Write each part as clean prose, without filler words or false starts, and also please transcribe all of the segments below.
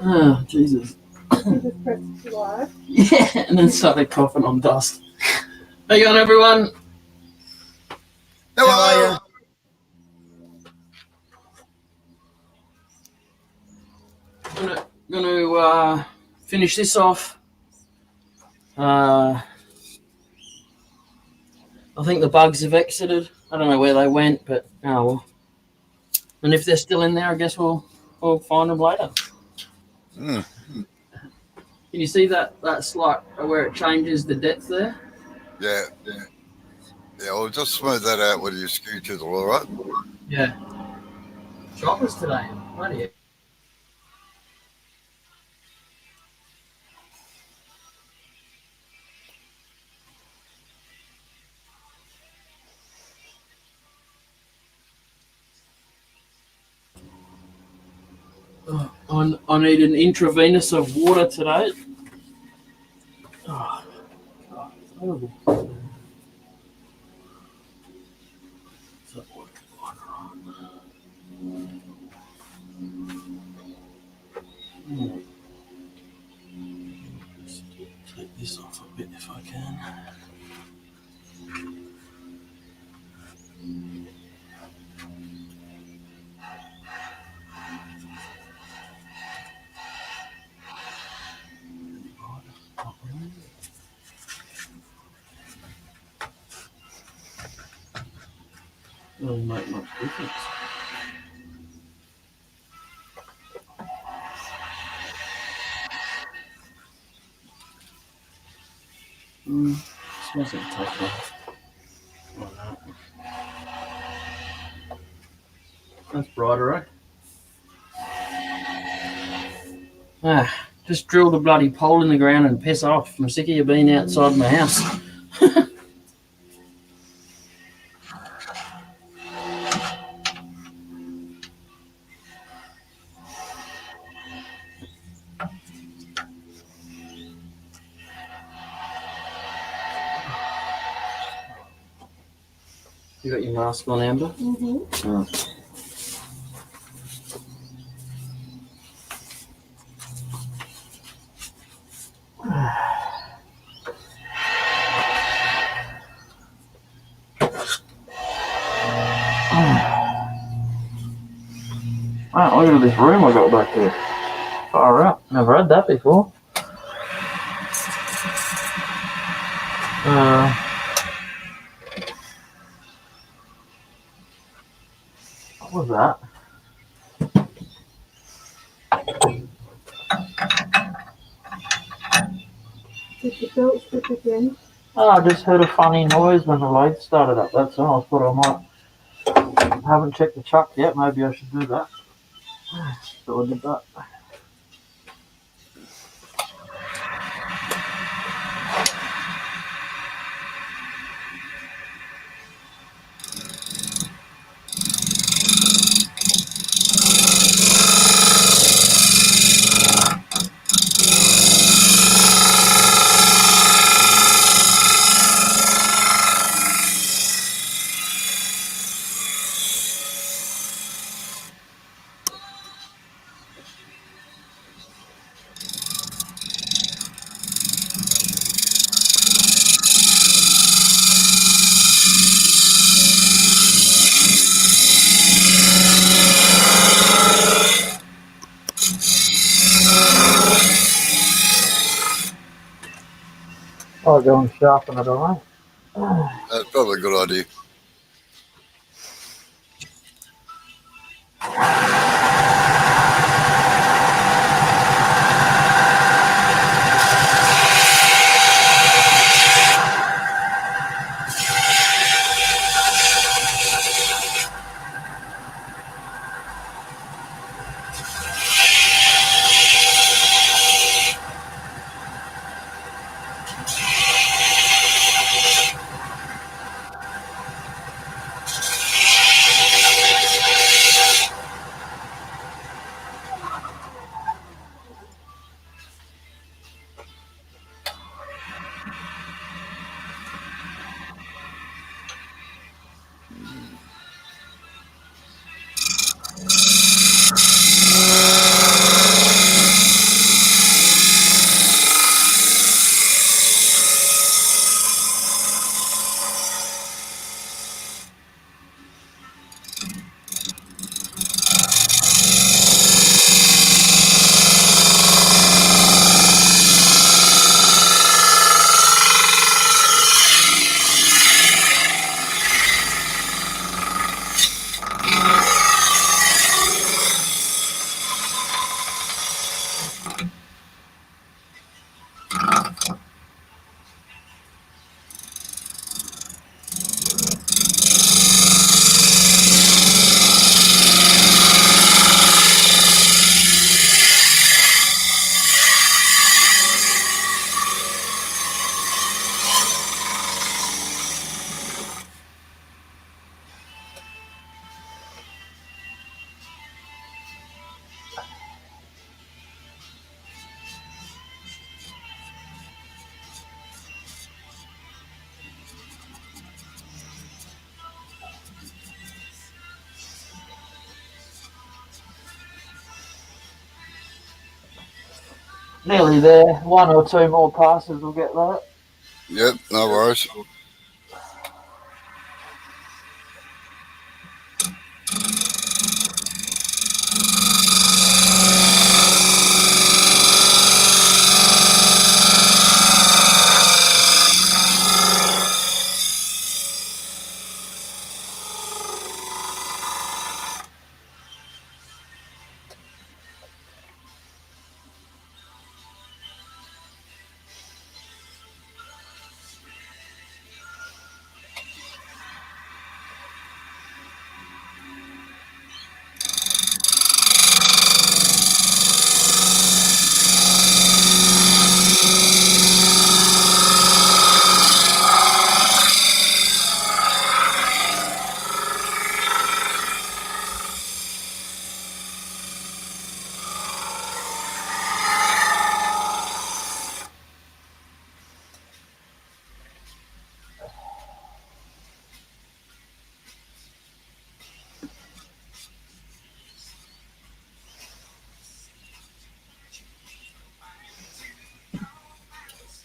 Oh, Jesus. You just pressed live. Yeah, and then started coughing on dust. How you going, everyone? Hello. How are you? Gonna finish this off. I think the bugs have exited. I don't know where they went, but oh well. And if they're still in there, I guess we'll find them later. Mm. Can you see that slight where it changes the depth there? Yeah. I'll just smooth that out with your skew chisel, all right? Yeah. Choppers today. Bloody heck. I need an intravenous of water today. Oh, God, it's horrible. Is that working like right? Just take this off a bit if I can. Doesn't make much difference. Smells like tough. That's brighter, eh? Just drill the bloody pole in the ground and piss off. I'm sick of you being outside my house. You got your mask on, Amber? Mm-hmm. Oh. Wow, look at this room I got back there. Far out. Never had that before. What was that? Did the belt slip again? Oh, I just heard a funny noise when the lights started up. That's all. I thought I haven't checked the chuck yet. Maybe I should do that. So I did that. I'll go and sharpen it away. That's probably a good idea. Nearly there. One or two more passes will get that. Yep, no worries.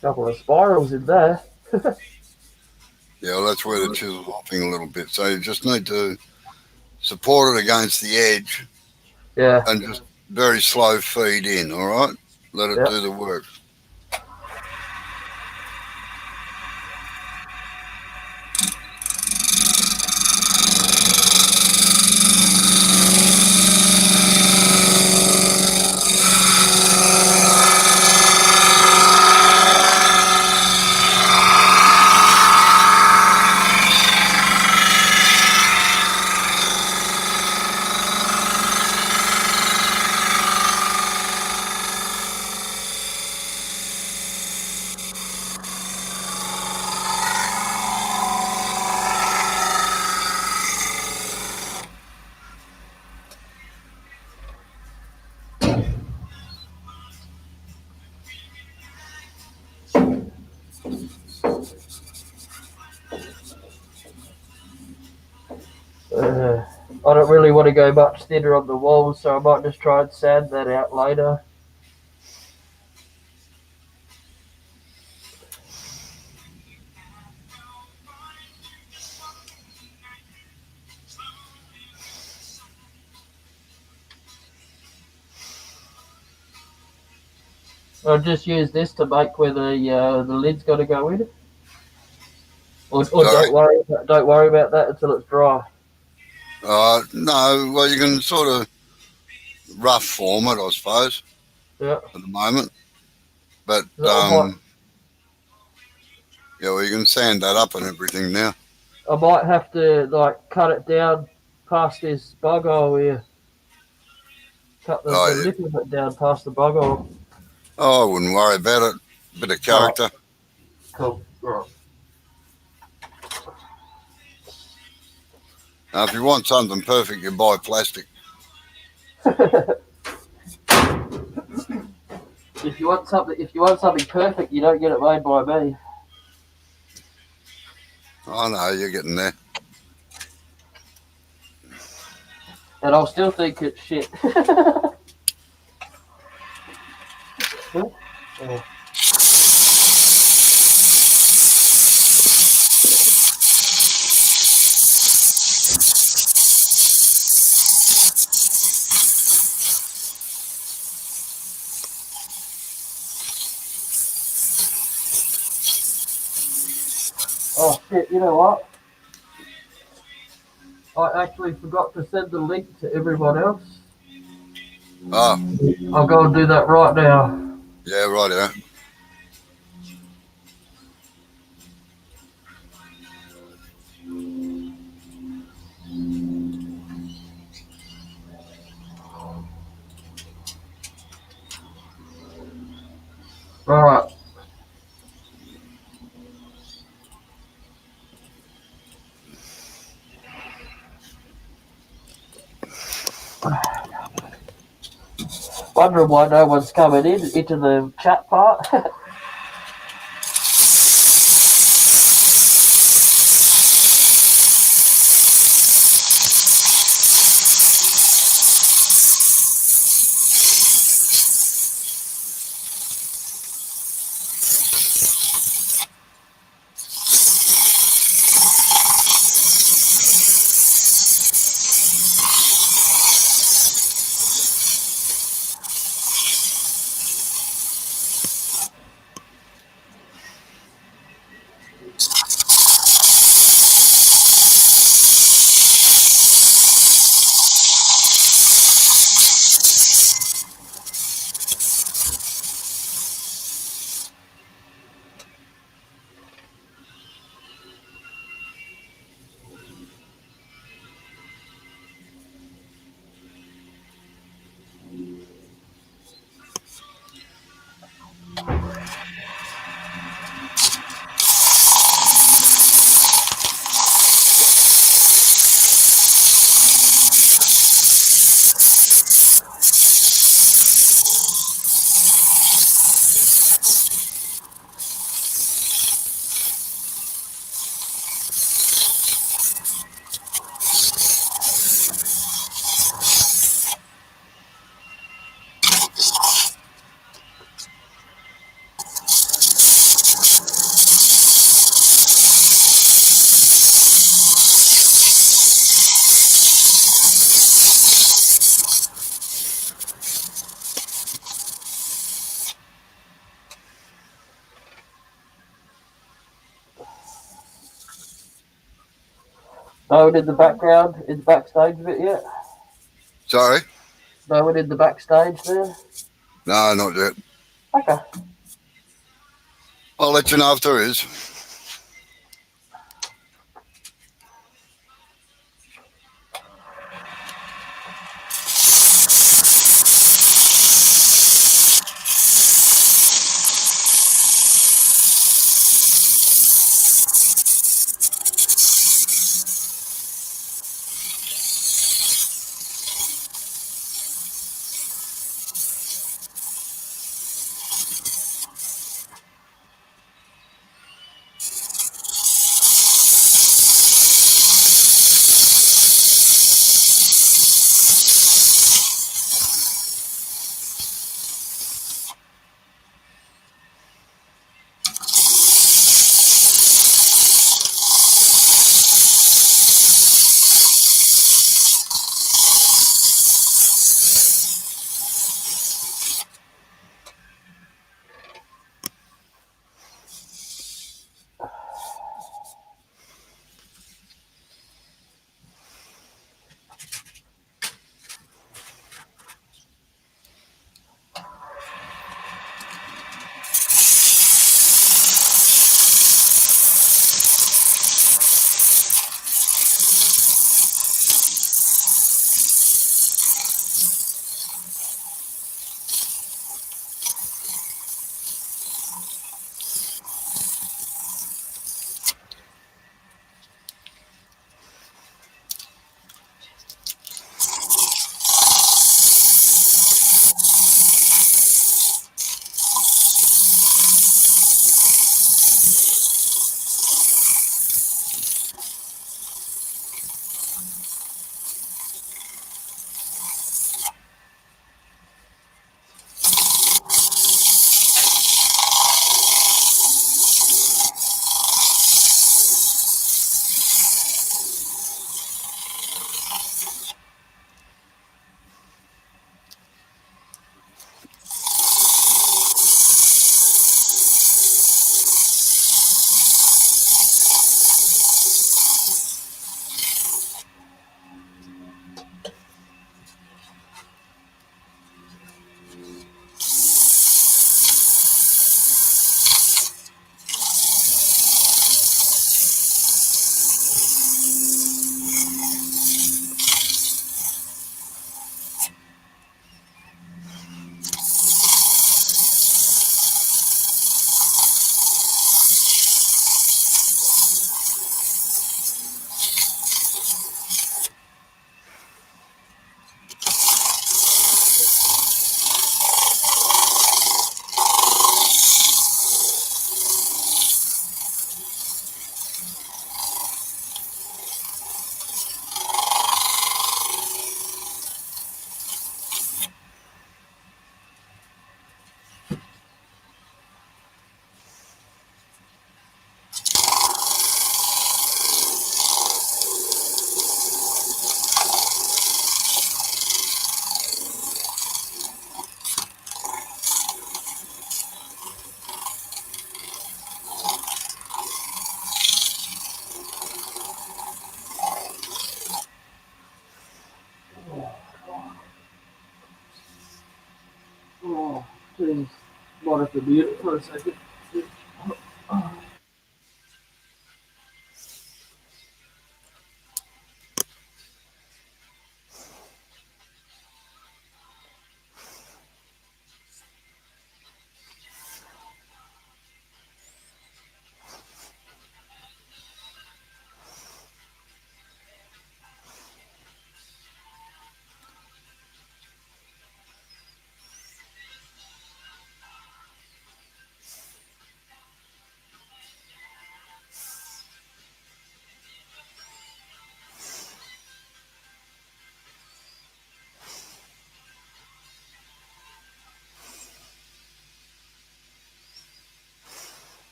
Couple of spirals in there. Yeah, well, that's where the chisel's hopping a little bit. So you just need to support it against the edge Yeah. and just very slow feed in, all right? Let it Yep. do the work. I don't really want to go much thinner on the walls, so I might just try and sand that out later. I'll just use this to make where the lid's got to go in. Or Sorry. don't worry about that until it's dry. No, well, you can sort of rough form it, I suppose, Yeah. at the moment. But, I yeah, well, you can sand that up and everything now. might have to like cut it down past this bug hole here. Cut the Oh, yeah. lip of it down past the bug hole. Oh, I wouldn't worry about it. Bit of character. Cool. Right. Now, if you want something perfect, you buy plastic. If you want something perfect, you don't get it made by me. I know, you're getting there. And I'll still think it's shit. Oh. Oh shit, you know what? I actually forgot to send the link to everyone else. Oh, I'll go and do that right now. yeah, right, yeah. Alright. Wondering why no one's coming into the chat part. No, did the background in the backstage bit yet? Sorry? No, we did the backstage there. No, not yet. Okay. I'll let you know if there is. Oh, jeez. Bought up the mute for a second.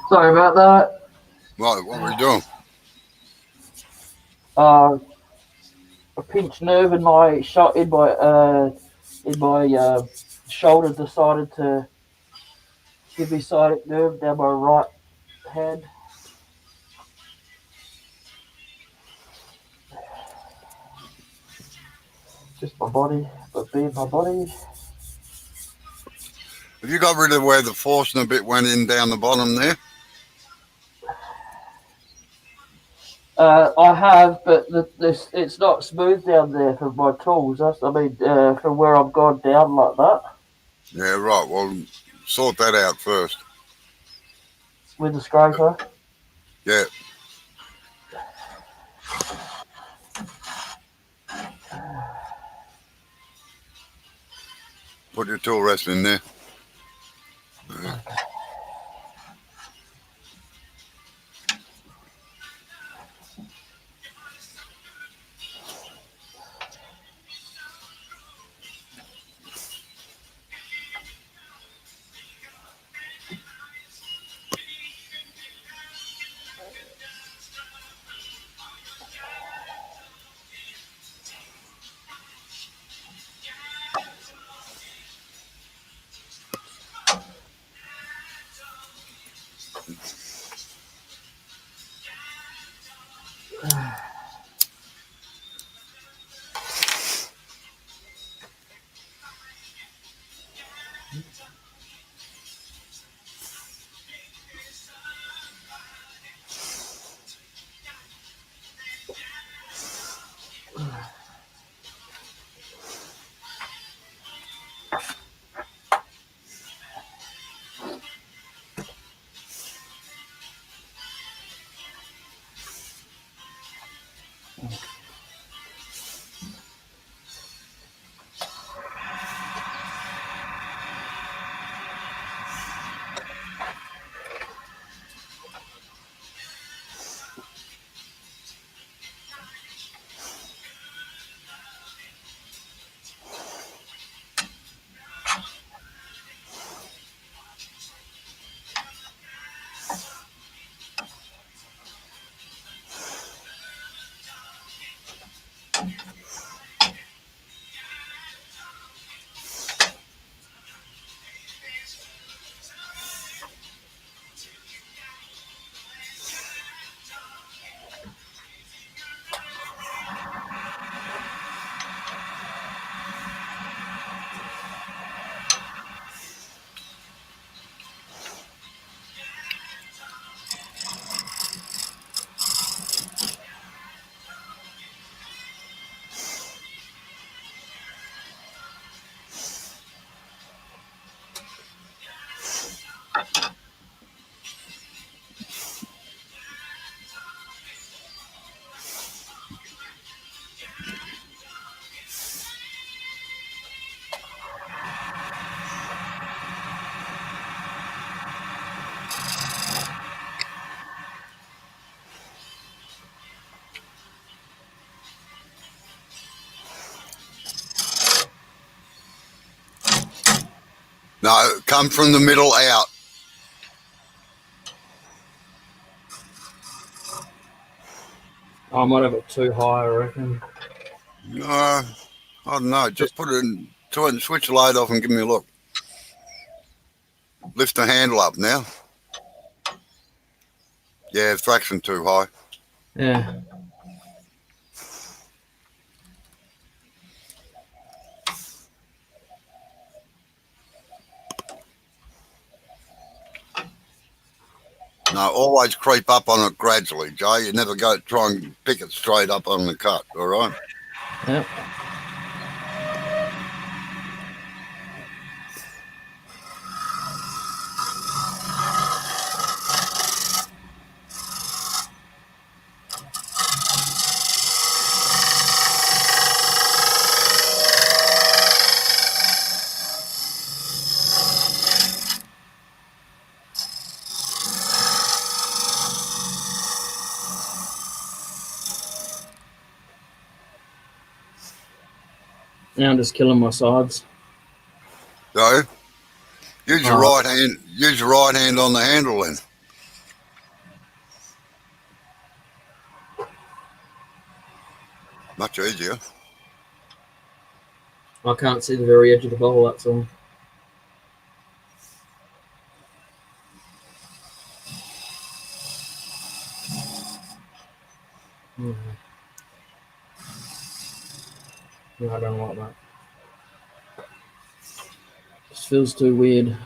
Sorry about that. Right, what were you doing? A pinched nerve in my shoulder decided to give me sciatic nerve down my right hand. Just my body, but being my body. Have you got rid of where the forcing a bit went in down the bottom there? I have, but it's not smooth down there for my tools. From where I've gone down like that Yeah, right. Well, sort that out first. with the scraper. Yeah. Put your tool rest in there. Yeah. No, come from the middle out. I might have it too high, I reckon. No, I don't know. Just put it in, try and switch the light off and give me a look. Lift the handle up now. Yeah, fraction too high. Yeah. No, always creep up on it gradually, Jay. You never go try and pick it straight up on the cut, all right? Yep. Now I'm just killing my sides. So use your right hand. Use your right hand on the handle then. Much easier. I can't see the very edge of the bowl, that's all. No, I don't like that. Just feels too weird.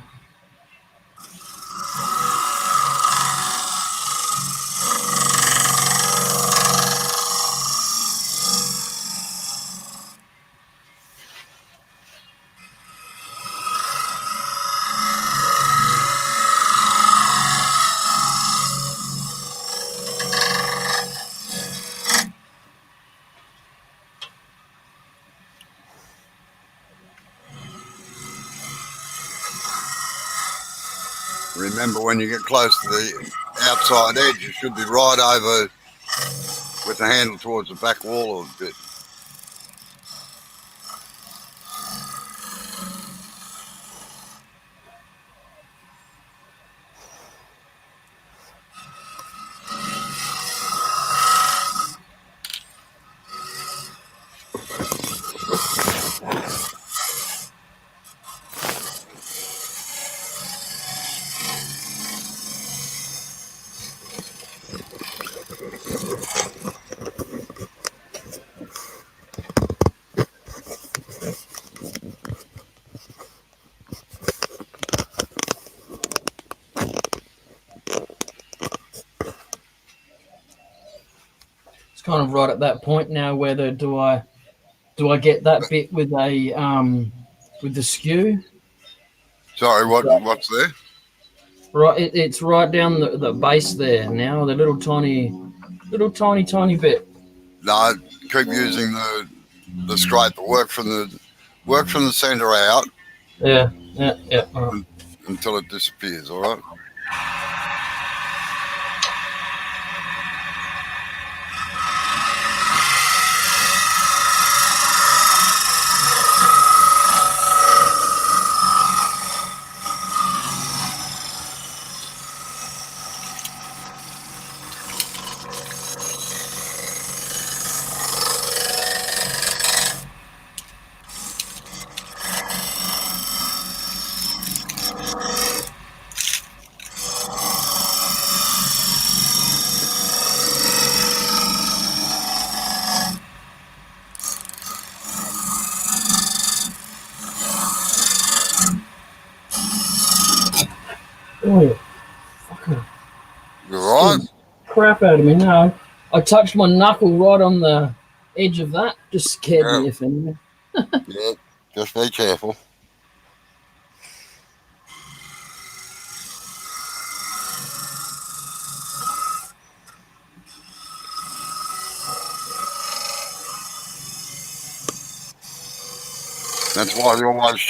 Remember, when you get close to the outside edge, you should be right over with the handle towards the back wall a bit. It's kind of right at that point now. Whether do I get that bit with a with the skew? Sorry, what's there? Right, it's right down the base there now. The little tiny bit. No, keep using the scraper. Work from the centre out Yeah. All right. until it disappears. All right. Oh, fucking You're right. crap out of me now. I touched my knuckle right on the edge of that. Just scared me, if anything. Yeah. Just be careful. That's why you always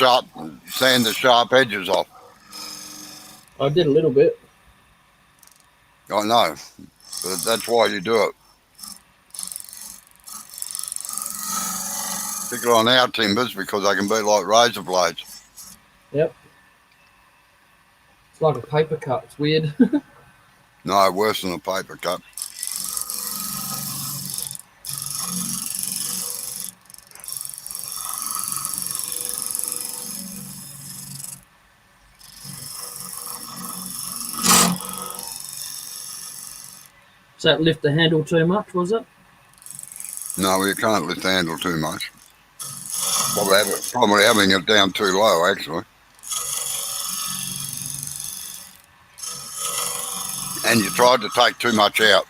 sand the sharp edges off. I did a little bit. I know, but that's why you do it. Particularly on our timbers, because they can be like razor blades. Yep. It's like a paper cut. It's weird. No, worse than a paper cut. Does that lift the handle too much, was it? No, you can't lift the handle too much. Probably having it down too low, actually. And you tried to take too much out.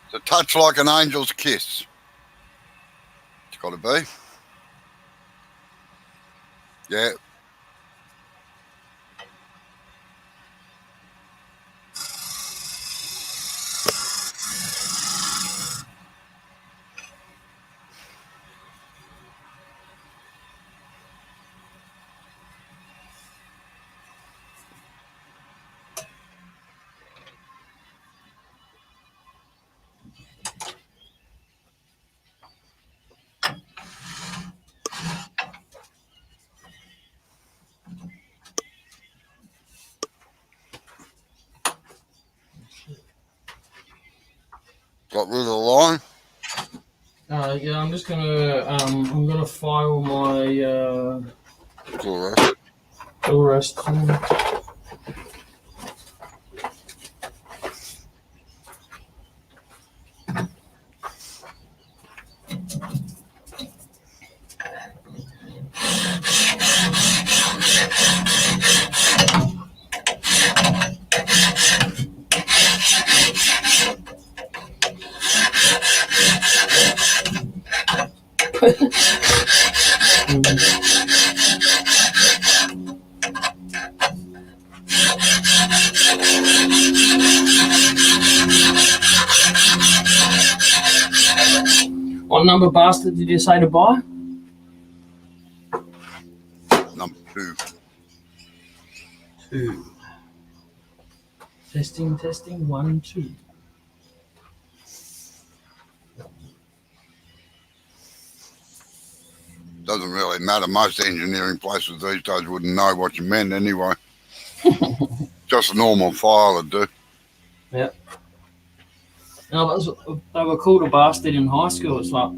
It's a touch like an angel's kiss. It's got to be. Yeah. Got rid of the line. Yeah, I'm just gonna I'm gonna file my Cool, right? tool rest. What number bastard did you say to buy? Number 2. 2. Testing, 1, 2. Doesn't really matter. Most engineering places these days wouldn't know what you meant anyway. Just a normal file would do. Yep. No, they were called a bastard in high school. It's like,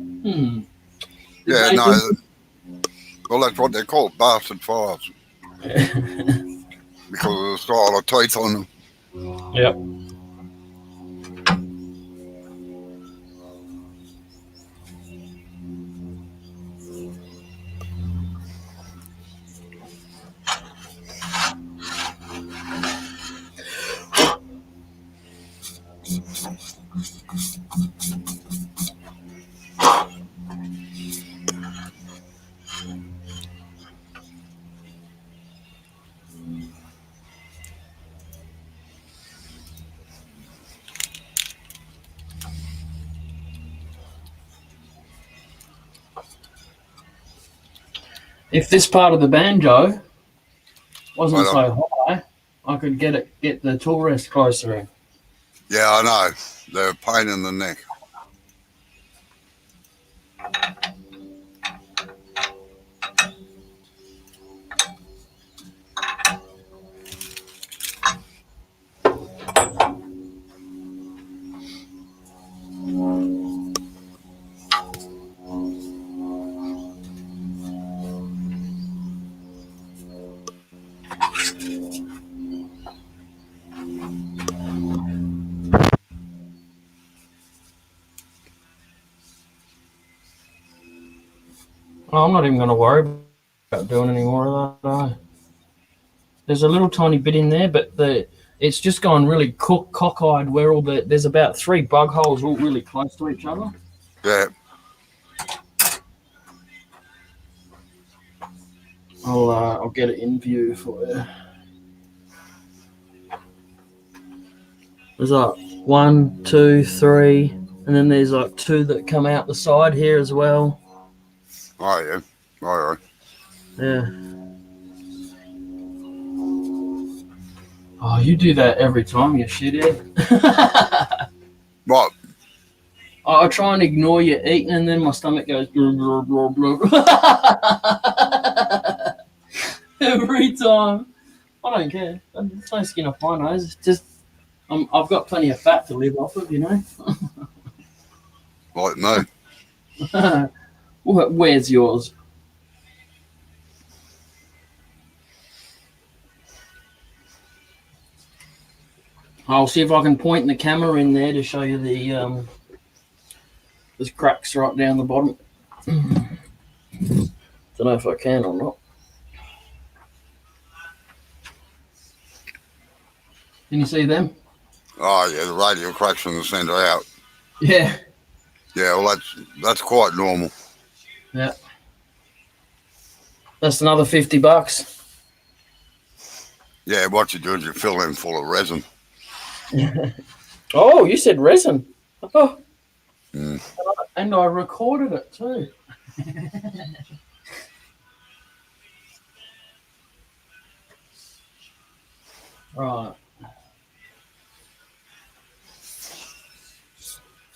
Yeah, no. Well, that's what they're called, bastard files. Because of the style of teeth on them. Yep. If this part of the banjo wasn't so high, I could get the tool rest closer in. Yeah, I know. They're a pain in the neck. Oh, I'm not even going to worry about doing any more of that. No. There's a little tiny bit in there, but it's just gone really cockeyed where there's about 3 bug holes all really close to each other. Yeah. I'll get it in view for you. There's like 1, 2, 3, and then there's like 2 that come out the side here as well. Oh, yeah. All right. Yeah. Oh, you do that every time, you shithead. What? I try and ignore you eating, and then my stomach goes blah, blah, blah, blah. Every time. I don't care. It's no skin off my nose. It's just I've got plenty of fat to live off of, you know. Like me. Where's yours? I'll see if I can point the camera in there to show you there's cracks right down the bottom. Don't know if I can or not. Can you see them? Oh, yeah, the radial cracks from the centre out. Yeah. Yeah, well, that's quite normal. Yeah. That's another $50. Yeah, what you do is you fill them full of resin. Oh, you said resin. Oh. Mm. And I recorded it too. Right.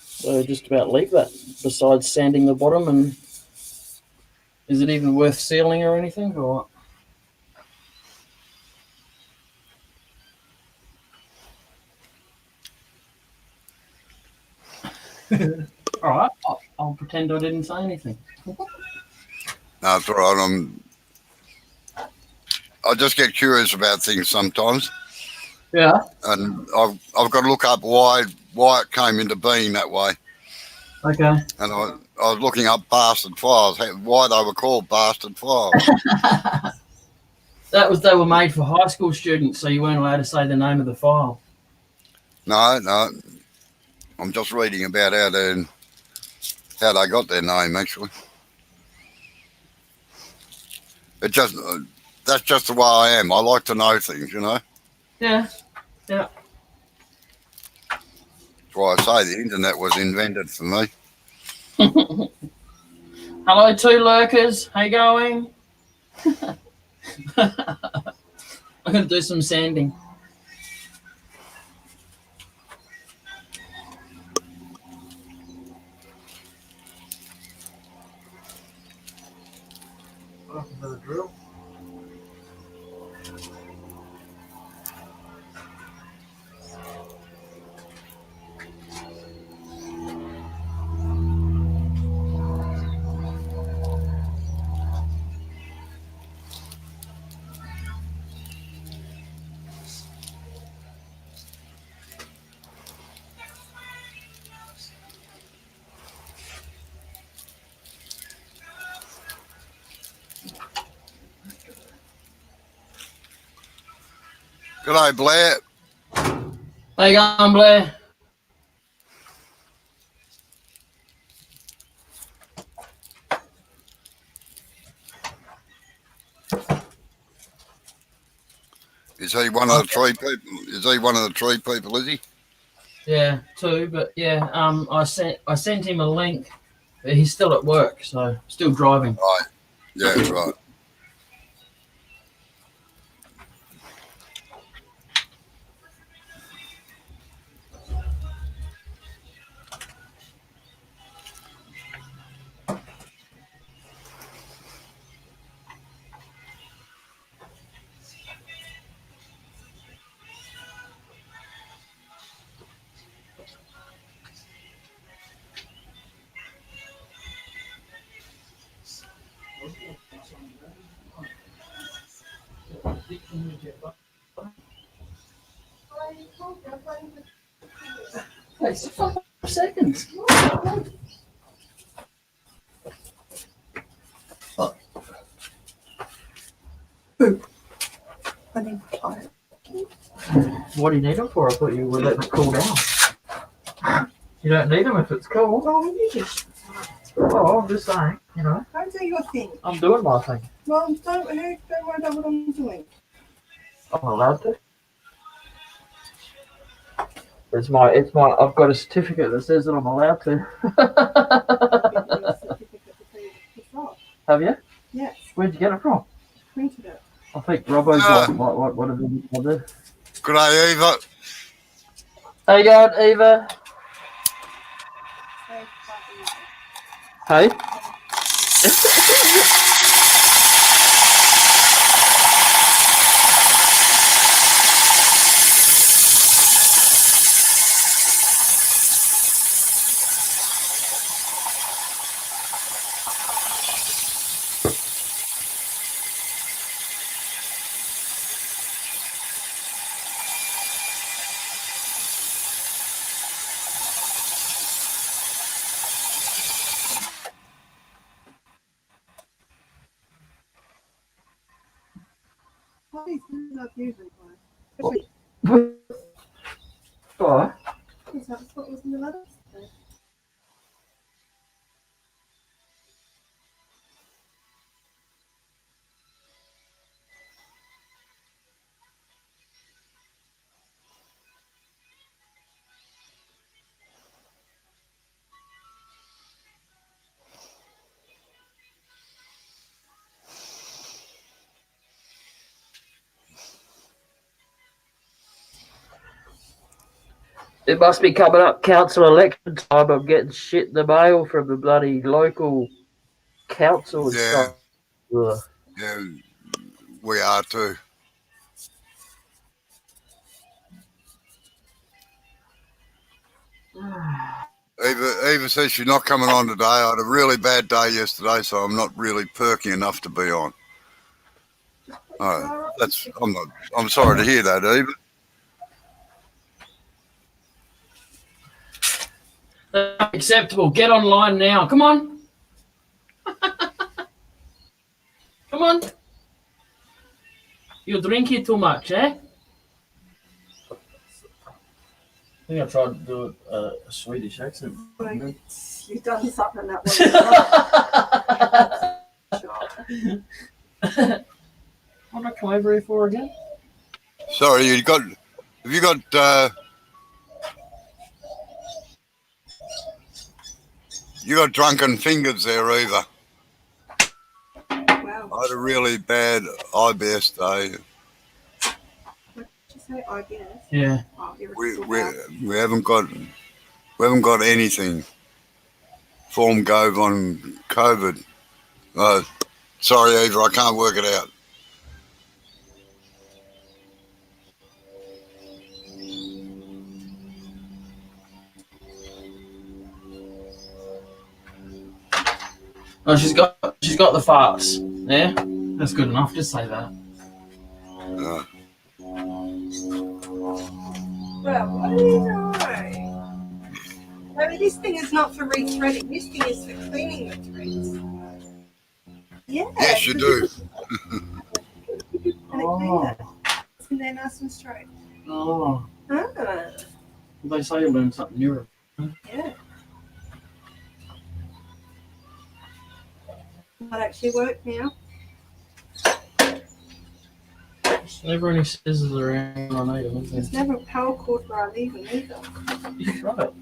So just about leave that. Besides sanding the bottom, and is it even worth sealing or anything, or what? All right, I'll pretend I didn't say anything. No, it's all right. I just get curious about things sometimes, Yeah. and I've got to look up why it came into being that way. Okay. And I was looking up bastard files, why they were called bastard files. They were made for high school students, so you weren't allowed to say the name of the file. No, I'm just reading about how they got their name. Actually, it just that's just the way I am. I like to know things, you know. Yeah. Yeah. That's why I say the internet was invented for me. Hello, two lurkers. How you going? I'm gonna do some sanding. The drill. G'day, Blair. How you going, Blair? Is he one of the tree people? Is he one of the tree people? Is he? Yeah, two. But yeah, I sent him a link. But he's still at work, so still driving. Right. Yeah, right. It's 5 seconds. I need to try it. What do you need them for? I thought you were letting it cool down. You don't need them if it's cool. Oh, you just Oh, I'm just saying, don't do your thing. I'm doing my thing. Well, don't worry about what I'm doing. I'm allowed to. I've got a certificate that says that I'm allowed to. Give you a certificate to say you piss off. Have you? Yes, Where'd you get it from? printed it. I think Robbo's what have you done? G'day, Eva. How you going, Eva? So quite easy. Hey? What is this up usually for? What? Is that what was in the letter? It must be coming up council election time. I'm getting shit in the mail from the bloody local council and Yeah, stuff. Ugh. yeah, we are too. Eva says she's not coming on today. I had a really bad day yesterday, so I'm not really perky enough to be on. Oh, I'm sorry to hear that, Eva. Acceptable. Get online now. Come on. Come on. You're drinking too much, eh? I think I tried to do a Swedish accent. You've done something that was. What did I come over here for again? Sorry, have you got drunken fingers there, Eva? Wow. I had a really bad IBS day. What did you say? IBS? Yeah. Oh, We haven't got anything. Form Gove on COVID. Sorry, Eva, I can't work it out. Oh, she's got the farts. Yeah, that's good enough. Just say that. Well, what are you doing? I mean, this thing is not for rethreading. This thing is for cleaning the threads. Yeah. Yes, you do. And it cleans it. And they're nice and straight. Oh. Ah. They say you learn something new. Yeah. That actually worked now. There's never any scissors around. I know you. There's never a power cord where I leave them either. You can try it.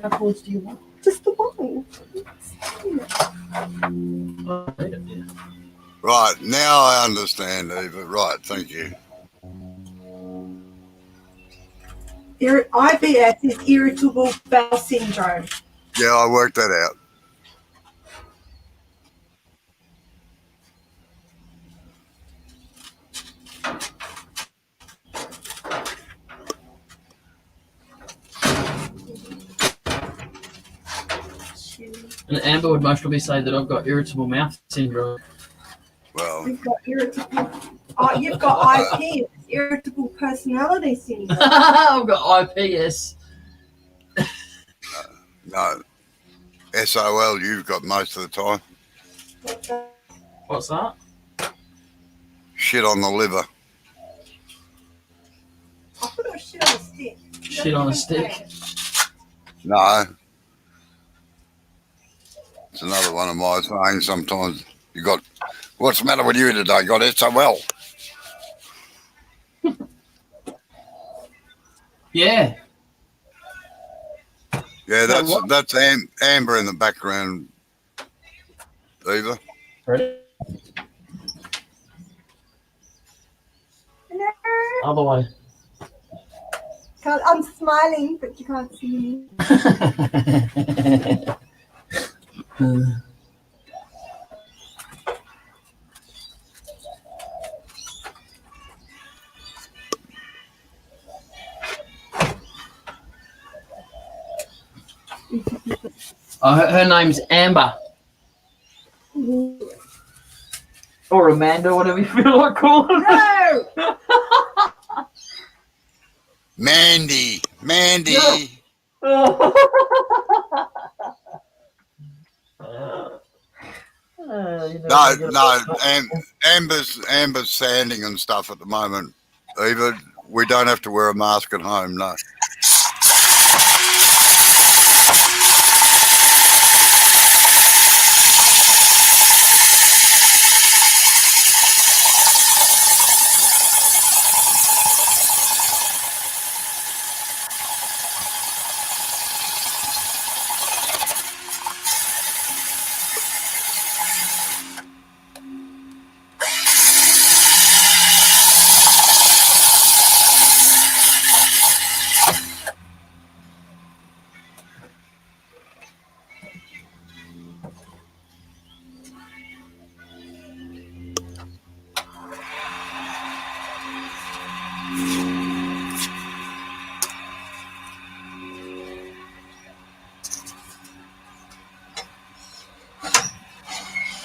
How cords do you want? Just the one. Oh, I need it, yeah. Right, now I understand, Eva. Right, thank you. IBS is irritable bowel syndrome. Yeah, I worked that out. And Amber would most probably say that I've got irritable mouth syndrome. Well, You've got irritable. Oh, you've got IP, irritable personality syndrome. I've got IPS. no. SOL you've got most of the time. What's that? Shit on the liver. I thought it was shit on a stick. Shit on a stick. No. It's another one of my sayings sometimes. You got, what's the matter with you today? You got SOL. Yeah. Yeah, that's Amber in the background, Eva. Ready? Hello. Other way. I'm smiling, but you can't see me. Her name's Amber. Or Amanda, whatever you feel like calling her. No! Mandy. No, Amber's sanding and stuff at the moment. Eva, we don't have to wear a mask at home, no.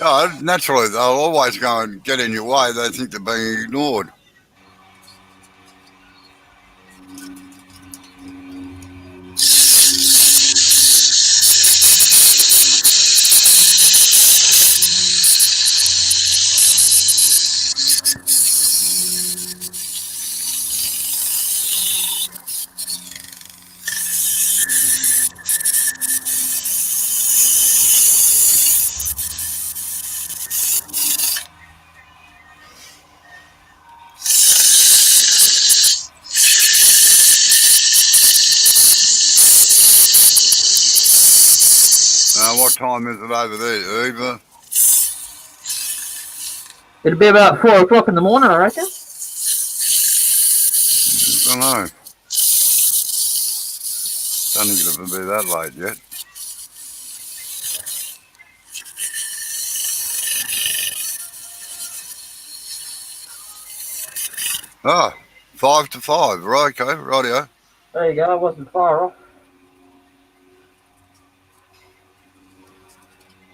Oh, naturally, they'll always go and get in your way. They think they're being ignored. What time is it over there, Eva? It'll be about 4 o'clock in the morning, I reckon. Don't know. Don't think it'll be that late yet. Ah, 5 to 5. Right, okay, rightio. There you go. I wasn't far off.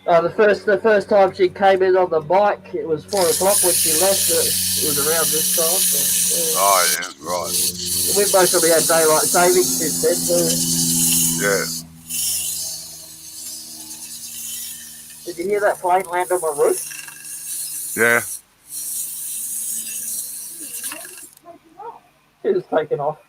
The first time she came in on the bike, it was 4 o'clock when she left. It was around this time. So, Oh, yeah, right. we've mostly had daylight savings since then. So. Yeah. Did you hear that plane land on my roof? Yeah. It was taken off.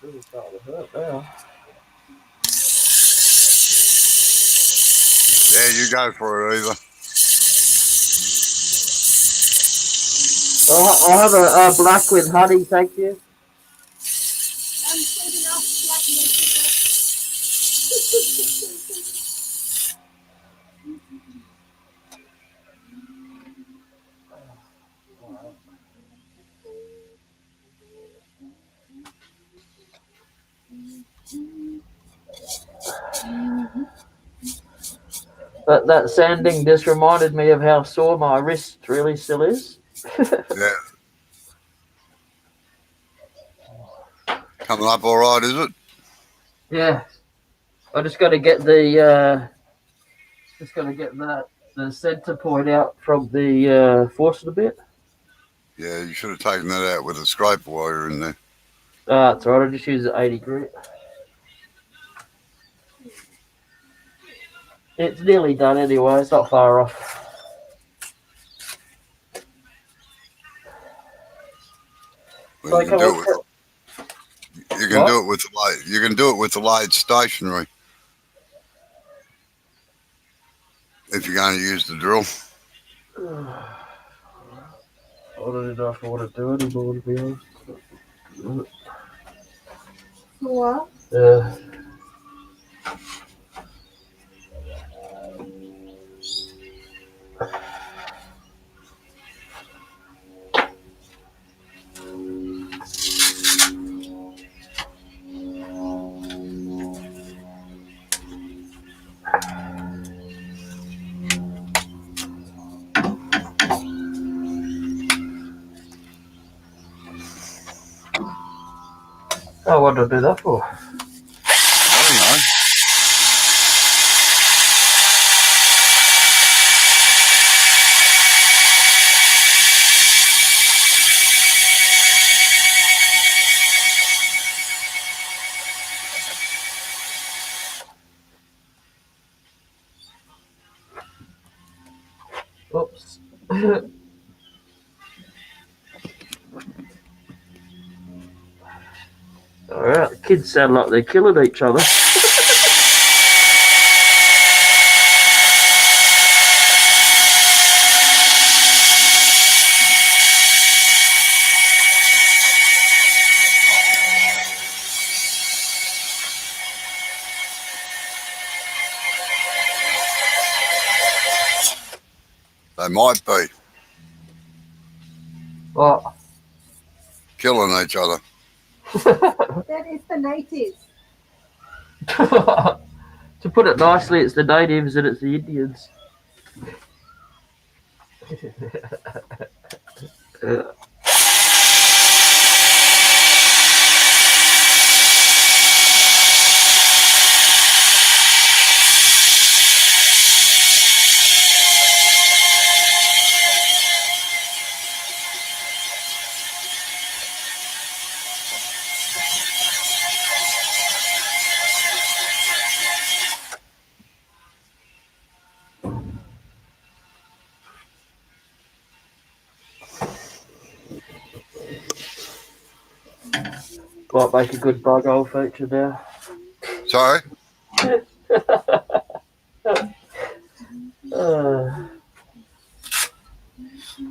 Really starting to hurt now. Yeah, you go for it, Eva. I'll have a black with honey, thank you. I'm sorting out black That sanding just reminded me of how sore my wrist really still is. Yeah. Coming up all right, is it? Yeah, I just got to get the the center point out from the faucet a bit. Yeah, you should have taken that out with a scrape wire in there. It's alright. I just use the 80 grit. It's nearly done anyway. It's not far off. Well, you can do it. You can do it with the light. You can do it with the light stationary. If you're going to use the drill. I don't know if I want to do it anymore, to be honest. What? Yeah. Oh, what did I do that for? I don't know. Oops. Alright, the kids sound like they're killing each other. They might be What? killing each other. That is the natives. To put it nicely, it's the natives and it's the Indians. Might make a good bug hole feature now. Sorry? It's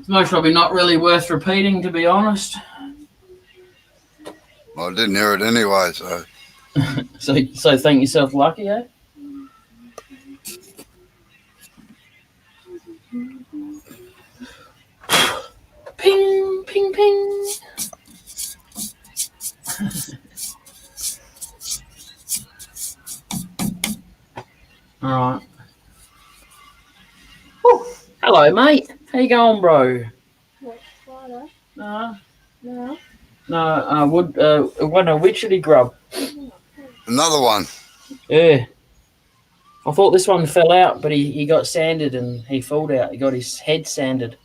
most probably not really worth repeating, to be honest. Well, I didn't hear it anyway, so. So think yourself lucky, eh? Ping, ping, ping. All right. Hello, mate. How you going, bro? What, water? No, No. what a witchetty grub. Another one. Yeah. I thought this one fell out, but he got sanded and he filled out. He got his head sanded.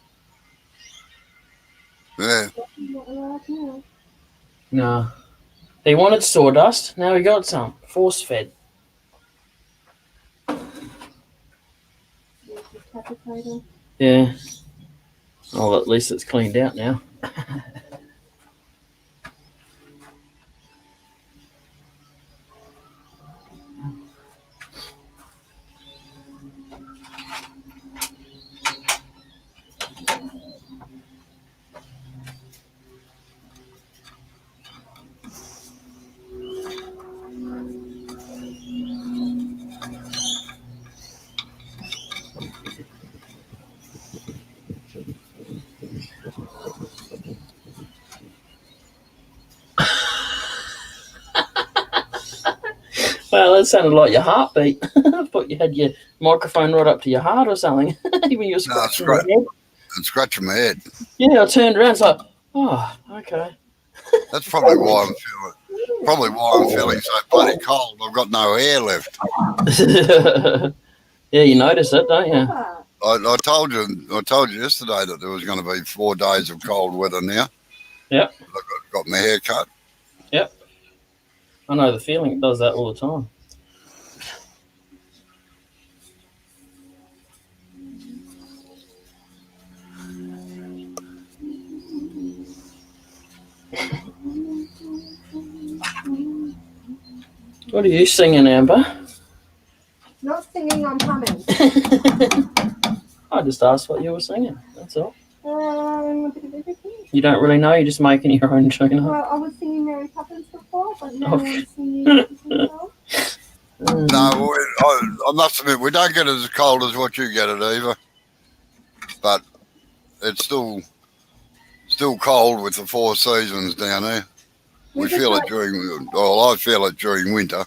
Yeah. Not allowed now. No. He wanted sawdust. Now he got some. Force fed. There's the tapitator. Yeah. Well, at least it's cleaned out now. Well, that sounded like your heartbeat. I thought you had your microphone right up to your heart or something. When you were scratching your head. I'm scratching my head. Yeah, I turned around. It's like, oh, okay. That's probably why I'm feeling so bloody cold. I've got no hair left. Yeah, you notice it, don't you? I told you yesterday that there was going to be 4 days of cold weather now. Yep. I've got my hair cut. Yep. I know the feeling. It does that all the time. What are you singing, Amber? Not singing, I'm humming. I just asked what you were singing. That's all. A bit of everything. You don't really know. You're just making your own tune up. Well, I was singing Mary Poppins before, but now Okay. I'm singing everything else. No, I must admit, we don't get it as cold as what you get it either. But it's still cold with the 4 seasons down there. We feel it I feel it during winter.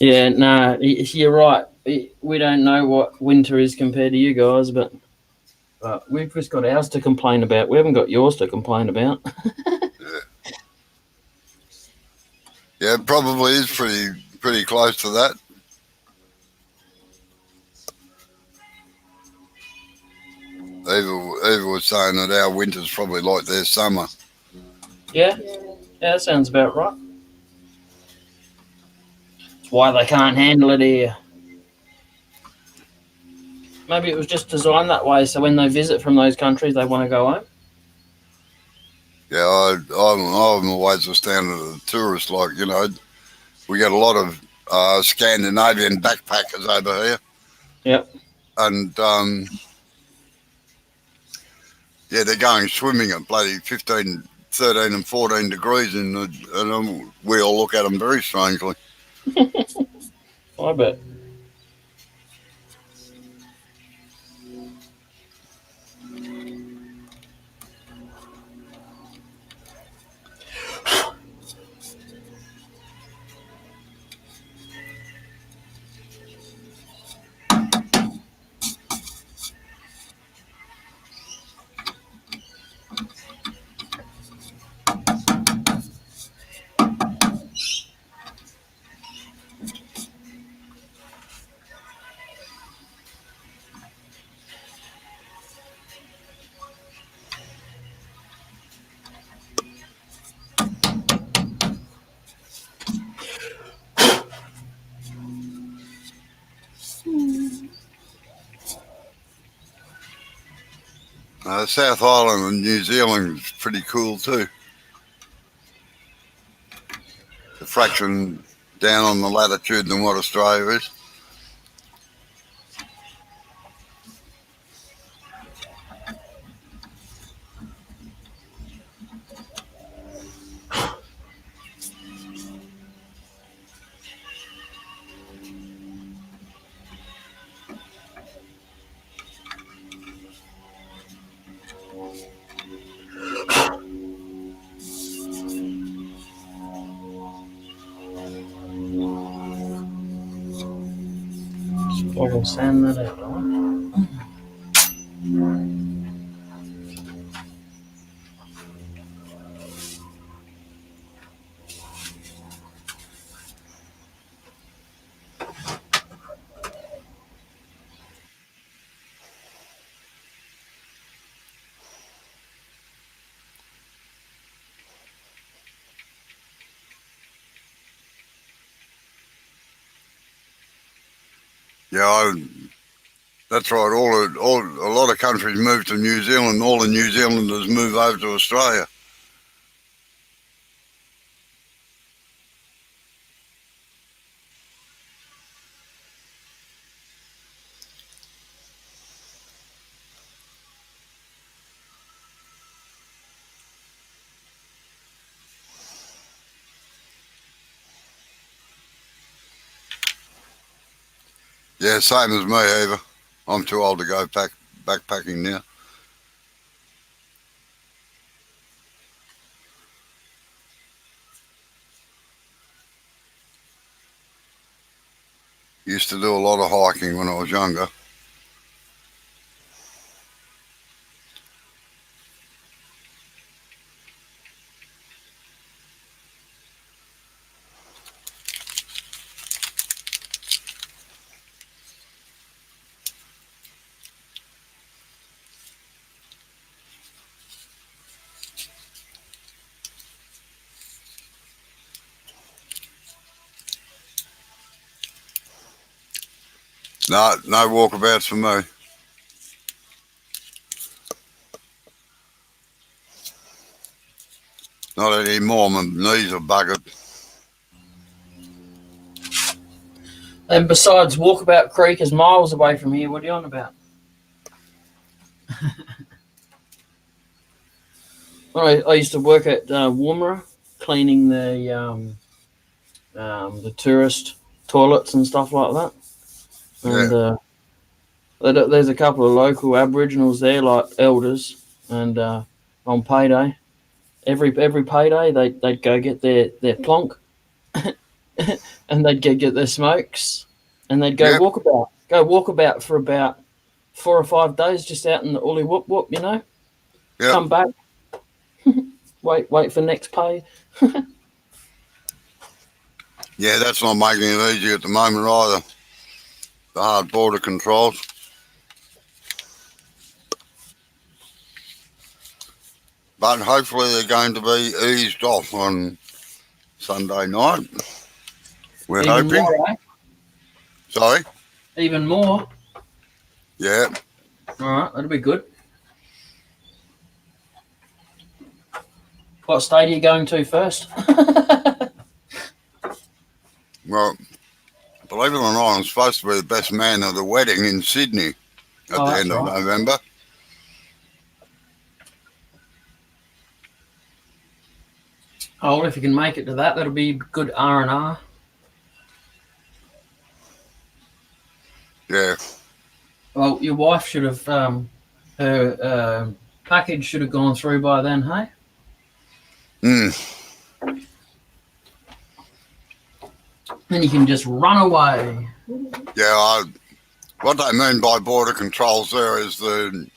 Yeah, no, you're right. We don't know what winter is compared to you guys, but But we've just got ours to complain about. We haven't got yours to complain about. Yeah, it probably is pretty close to that. Eva was saying that our winter's probably like their summer. Yeah, that sounds about right. That's why they can't handle it here. Maybe it was just designed that way, so when they visit from those countries, they want to go home. Yeah, I'm always a standard tourist. Like, we get a lot of Scandinavian backpackers over here. Yep. And yeah, they're going swimming at bloody 15, 13 and 14 degrees, and we all look at them very strangely. I bet. South Island and New Zealand is pretty cool too. The fraction down on the latitude than what Australia is. I will sand that out. Right? Yeah, that's right. A lot of countries move to New Zealand. All the New Zealanders move over to Australia. Yeah, same as me, Eva. I'm too old to go backpacking now. Used to do a lot of hiking when I was younger. No walkabouts for me. Not anymore. My knees are buggered. And besides, Walkabout Creek is miles away from here. What are you on about? I used to work at Woomera, cleaning the tourist toilets and stuff like that. And there's a couple of local Aboriginals there, like elders, and on payday, every payday they'd go get their plonk, and they'd go get their smokes, and they'd go walkabout for about 4 or 5 days just out in the Uli whoop whoop, you know. Yep. Come back. wait for next pay. Yeah, that's not making it easy at the moment either. The hard border controls. But hopefully they're going to be eased off on Sunday night. We're Even hoping. more, eh? Sorry? Even more. Yeah. All right, that'll be good. What state are you going to first? Well, believe it or not, I'm supposed to be the best man at the wedding in Sydney at the end of November. Oh, if you can make it to that, that'll be good R&R. Yeah. Well, your wife should have, her package should have gone through by then, hey? Then you can just run away. Yeah, what they mean by border controls there is the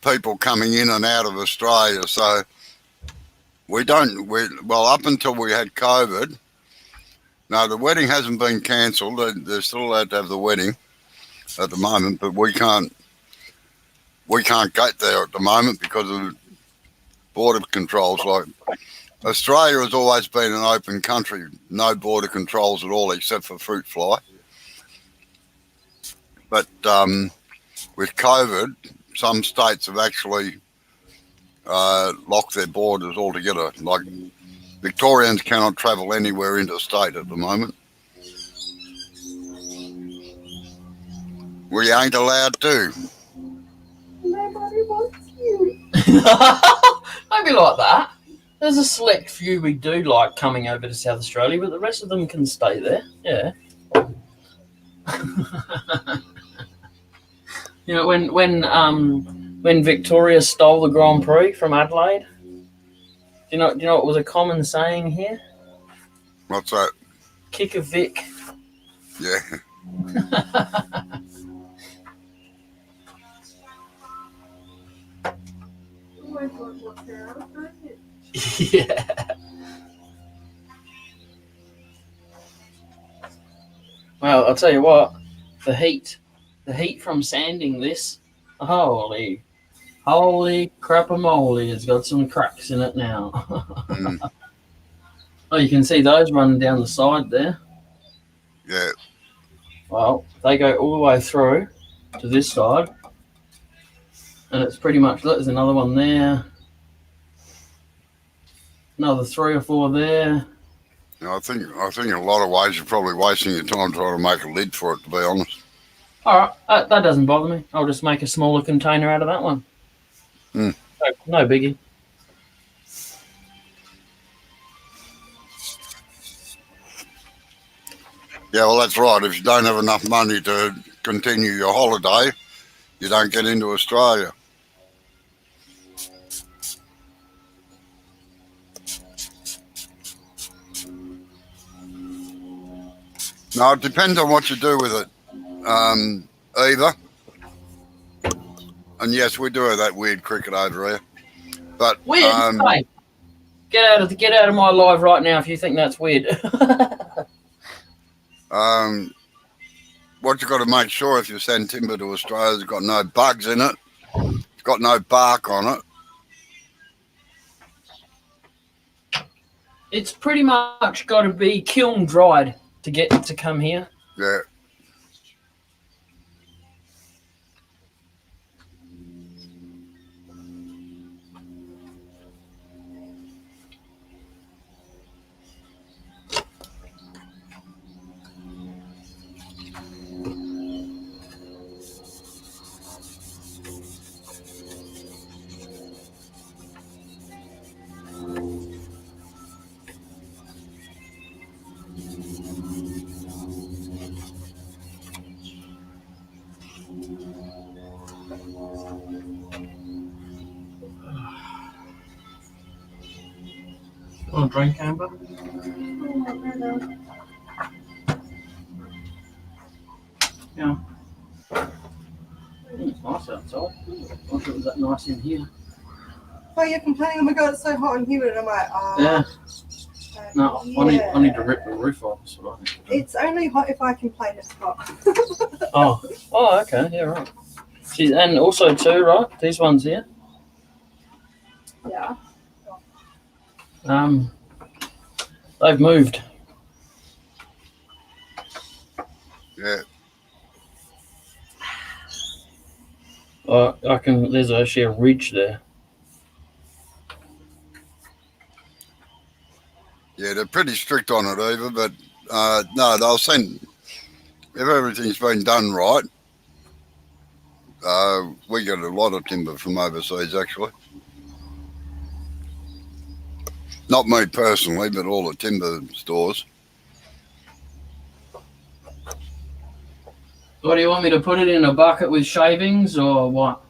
people coming in and out of Australia. So well, up until we had COVID, no, the wedding hasn't been cancelled. They're still allowed to have the wedding at the moment, but we can't get there at the moment because of border controls. Like Australia has always been an open country, no border controls at all except for fruit fly. But with COVID, some states have actually locked their borders altogether. Like Victorians cannot travel anywhere interstate at the moment. We ain't allowed to. Nobody wants you. Maybe like that. There's a select few we do like coming over to South Australia, but the rest of them can stay there. Yeah. You know, when Victoria stole the Grand Prix from Adelaide, do you know what was a common saying here? What's that? Kick a Vic. Yeah. Oh my God, what's out? Yeah. Well, I'll tell you what, the heat from sanding this, holy crap-a-moly, it's got some cracks in it now. Oh, you can see those running down the side there. Yeah. Well, they go all the way through to this side, and it's pretty much, look, there's another one there, another 3 or 4 there. I think in a lot of ways you're probably wasting your time trying to make a lid for it, to be honest. All right, that doesn't bother me. I'll just make a smaller container out of that one. No biggie. Yeah, well, that's right. If you don't have enough money to continue your holiday, you don't get into Australia. No, it depends on what you do with it, Eva. And yes, we do have that weird cricket over here. But Weird. Hey, get out of my live right now if you think that's weird. what you've got to make sure if you send timber to Australia, it's got no bugs in it. It's got no bark on it. It's pretty much got to be kiln dried to get it to come here. Yeah. Want a drink, Amber? Yeah. outside. I wish it was that nice in here. Oh, you're complaining, oh my god, it's so hot and humid. And I'm like, oh. Yeah. No, yeah. I need to rip the roof off. That's what I need to do. It's only hot if I complain it's hot. Oh, okay, yeah, right. See, and also too, right? These ones here. Yeah. They've moved. Yeah. I can. There's actually a ridge there. Yeah, they're pretty strict on it, Eva, but no, they'll send, if everything's been done right, we get a lot of timber from overseas, actually. Not me personally, but all the timber stores. What do you want me to put it in a bucket with shavings or what?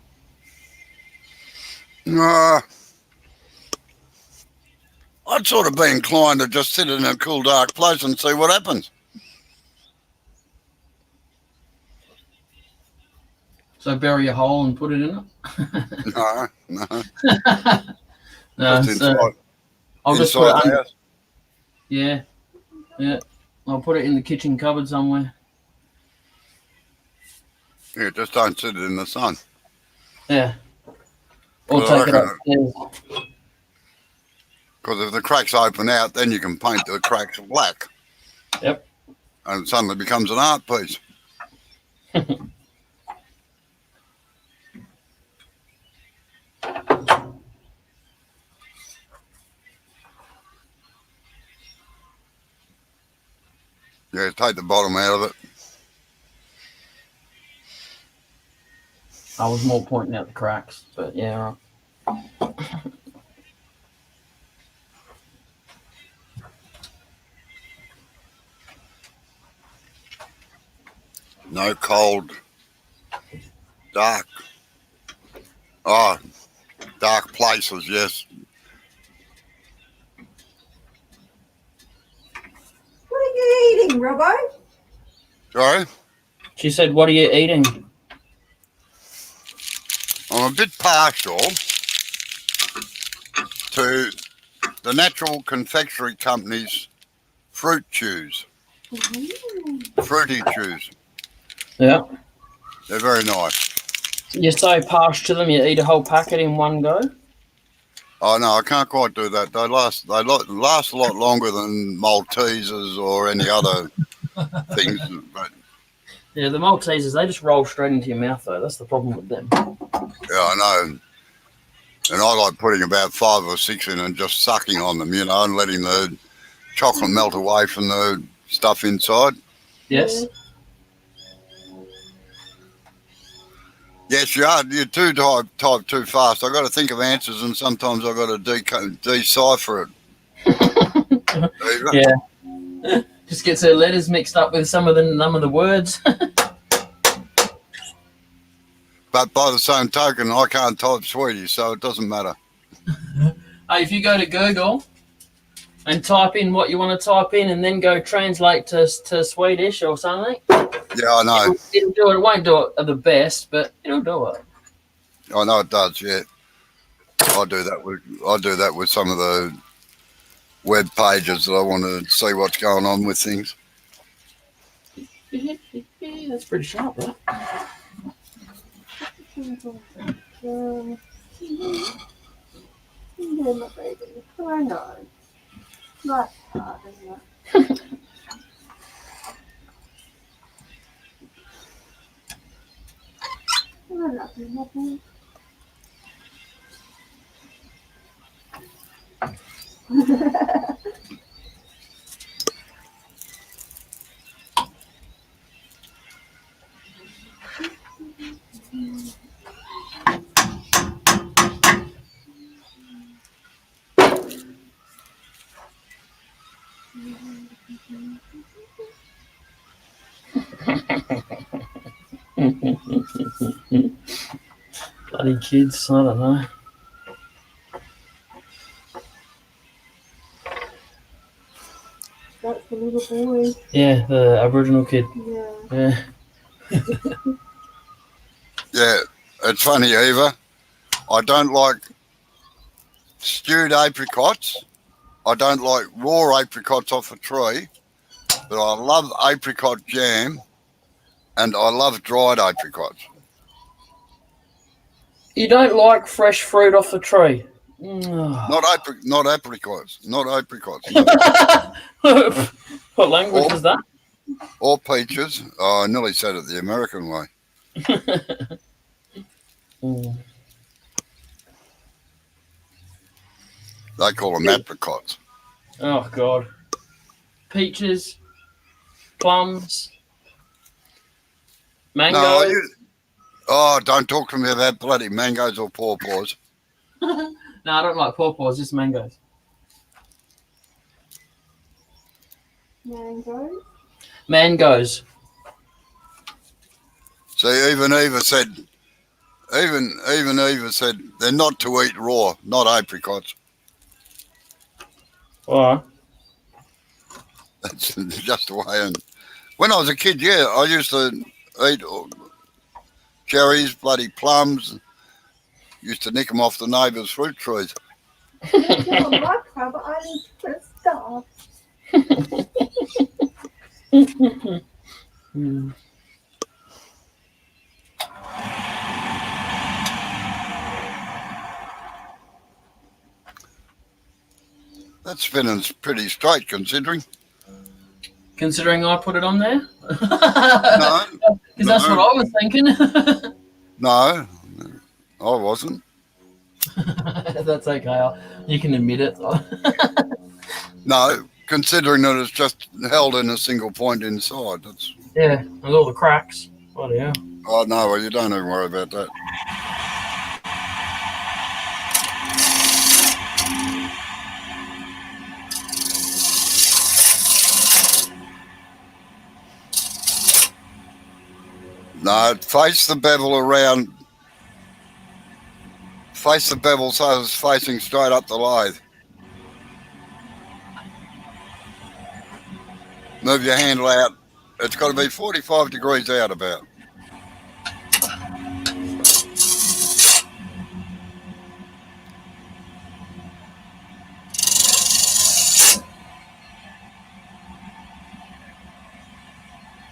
I'd sort of be inclined to just sit in a cool, dark place and see what happens. So bury a hole and put it in it? No. No, Just so inside, I'll just put it inside the under. house. Yeah. I'll put it in the kitchen cupboard somewhere. Yeah, just don't sit it in the sun. Yeah. Or Well, take it I upstairs. Because if the cracks open out, then you can paint the cracks black. Yep. And it suddenly becomes an art piece. Yeah, take the bottom out of it. I was more pointing out the cracks, but yeah, right. No cold, dark. Oh, dark places, yes. What are you eating, Robbo? Sorry? She said, "What are you eating?" I'm a bit partial to the Natural Confectionery Company's fruit chews. Fruity chews. Yeah. They're very nice. You're so partial to them, you eat a whole packet in one go. Oh no, I can't quite do that. They last a lot longer than Maltesers or any other things. But Yeah, the Maltesers, they just roll straight into your mouth, though. That's the problem with them. yeah, I know. And I like putting about 5 or 6 in and just sucking on them, you know, and letting the chocolate melt away from the stuff inside. Yes. Yes, you are. You do type too fast. I got to think of answers, and sometimes I got to decipher it. Yeah. Just gets her letters mixed up with some of the words. But by the same token, I can't type Swedish, so it doesn't matter. Hey, if you go to Google and type in what you want to type in and then go translate to Swedish or something, Yeah, I know. it'll do it. It won't do it the best, but it'll do it. I know it does. Yeah, I do that with some of the web pages that I want to see what's going on with things. Yeah, that's pretty sharp, right? Yeah, my baby. I know. Not hard, isn't it? Nothing. Bloody kids, I don't know. That's the little boy. Yeah, the Aboriginal kid. Yeah. Yeah. Yeah, it's funny, Eva. I don't like stewed apricots. I don't like raw apricots off a tree, but I love apricot jam, and I love dried apricots. You don't like fresh fruit off the tree? Not apricots. Not apricots. What language was that? Or peaches. Oh, I nearly said it the American way. They call them apricots. Oh, God. Peaches, plums, mangoes. No, don't talk to me about bloody mangoes or pawpaws. No, I don't like pawpaws, just mangoes. Mangoes. Mangoes. See, even Eva said they're not to eat raw, not apricots. All That's just the way. And when I was a kid, yeah, I used to eat cherries, bloody plums. Used to nick them off the neighbours' fruit trees. You're my crab, I need to stop. That spinning's pretty straight, considering. Considering I put it on there? No. Because that's what I was thinking. No, I wasn't. That's okay. You can admit it. No, considering that it's just held in a single point inside. That's. Yeah, with all the cracks. Bloody hell. Oh no, well you don't even worry about that. No, face the bevel around. Face the bevel so it's facing straight up the lathe. Move your handle out. It's got to be 45 degrees out about.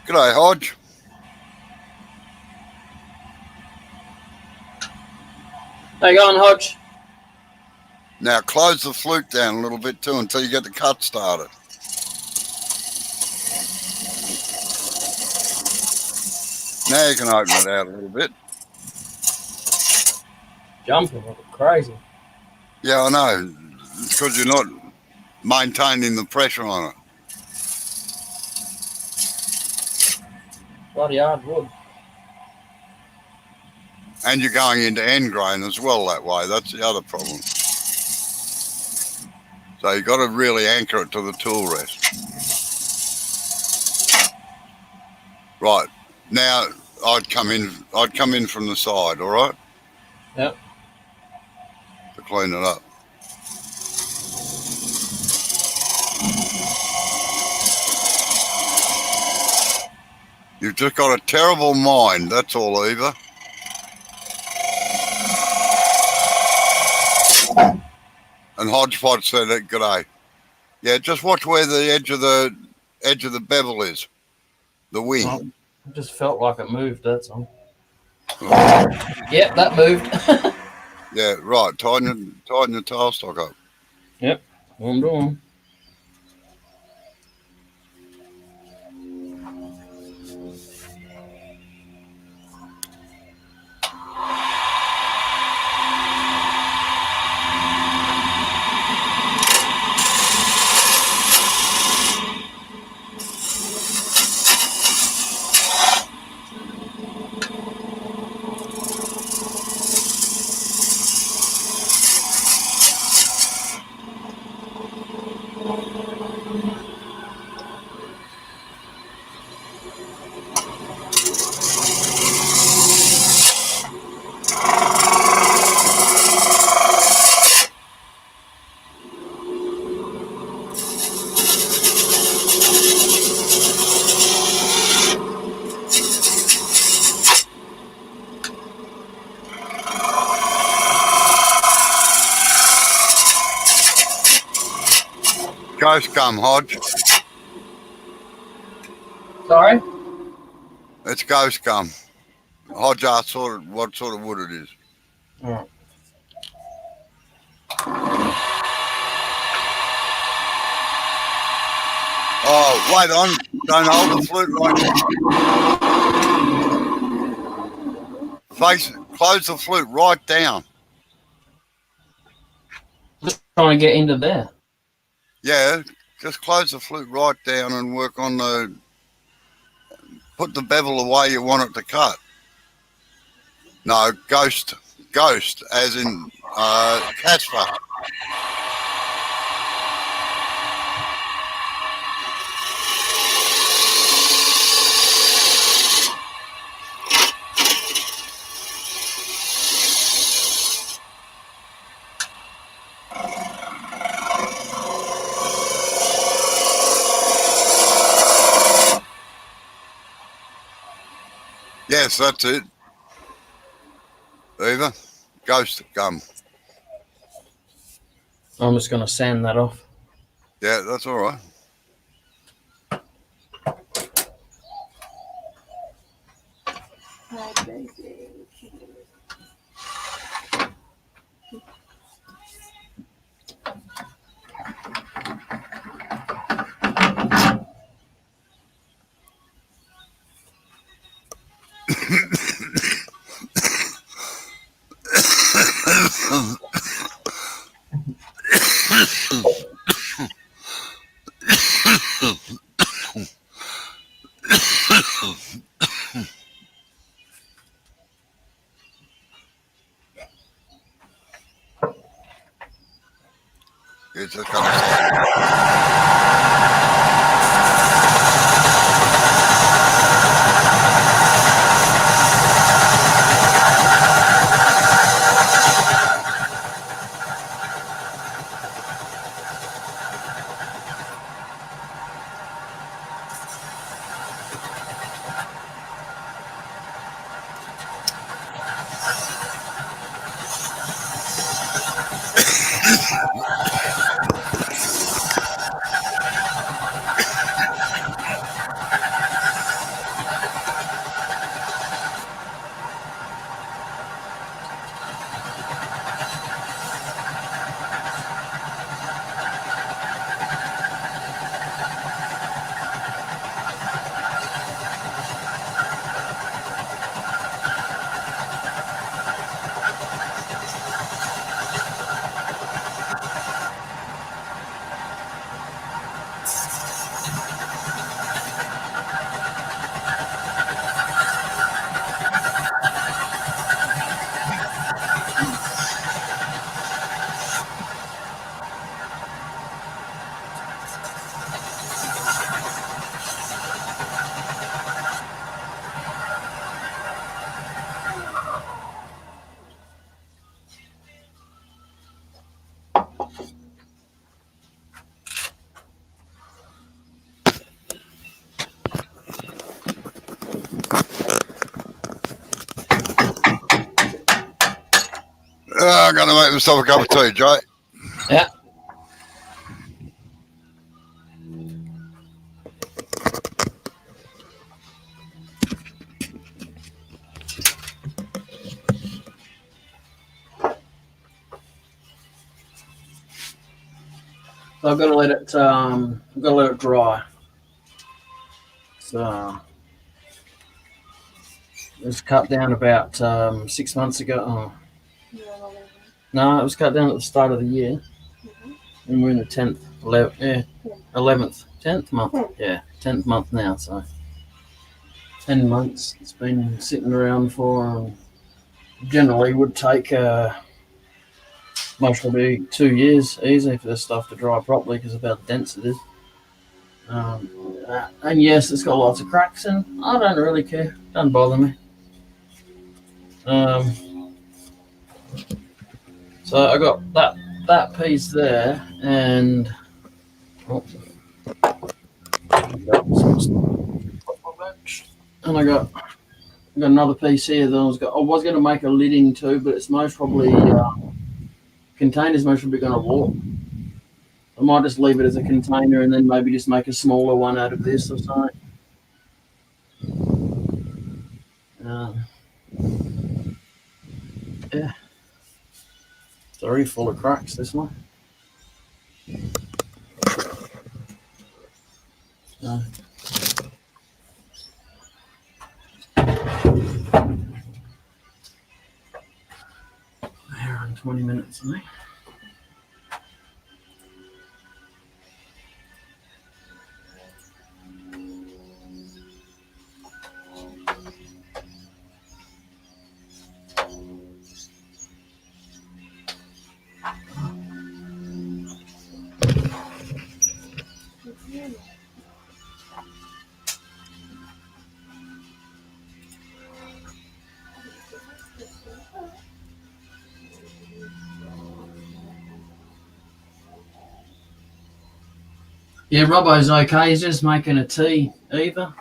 G'day, Hodge. How you going, Hodge? Now close the flute down a little bit too until you get the cut started. Now you can open it out a little bit. Jumping like crazy. Yeah, I know. It's because you're not maintaining the pressure on it. Bloody hard wood. And you're going into end grain as well that way. That's the other problem. So you've got to really anchor it to the tool rest. Right. Now I'd come in from the side, all right? Yep. To clean it up. You've just got a terrible mind, that's all, Eva. And Hodgepodge said it, g'day. Yeah, just watch where the edge of the bevel is. The wing. Oh, it just felt like it moved, that's all. Yep, that moved. Yeah, right. Tighten your tailstock up. Yep, what I'm doing. ghost gum, Hodge. Sorry? It's ghost gum. Hodge asked what sort of wood it is. All right. Oh, wait on. Don't hold the flute right. Close the flute right down. Just trying to get into there. Yeah, just close the flute right down and work on put the bevel the way you want it to cut. No, ghost, as in Casper. Yes, that's it. Eva, ghost gum. I'm just going to sand that off. Yeah, that's all right. It's just kind of I'm going to make myself a cup of tea, Jay. Yeah. So I've got to let it dry. So it was cut down about 6 months ago. Oh. No, it was cut down at the start of the year, and we're in the 10th month. Yeah, 10th month now. So 10 months. It's been sitting around for. Generally, would take most probably 2 years easy for this stuff to dry properly because of how dense it is. And yes, it's got lots of cracks, and I don't really care. Doesn't bother me. So I got that piece there, and I got another piece here that I was going to make a lid into, but it's most probably container's most probably going to warp. I might just leave it as a container and then maybe just make a smaller one out of this or something. Yeah. It's already full of cracks, this one. Hour and 20 minutes, I think. Yeah, Robbo's okay. He's just making a tea, Eva.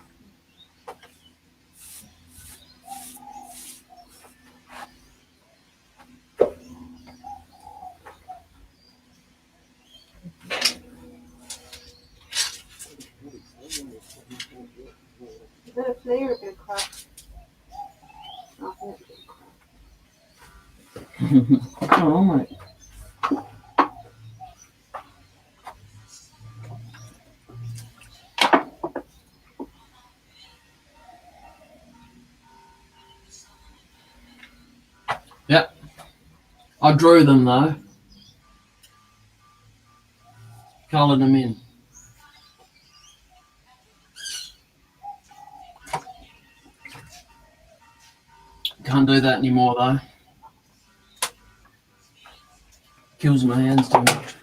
Is that a flea or a big crap? Oh, I think it's a big crap. Oh, mate. Yep. I drew them though. Coloured them in. Can't do that anymore though. Kills my hands too much.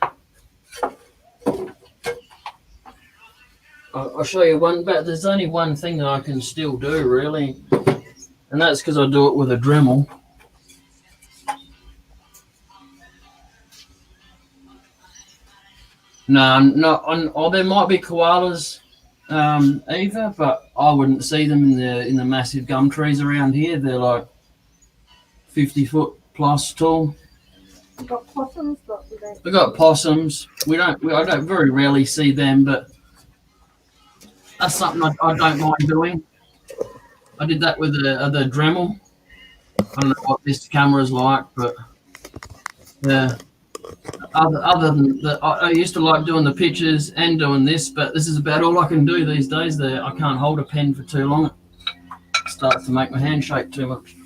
I'll show you one, but there's only one thing that I can still do really, and that's because I do it with a Dremel. No, not on. Oh, there might be koalas, Eva, but I wouldn't see them in the massive gum trees around here. They're like 50-foot plus tall. We've got possums, but we don't. We've got possums. I don't very rarely see them, but that's something I don't mind doing. I did that with the Dremel. I don't know what this camera's like, but yeah. Other than that, I used to like doing the pictures and doing this, but this is about all I can do these days. I can't hold a pen for too long. It starts to make my hand shake too much.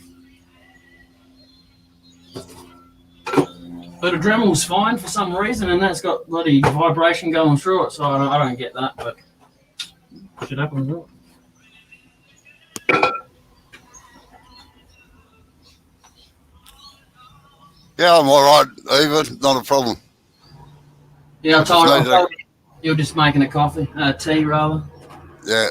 But a Dremel's fine for some reason, and that's got bloody vibration going through it, so I don't get that, but shit happens, right? Yeah, I'm all right, Eva. Not a problem. Yeah, I told you you're just making a coffee, tea rather. Yeah.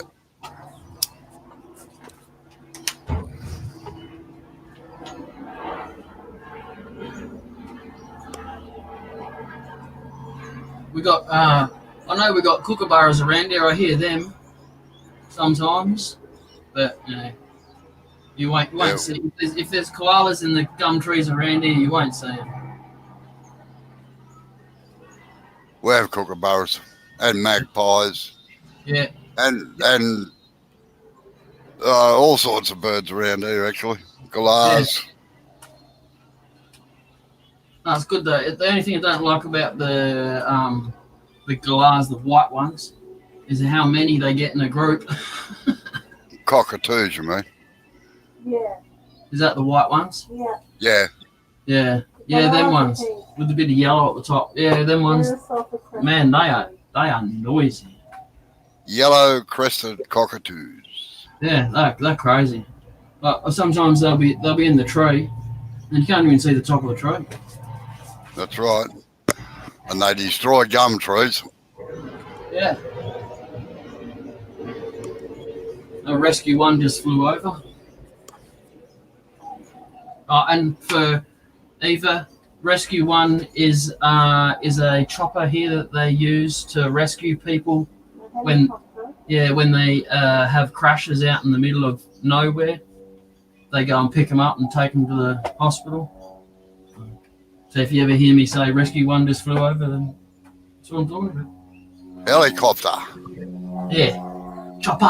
We got, I know we got kookaburras around here. I hear them sometimes, but you know, you won't see. If there's koalas in the gum trees around here, you won't see them. We have kookaburras and magpies. Yeah. And all sorts of birds around here, actually. Galahs. Yeah. No, it's good though. The only thing I don't like about the galahs, the white ones, is how many they get in a group. Cockatoos, you mean? Yeah. Is that the white ones? Yeah. Yeah. Yeah. Yeah, them ones with a bit of yellow at the top. Yeah, them ones. Man, they are noisy. Yellow crested cockatoos. Yeah, they're crazy. But sometimes they'll be in the tree, and you can't even see the top of the tree. That's right. And they destroy gum trees. Yeah. A rescue one just flew over. And for Eva, rescue one is a chopper here that they use to rescue people when they have crashes out in the middle of nowhere. They go and pick them up and take them to the hospital. So if you ever hear me say rescue one just flew over, then That's what I'm talking about. Helicopter. Yeah. Chopper.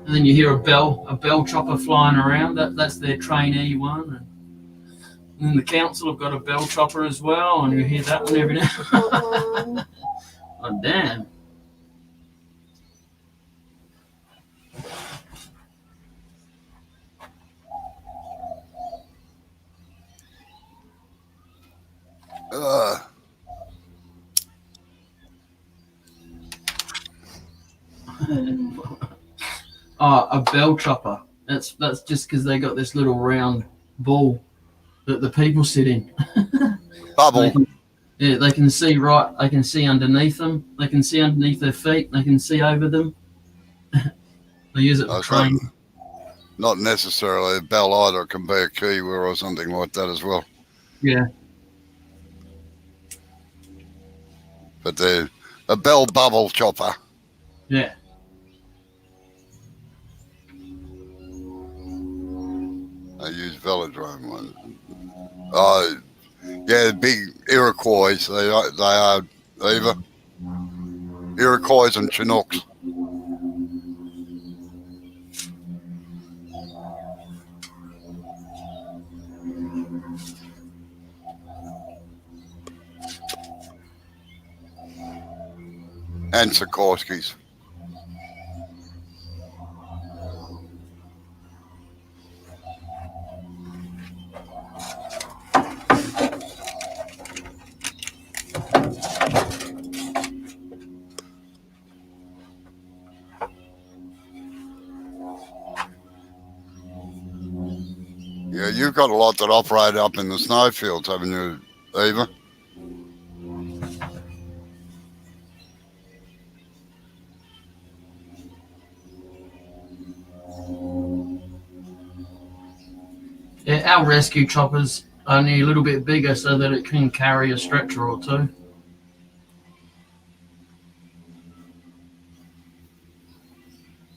And then you hear a bell chopper flying around. That's their trainee one. And then the council have got a bell chopper as well, and you hear that one every now. Oh damn! Oh, a bell chopper. That's just because they got this little round ball that the people sit in. Bubble. They can see right. They can see underneath them. They can see underneath their feet. They can see over them. They use it for training. Not necessarily a bell either. It can be a kiwi or something like that as well. Yeah. But they're a bell bubble chopper. Yeah. I use velodrome ones. Yeah, the big Iroquois. They are either Iroquois and Chinooks. And Sikorsky's. Yeah, you've got a lot that operate up in the snowfields, haven't you, Eva? Yeah, our rescue chopper's only a little bit bigger so that it can carry a stretcher or two.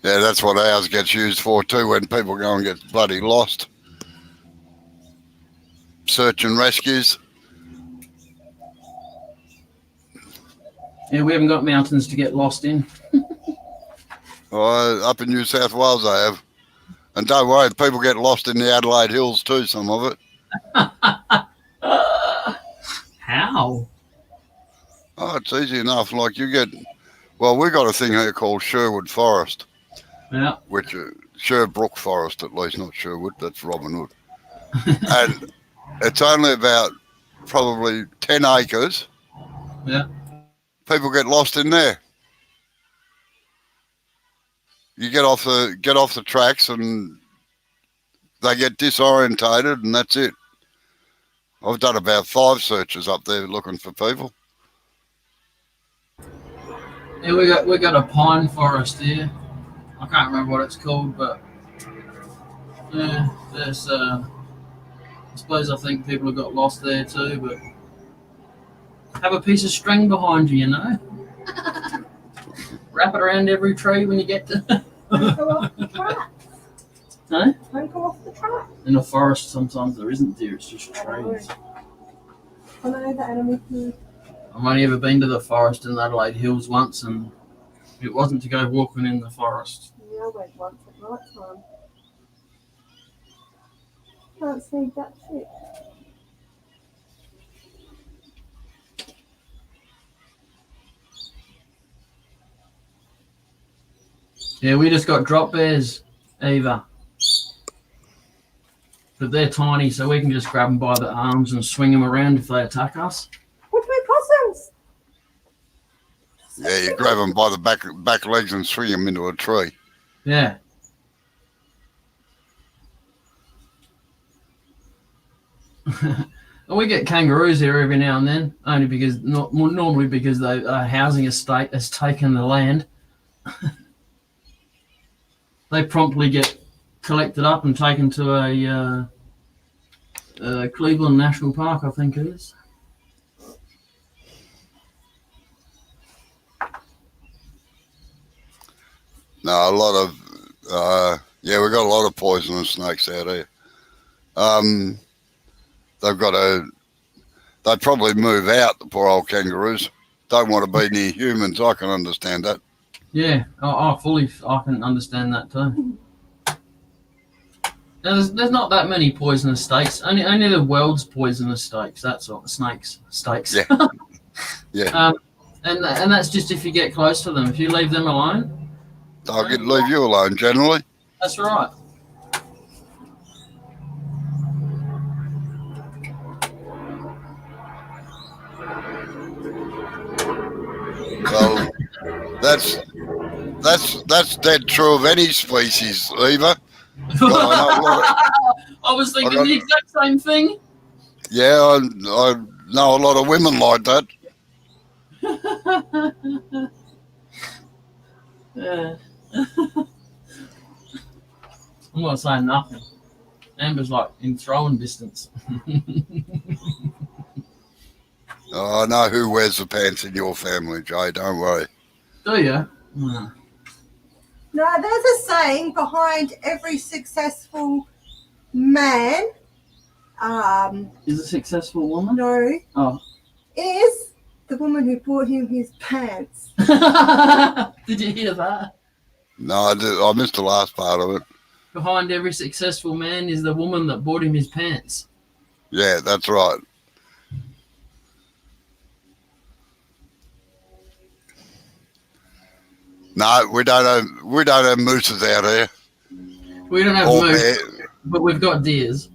Yeah, that's what ours gets used for too when people go and get bloody lost. Search and rescues. Yeah, we haven't got mountains to get lost in. Up in New South Wales they have. And don't worry, people get lost in the Adelaide Hills too, some of it. How? Oh, it's easy enough. Like we got a thing here called Sherwood Forest. Yeah. Which Sherbrooke Forest at least, not Sherwood, that's Robin Hood. And it's only about probably 10 acres. Yeah. People get lost in there. You get off the tracks and they get disorientated and that's it. I've done about 5 searches up there looking for people. Yeah, we got a pine forest here. I can't remember what it's called, but yeah, there's I think people have got lost there too, but have a piece of string behind you, wrap it around every tree when you get to Don't go off the track. Huh? Don't go off the track. In a forest sometimes there isn't deer, it's just trees. I know the enemy food. I've only ever been to the forest in the Adelaide Hills once, and it wasn't to go walking in the forest. Yeah, I went once at night time. Can't see that shit. Yeah, we just got drop bears, Eva. But they're tiny, so we can just grab them by the arms and swing them around if they attack us. What about possums? Yeah, you grab them by the back legs and swing them into a tree. Yeah. And we get kangaroos here every now and then, only because normally because the housing estate has taken the land. They promptly get collected up and taken to a Cleveland National Park, I think it is. No, a lot of we've got a lot of poisonous snakes out here. they'd probably move out, the poor old kangaroos. Don't want to be near humans. I can understand that. Yeah, I can understand that too. There's not that many poisonous snakes. Only the world's poisonous snakes. That's all. Snakes. Yeah. Yeah. And that's just if you get close to them. If you leave them alone, I'll leave you alone generally. that's right. Well, that's dead true of any species, Eva. I was thinking the exact same thing. Yeah, I know a lot of women like that. Yeah. I'm not saying nothing. Amber's like in throwing distance. Oh, I know who wears the pants in your family, Jay. Don't worry. Do you? No. No, there's a saying behind every successful man. Is a successful woman? No. Oh. Is the woman who bought him his pants. Did you hear that? No, I did. I missed the last part of it. Behind every successful man is the woman that bought him his pants. Yeah, that's right. No, we don't have mooses out here. We don't have Or moose, bear. but we've got deers.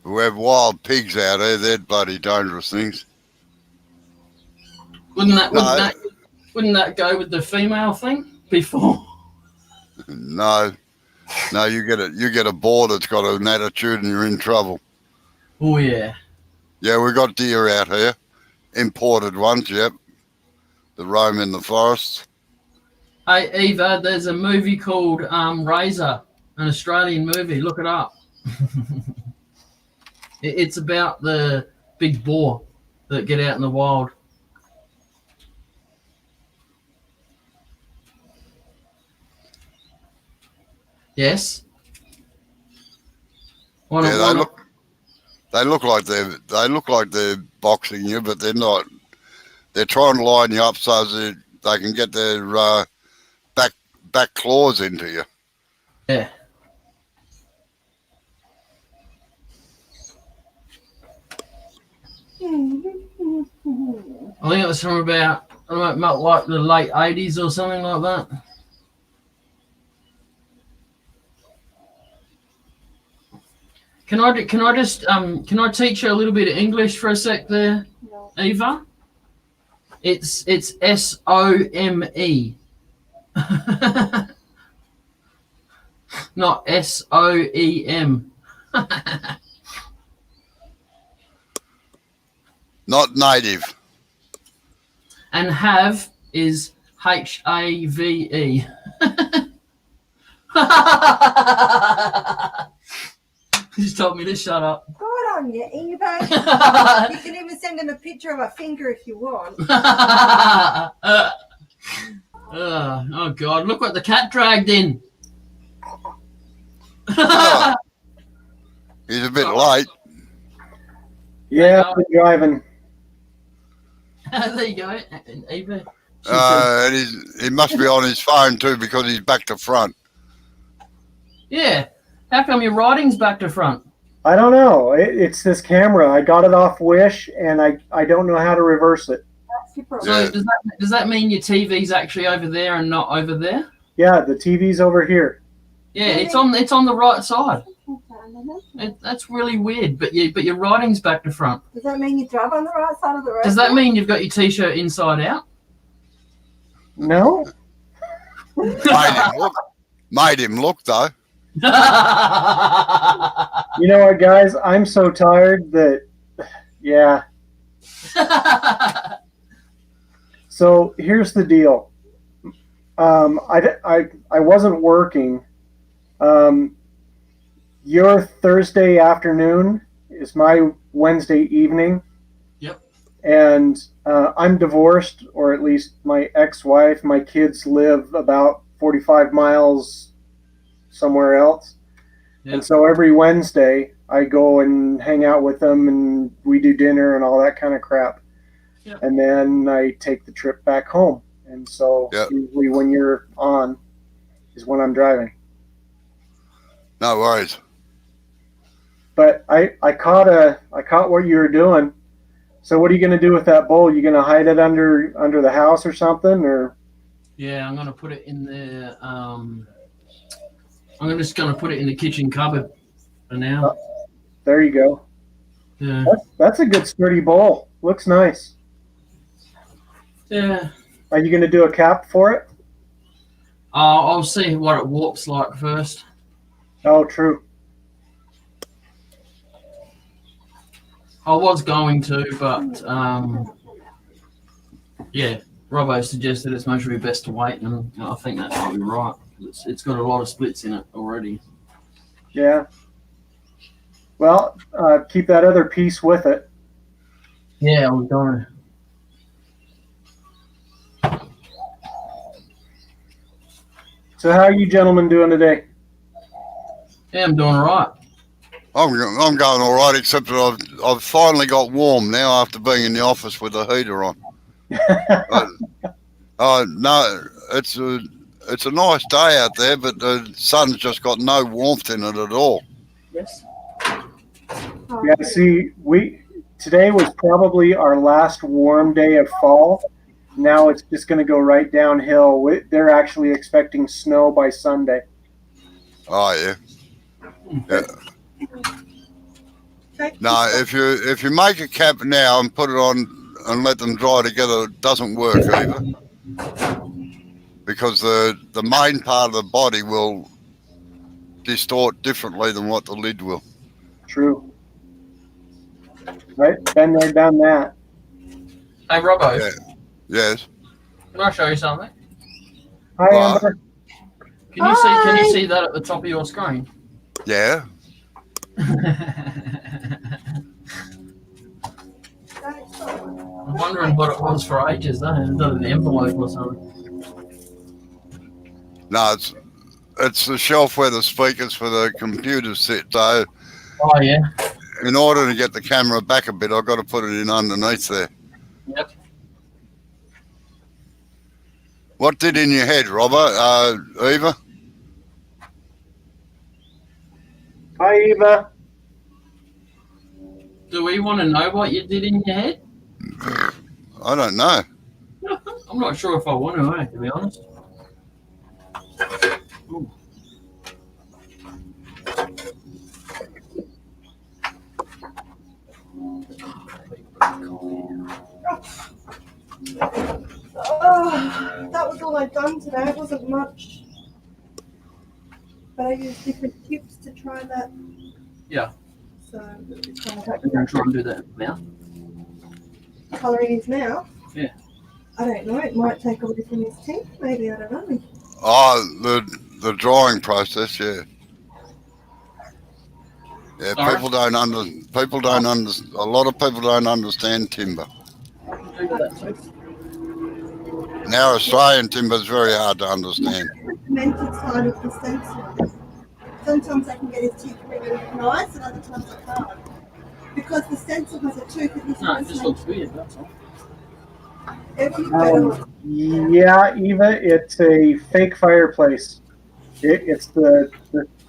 We have wild pigs out here. They're bloody dangerous things. Wouldn't that go with the female thing before? No, you get a boar that's got an attitude and you're in trouble. Oh yeah. Yeah, we got deer out here. Imported ones, yep. That roam in the forests. Hey Eva, there's a movie called Razor, an Australian movie. Look it up. It's about the big boar that get out in the wild. Yes. Yeah, they look like they're boxing you, but they're not. They're trying to line you up so that they can get their back claws into you. Yeah. I think it was from about like the late 80s or something like that. Can I teach you a little bit of English for a sec there, No. Eva? It's SOME. Not SOEM. Not native. And have is HAVE. Just told me to shut up. Good on you, Eva. You can even send him a picture of a finger if you want. Oh God! Look what the cat dragged in. Oh, he's a bit late. Yeah, I've been driving. There you go, Eva. And he must be on his phone too because he's back to front. Yeah. How come your writing's back to front? I don't know. It's this camera. I got it off Wish, and I don't know how to reverse it. That's your problem. So does that mean your TV's actually over there and not over there? Yeah, the TV's over here. Yeah, it's on the right side. That's really weird. But your writing's back to front. Does that mean you drive on the right side of the road? Does that mean you've got your t-shirt inside out? No? Made him look though. You know what, guys? I'm so tired that, yeah. So here's the deal. I wasn't working. Your Thursday afternoon is my Wednesday evening. Yep. And I'm divorced, or at least my ex-wife. My kids live about 45 miles somewhere else. Yeah. And so every Wednesday I go and hang out with them and we do dinner and all that kind of crap. Yeah. And then I take the trip back home. And so Yeah. usually when you're on is when I'm driving. No worries. But I caught what you were doing. So what are you going to do with that bowl? You going to hide it under the house or something, or? Yeah, I'm gonna put it in there. I'm just gonna put it in the kitchen cupboard for now. There you go. Yeah. That's a good sturdy bowl. Looks nice. Yeah. Are you going to do a cap for it? I'll see what it warps like first. Oh, true. I was going to, but yeah, Robbo suggested it's mostly best to wait, and I think that's probably right. It's got a lot of splits in it already. Yeah. Well, keep that other piece with it. Yeah, we're going. So how are you gentlemen doing today? Yeah, I'm doing all right. I'm going all right, except that I've finally got warm now after being in the office with the heater on. No, it's a nice day out there, but the sun's just got no warmth in it at all. Yes. Yeah, see, today was probably our last warm day of fall. Now it's just going to go right downhill. They're actually expecting snow by Sunday. Oh yeah. Yeah. No, if you make a cap now and put it on and let them dry together, it doesn't work either, because the main part of the body will distort differently than what the lid will. True. Right? Been there, done that. Hey, Robbo. Yeah. Yes. Can I show you something? Hi, Right. Amber. Can you see that at the top of your screen? Yeah. I'm wondering what it was for ages, though. It's not an envelope or something. No, it's the shelf where the speakers for the computers sit. So Oh, yeah. in order to get the camera back a bit, I've got to put it in underneath there. Yep. What did in your head, Robert? Eva? Hi, Eva. Do we want to know what you did in your head? I don't know. I'm not sure if I want to be honest. Ooh. Oh, that was all I'd done today. It wasn't much. But I used different tips to try that. Yeah. So it's kind of We're going to try and do that now. colouring his mouth. Yeah. I don't know. It might take away from his teeth. Maybe, I don't know. Oh, the drawing process, yeah. Yeah, Sorry? a lot of people don't understand timber. Do that too. Now Australian timber is very hard to understand. Mental side of the stencil. Sometimes I can get his teeth really nice, and other times I can't. Because the stencil has a tooth that he's No, it just looks weird, that's all. Yeah, Eva, it's a fake fireplace. It's the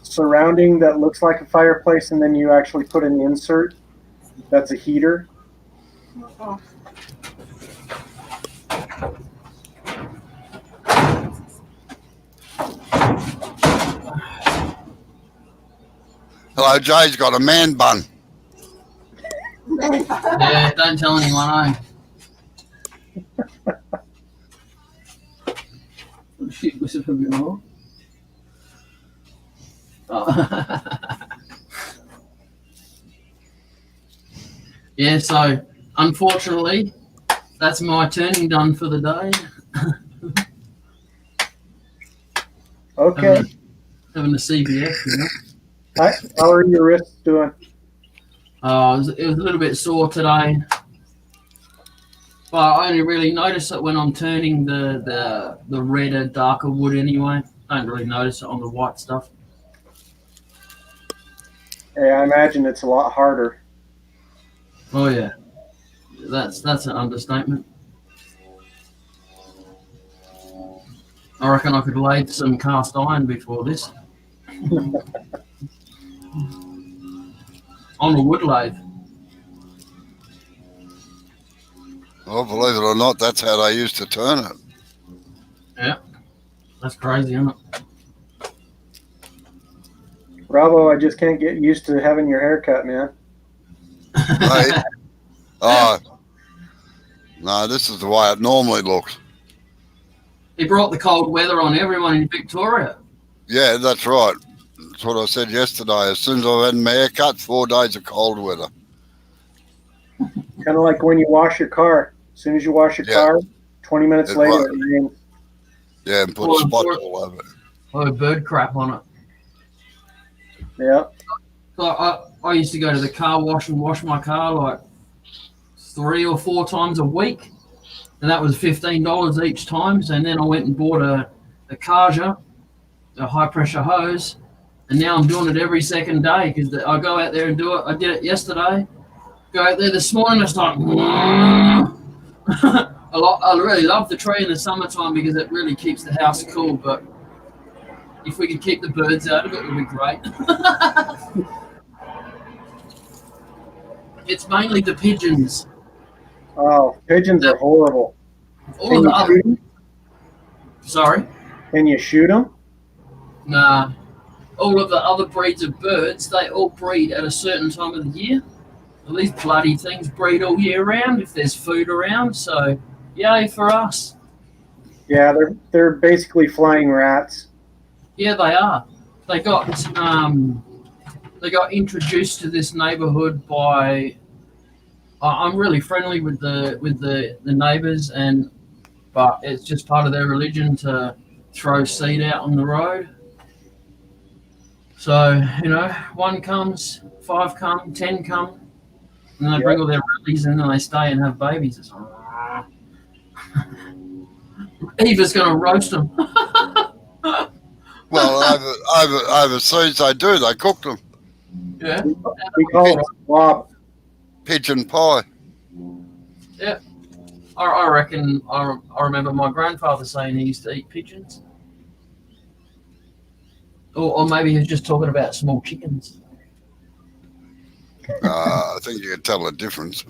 surrounding that looks like a fireplace, and then you actually put an insert that's a heater. Oh. Hello, Jay's got a man bun. Yeah, don't tell anyone, Shit, was it a bit more? Oh. Yeah, so unfortunately, that's my turning done for the day. Okay. Having a CBS, you know. How are your wrists doing? It was a little bit sore today, but I only really notice it when I'm turning the redder, darker wood anyway. I don't really notice it on the white stuff. Yeah, I imagine it's a lot harder. Oh yeah, that's an understatement. I reckon I could lathe some cast iron before this on a wood lathe. Well, believe it or not, that's how they used to turn it. Yeah, that's crazy, isn't it? Bravo, I just can't get used to having your hair cut, man. Hey, oh, no, this is the way it normally looks. He brought the cold weather on everyone in Victoria. Yeah, that's right. That's what I said yesterday. As soon as I've had my hair cut, 4 days of cold weather. Kind of like when you wash your car. As soon as you wash your car, 20 minutes later, it rains. Yeah, and put spots all over it. Oh, bird crap on it. Yeah. So I used to go to the car wash and wash my car like 3 or 4 times a week, and that was $15 each time. So then I went and bought a Kaja, a high pressure hose, and now I'm doing it every second day because I go out there and do it. I did it yesterday. Go out there this morning. It's like I really love the tree in the summertime because it really keeps the house cool. But if we could keep the birds out of it, it would be great. It's mainly the pigeons. Oh, pigeons are horrible. All of the other. Sorry. Can you shoot them? Nah. All of the other breeds of birds, they all breed at a certain time of the year. Well, these bloody things breed all year round if there's food around. So, yay for us. Yeah, they're basically flying rats. Yeah, they are. They got introduced to this neighbourhood by. I'm really friendly with the neighbours, but it's just part of their religion to throw seed out on the road. So 1 comes, 5 come, 10 come, and they bring all their rallies, and then they stay and have babies. It's like, Eva's going to roast them. Well, overseas they do. They cook them. Yeah. We call it swab. Pigeon pie. Yeah. I reckon I remember my grandfather saying he used to eat pigeons. Or maybe he was just talking about small chickens. I think you can tell the difference.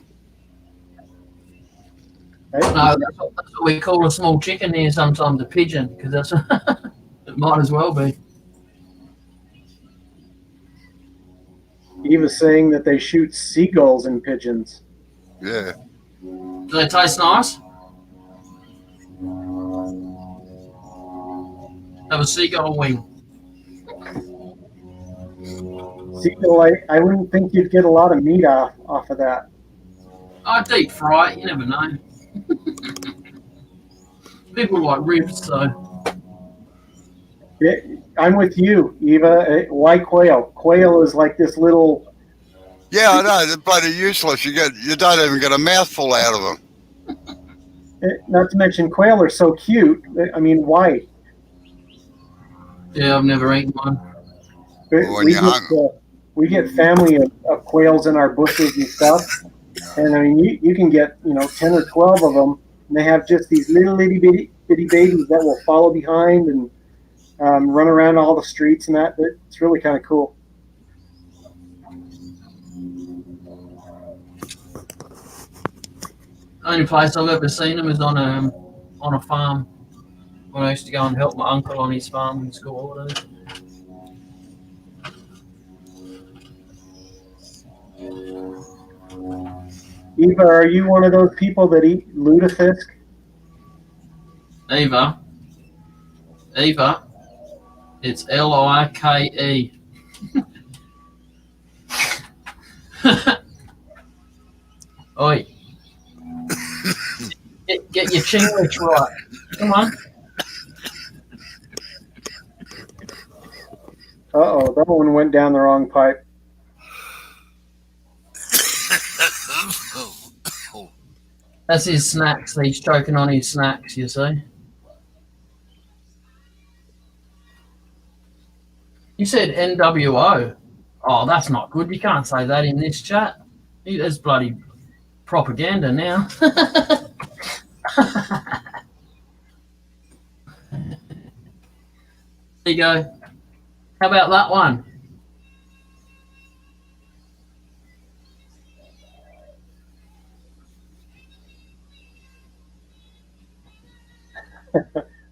No, that's what we call a small chicken here sometimes, a pigeon, because that's it might as well be. Eva's saying that they shoot seagulls and pigeons. Yeah. Do they taste nice? Have a seagull wing. Seagull, I wouldn't think you'd get a lot of meat off of that. I deep fry it, you never know. People like ribs, so. Yeah, I'm with you, Eva. Why quail? Quail is like this little. Yeah, I know. They're bloody useless. You don't even get a mouthful out of them. Not to mention, quail are so cute. I mean, why? Yeah, I've never eaten one. We get family of quails in our bushes and stuff, and I mean, you can get 10 or 12 of them, and they have just these little bitty babies that will follow behind and run around all the streets and that. It's really kind of cool. Only place I've ever seen them is on a farm when I used to go and help my uncle on his farm in school holidays. Eva, are you one of those people that eat lutefisk? Eva, it's Like. Oi. Get your Chinglish right. Come on. Uh-oh, that one went down the wrong pipe. That's his snacks. He's choking on his snacks, you see. You said NWO. Oh, that's not good. You can't say that in this chat. There's bloody propaganda now. There you go. How about that one?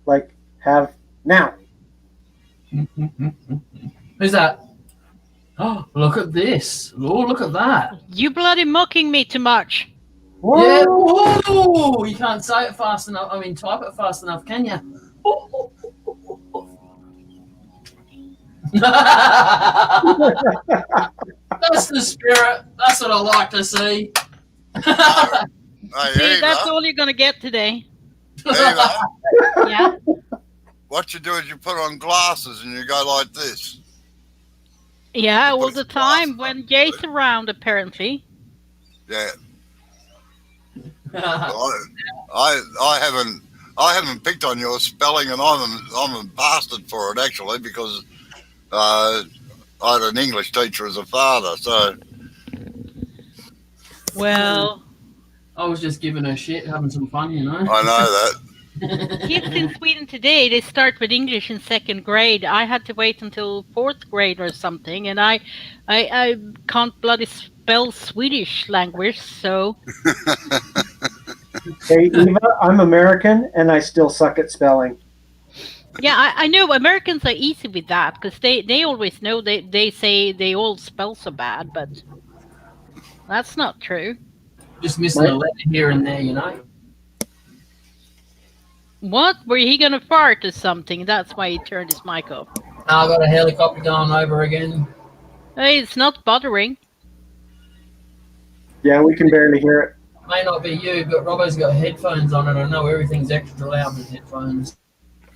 Like, have now. Who's that? Oh, look at this. Oh, look at that. You bloody mocking me too much. Yeah. Whoa! You can't say it fast enough. I mean, type it fast enough, can you? That's the spirit. That's what I like to see. Hey, See, Eva, that's all you're gonna get today. Eva, Yeah. what you do is you put on glasses and you go like this. Yeah, You all put the some glasses time when on, Jay's around, apparently. Yeah. I haven't picked on your spelling, and I'm a bastard for it actually, because I had an English teacher as a father. So Well, I was just giving her shit, having some fun, you know. I know that. kids in Sweden today, they start with English in 2nd grade. I had to wait until 4th grade or something, and I can't bloody spell Swedish language, so Hey, Eva, I'm American, and I still suck at spelling. yeah, I know Americans are easy with that because they always know they say they all spell so bad, but that's not true. Just missing a letter here and there, you know. What? Were he gonna fart or something? That's why he turned his mic off. I got a helicopter going over again. Hey, it's not bothering. Yeah, we can barely hear it. May not be you, but Robbo's got headphones on, and I know everything's extra loud with headphones.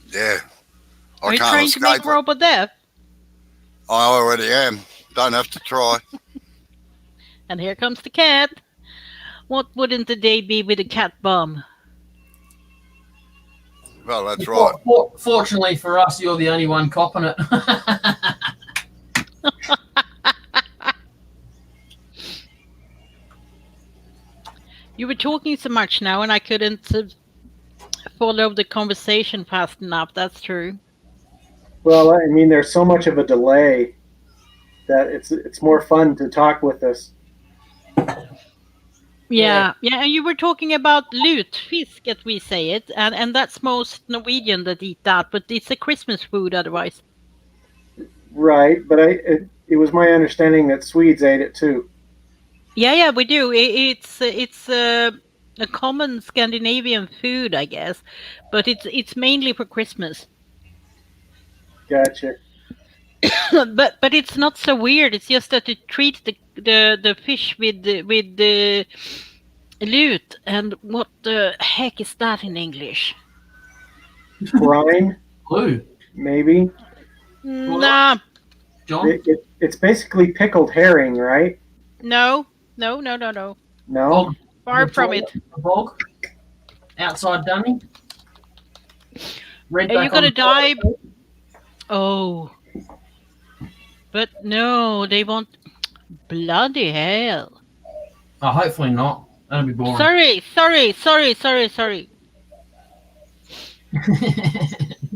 Yeah. Are you can't trying to make escape it. Robo deaf? I already am. Don't have to try. And here comes the cat. What wouldn't the day be with a cat bomb? Well, that's right. Fortunately for us, you're the only one copping it. You were talking so much now, and I couldn't follow the conversation fast enough. That's true. Well, I mean, there's so much of a delay that it's more fun to talk with us. Yeah, and you were talking about lutfisk, as we say it, and that's most Norwegian that eat that, but it's a Christmas food otherwise. Right, but it was my understanding that Swedes ate it too. Yeah, we do. It's a common Scandinavian food, I guess, but it's mainly for Christmas. Gotcha. but it's not so weird. It's just that you treat the fish with the lute, and what the heck is that in English? Brine, Blue. maybe. Nah, John? It's basically pickled herring, right? no. No. Bog. Far The from bog- it. the bog. Outside dummy. Red Are you back gonna on- die? Oh. But no, they want... Bloody hell. Oh, hopefully not. That'll be boring. Sorry.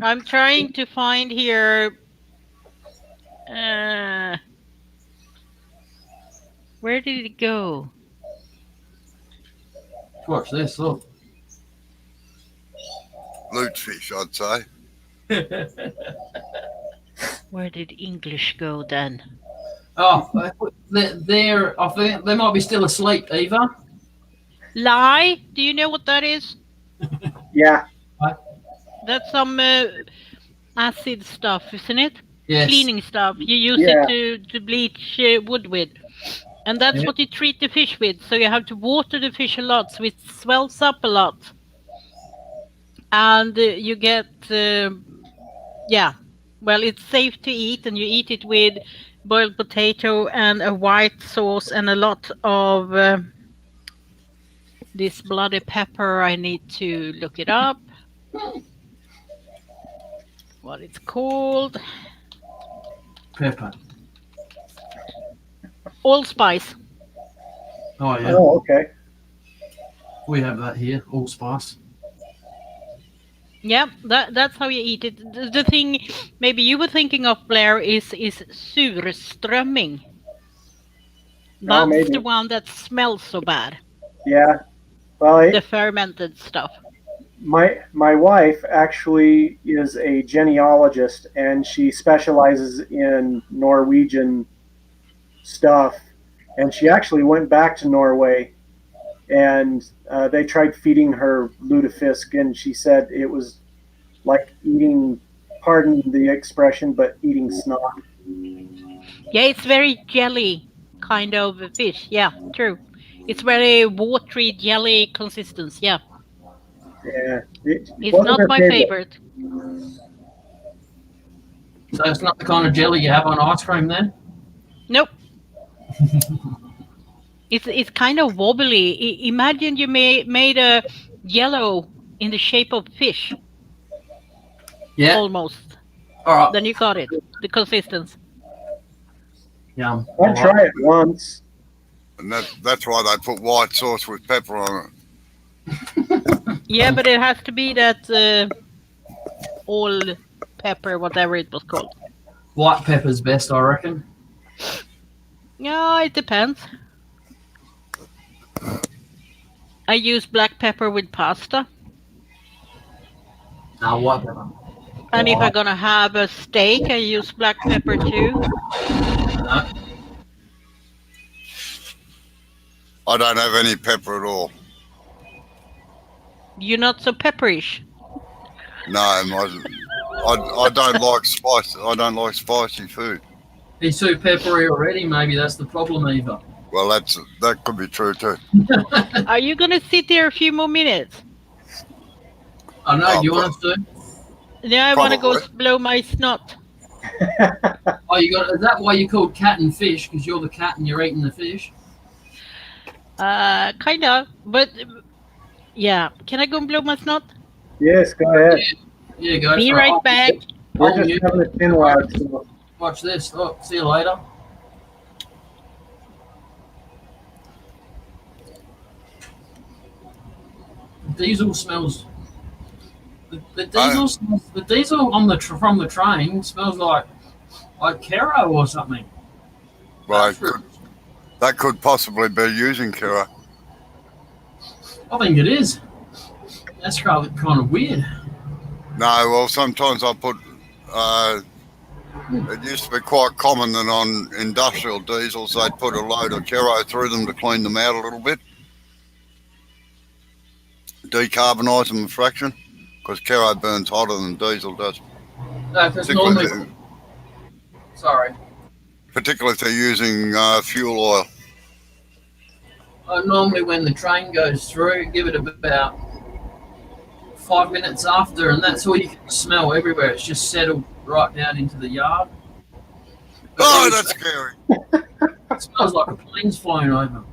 I'm trying to find here... where did it go? Watch this, look. Lutefish, I'd say. Where did English go then? Oh, they're I think they might be still asleep, Eva. Lie? Do you know what that is? Yeah. That's some acid stuff, isn't it? Yes. Cleaning stuff. You use Yeah. it to bleach wood with. And that's Yeah. what you treat the fish with. So you have to water the fish a lot so it swells up a lot. And you get, well, it's safe to eat, and you eat it with boiled potato and a white sauce and a lot of this bloody pepper. I need to look it up. What it's called. Pepper. Allspice. Oh yeah, Oh, okay. we have that here. Allspice. Yeah, that's how you eat it. The thing maybe you were thinking of, Blair, is surströmming. Oh, That's the maybe. one that smells so bad. Yeah. Well, The fermented stuff. my wife actually is a genealogist, and she specializes in Norwegian stuff. And she actually went back to Norway, and they tried feeding her lutefisk, and she said it was like eating, pardon the expression, but eating snot. Yeah, it's very jelly kind of a fish. Yeah, true. It's very watery jelly consistency. Yeah, Yeah, it it's wasn't not her my favorite. favorite. So it's not the kind of jelly you have on ice cream then? Nope. It's kind of wobbly. Imagine you made a yellow in the shape of fish, Yeah. almost. All right. Then you got it. The consistency. Yum. I'd try it once. And that's why they put white sauce with pepper on it. Yeah, but it has to be that all pepper, whatever it was called. White pepper's best, I reckon. Yeah, it depends. I use black pepper with pasta. No, white pepper. And if I'm gonna have a steak, I use black pepper too. No. I don't have any pepper at all. You're not so pepperish. No, I don't like spice. I don't like spicy food. He's too peppery already. Maybe that's the problem, Eva. Well, that could be true too. Are you gonna sit there a few more minutes? I know. Oh, Do you want us to? Yeah, I want to go Probably. blow my snot. Oh, you got. Is that why you're called cat and fish? Because you're the cat and you're eating the fish. Kind of, but yeah. Can I go and blow my snot? Yes, go ahead. Yeah, go. Be for right it. back. We're Oh, just you- having a tin wag. So. Watch this. Oh, see you later. Diesel smells. The diesel smells, the diesel on from the train smells like Kero or something. Right. That's true. That could possibly be using Kira. I think it is. That's kind of weird. No, well, sometimes I put. It used to be quite common that on industrial diesels they'd put a load of Kero through them to clean them out a little bit, decarbonise them a fraction, because Kero burns hotter than diesel does. No, because normally, Particularly if they're using fuel oil. normally when the train goes through, give it about 5 minutes after, and that's all you can smell everywhere. It's just settled right down into the yard. Oh, that's scary. It smells like a plane's flying over.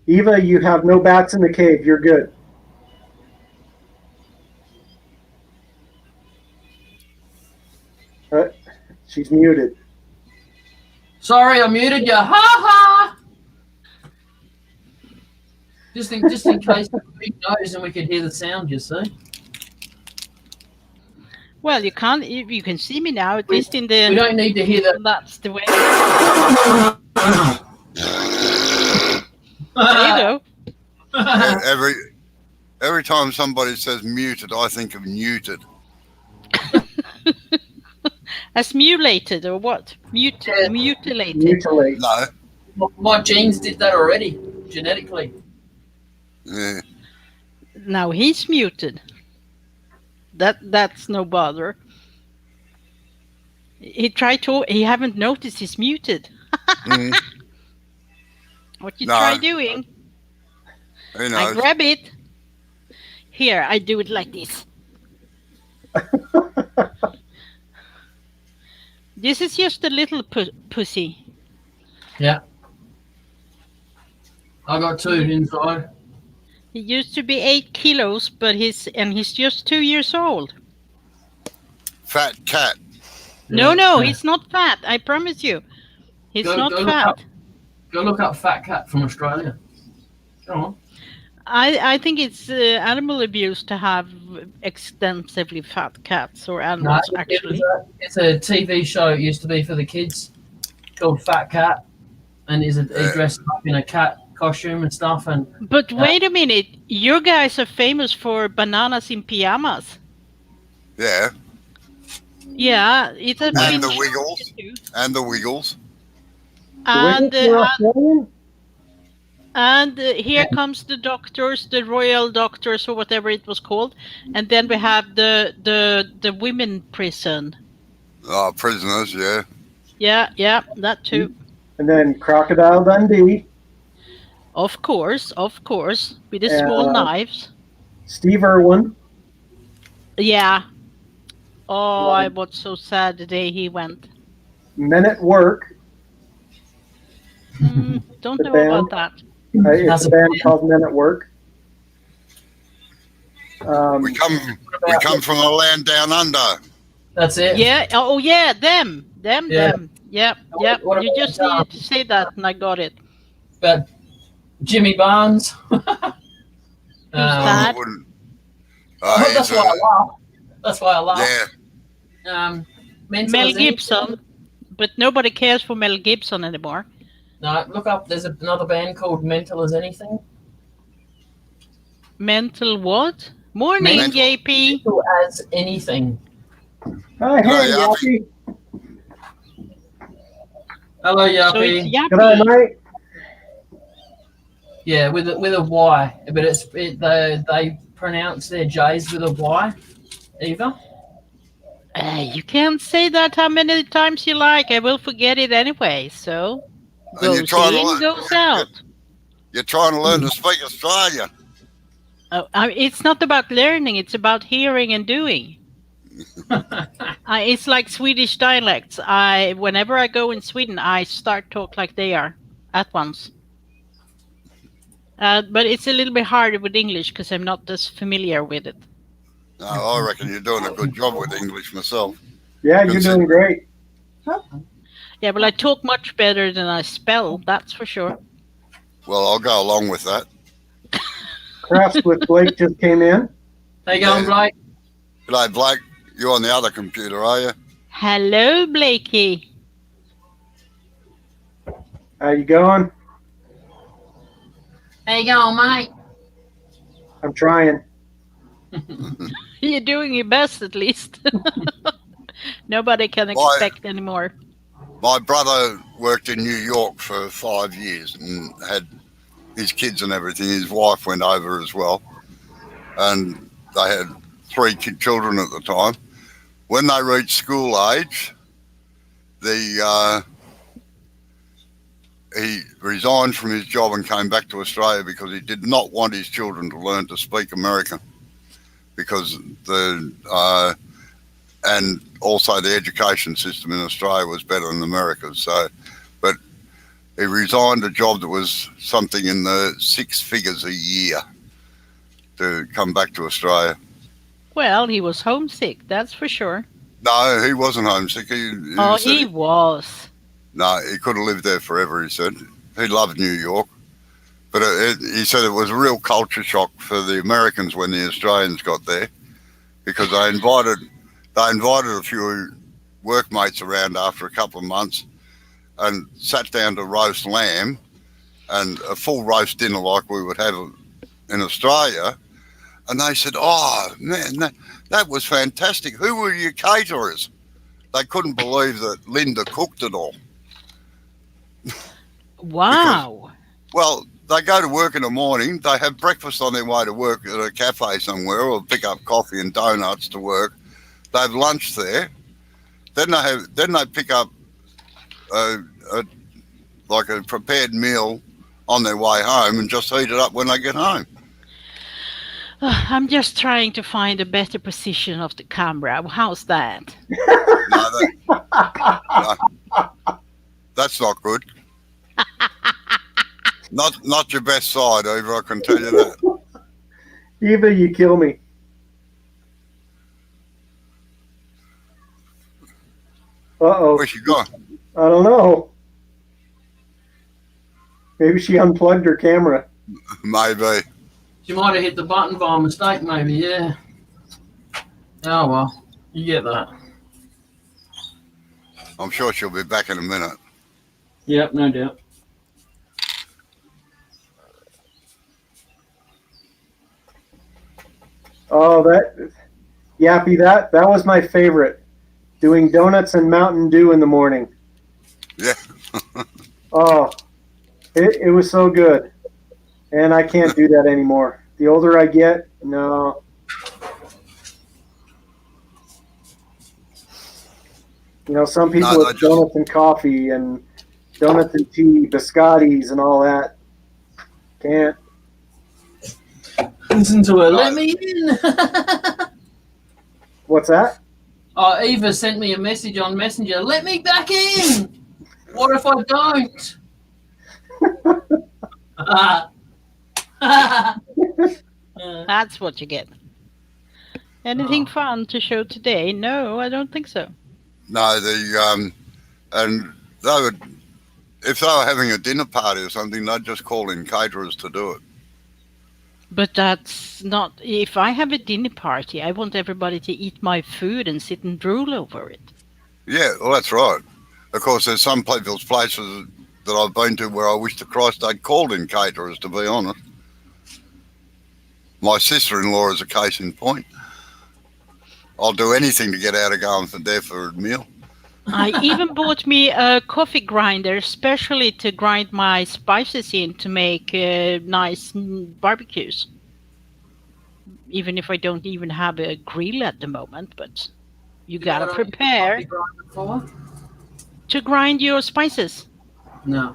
Eva, you have no bats in the cave. You're good. She's muted. Sorry, I muted you. Ha ha! Just in case the big nose and we could hear the sound, you see. Well, you can't. You can see me now. At least in We the. don't need to hear that. That's the way. There you go. Every time somebody says muted, I think of neutered. As mutilated or what? Mutilated. Mutilate. No. My genes did that already, genetically. Yeah. Now he's muted. That's no bother. He tried to. He haven't noticed he's muted. Mm, What you No. try doing? who I knows? grab it. Here, I do it like this. This is just a little pussy. Yeah. I got 2 inside. He used to be 8 kilos, but he's just 2 years old. Fat cat. No, he's not fat. I promise you. He's not fat. Go look up fat cat from Australia. Go on. I think it's animal abuse to have extensively fat cats or No, animals, actually. it's a TV show. It used to be for the kids called Fat Cat, and he dressed up in a cat costume and stuff. And But wait a minute, you guys are famous for bananas in pajamas. Yeah, Yeah, it has and been the Wiggles, and the Wiggles. And The Wiggles are Australian? here comes the doctors, the royal doctors, or whatever it was called, and then we have the women prison. Oh, prisoners, yeah. Yeah, that too. And then Crocodile Dundee. Of course, with the small knives. Steve Irwin. Yeah. Oh, I was so sad the day he went. Men at Work. Don't The know band. about that. It's a band called Men at Work. We come from a land down under. that's it. Yeah. Oh, yeah. Them. Yeah. Yep. What You about, just needed to say that, and I got it. But Jimmy Barnes. Who's that? I wouldn't. That's why I laugh. That's why I laugh. Yeah, Mental Mel as anything. Gibson, but nobody cares for Mel Gibson anymore. No, look up. There's another band called Mental as Anything. Mental what? Morning, Mental. JP. Mental as Anything. Hi, hey, Hello, Yappy. Hello, So Yappy. it's Good night, Yappy. mate. Yeah, with a Y, but they pronounce their J's with a Y. Eva. You can't say that how many times you like. I will forget it anyway. So And you're goes trying to in, learn- goes out. you're trying to learn to speak Australian. It's not about learning. It's about hearing and doing. It's like Swedish dialects. Whenever I go in Sweden, I start talk like they are at once. But it's a little bit harder with English because I'm not as familiar with it. No, I reckon you're doing a good job with English myself. Yeah, you're doing great. Yeah, well, I talk much better than I spell. That's for sure. Well, I'll go along with that. Crafts with Blake just came in. How you going, Blake? G'day, Blake. You're on the other computer, are you? Hello, Blakey. How you going? How you going, mate? I'm trying. You're doing your best, at least. Nobody can expect anymore. My brother worked in New York for 5 years and had his kids and everything. His wife went over as well. And they had 3 children at the time. When they reached school age, he resigned from his job and came back to Australia because he did not want his children to learn to speak American, because and also the education system in Australia was better than America's. So, but he resigned a job that was something in the 6 figures a year to come back to Australia. Well, he was homesick, that's for sure. No, he wasn't homesick. He Was. No, he could have lived there forever, he said. He loved New York. But he said it was a real culture shock for the Americans when the Australians got there, because they invited a few workmates around after a couple of months and sat down to roast lamb and a full roast dinner like we would have in Australia. And they said, oh, man, that was fantastic. Who were your caterers? They couldn't believe that Linda cooked it all. Wow. Well, they go to work in the morning, they have breakfast on their way to work at a cafe somewhere, or pick up coffee and donuts to work. They have lunch there. Then they pick up like a prepared meal on their way home and just heat it up when they get home. I'm just trying to find a better position of the camera. How's that? No, that's not good. Not your best side, Eva, I can tell you that. Eva, you kill me. Uh-oh. Where's she gone? I don't know. Maybe she unplugged her camera. Maybe. She might have hit the button by mistake, maybe, yeah. Oh, well, you get that. I'm sure she'll be back in a minute. Yep, no doubt. Oh, Yappy, that was my favorite. Doing donuts and Mountain Dew in the morning. Yeah. Oh, it was so good. And I can't do that anymore. The older I get, no. You know, some people No, have donuts and coffee and donuts and tea, biscottis and all that. Can't. Listen to her. Let me in. What's that? Oh, Eva sent me a message on Messenger. Let me back in. What if I don't? That's what you get. Anything fun to show today? No, I don't think so. No, and they would, if they were having a dinner party or something, they'd just call in caterers to do it. But that's not. If I have a dinner party, I want everybody to eat my food and sit and drool over it. Yeah, well, that's right. Of course, there's some people's places that I've been to where I wish to Christ they'd called in caterers, to be honest. My sister-in-law is a case in point. I'll do anything to get out of going there for a meal. I even bought me a coffee grinder, especially to grind my spices in to make nice barbecues. Even if I don't even have a grill at the moment, but you gotta prepare to grind your spices. No.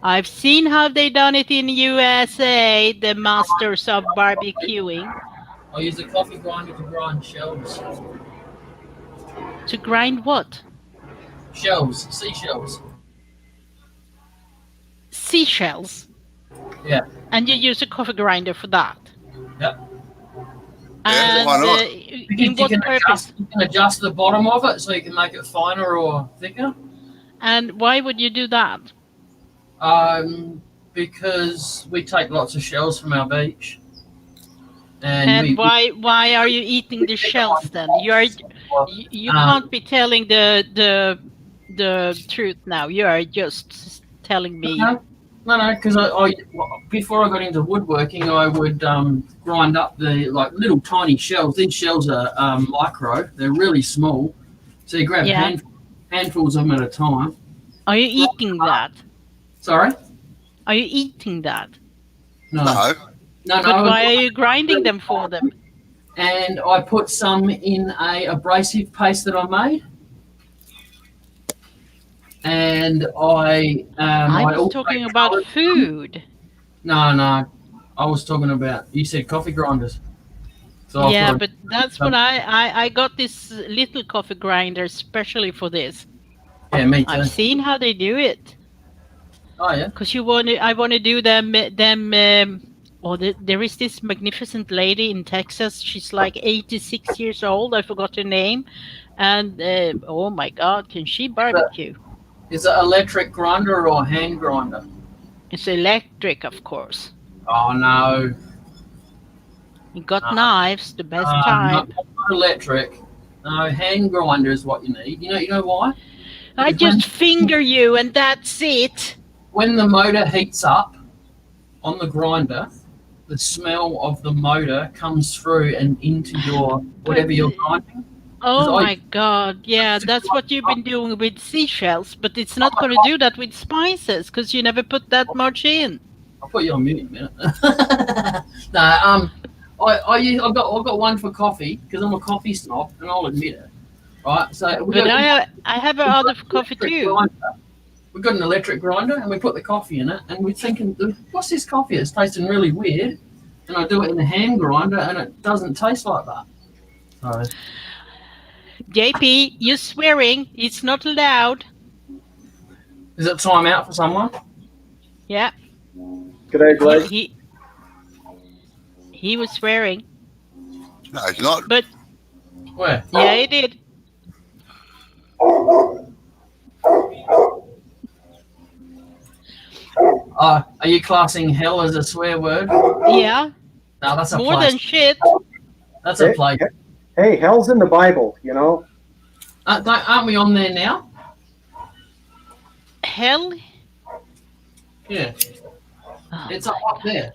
I've seen how they done it in USA, the masters of barbecuing. I use a coffee grinder to grind shells. To grind what? Shells, seashells. Seashells? Yeah. And you use a coffee grinder for that? Yep. And why not? in what purpose? You can adjust the bottom of it so you can make it finer or thicker. And why would you do that? Because we take lots of shells from our beach. And why are you eating the shells then? You can't be telling the truth now. You are just telling me. No, because I before I got into woodworking, I would grind up the little tiny shells. These shells are micro; they're really small. So you grab handfuls of them at a time. Are you eating that? Sorry? Are you eating that? No. No. But why are you grinding them for them? And I put some in a abrasive paste that I made. And I was talking about food. No. I was talking about, you said coffee grinders. So yeah, but that's what I got this little coffee grinder especially for this. Yeah, me too. I've seen how they do it. Oh yeah. Because I want to do them. There is this magnificent lady in Texas. She's like 86 years old. I forgot her name, and oh my God, can she barbecue? Is it electric grinder or hand grinder? It's electric, of course. Oh no. You got knives, the best type. Not electric. No, hand grinder is what you need. You know why? I just finger you, and that's it. When the motor heats up on the grinder, the smell of the motor comes through and into your whatever you're grinding. Oh my God! Yeah, that's what you've been doing with seashells, but it's not going to do that with spices because you never put that much in. I'll put you on mute in a minute. No, I've got one for coffee because I'm a coffee snob, and I'll admit it. Right, so I have another for coffee too. We've got an electric grinder, and we put the coffee in it, and we're thinking, what's this coffee? It's tasting really weird. And I do it in a hand grinder, and it doesn't taste like that. So. JP, you're swearing. It's not allowed. Is it time out for someone? Yeah. Good day, Greg. He was swearing. No, he's not. But where? Yeah, he did. Are you classing hell as a swear word? Yeah, No, that's a more place. than shit. That's a place. Hey, hell's in the Bible, you know. Aren't we on there now? Hell. Yeah. Oh, It's up there.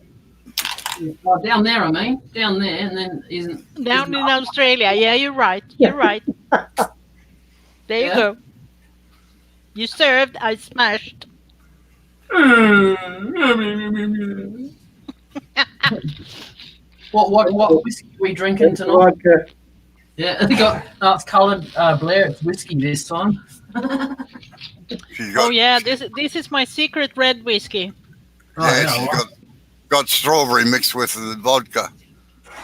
Oh, down there, I mean. Down there, and then isn't... down in Australia. Yeah, you're right. You're right. There you Yeah. go. You served, I smashed. What whiskey are we drinking tonight? Vodka. Yeah, it's coloured Blair. It's whiskey this time. She's got, Oh yeah, this is my secret red whiskey. yeah, she's got strawberry mixed with the vodka.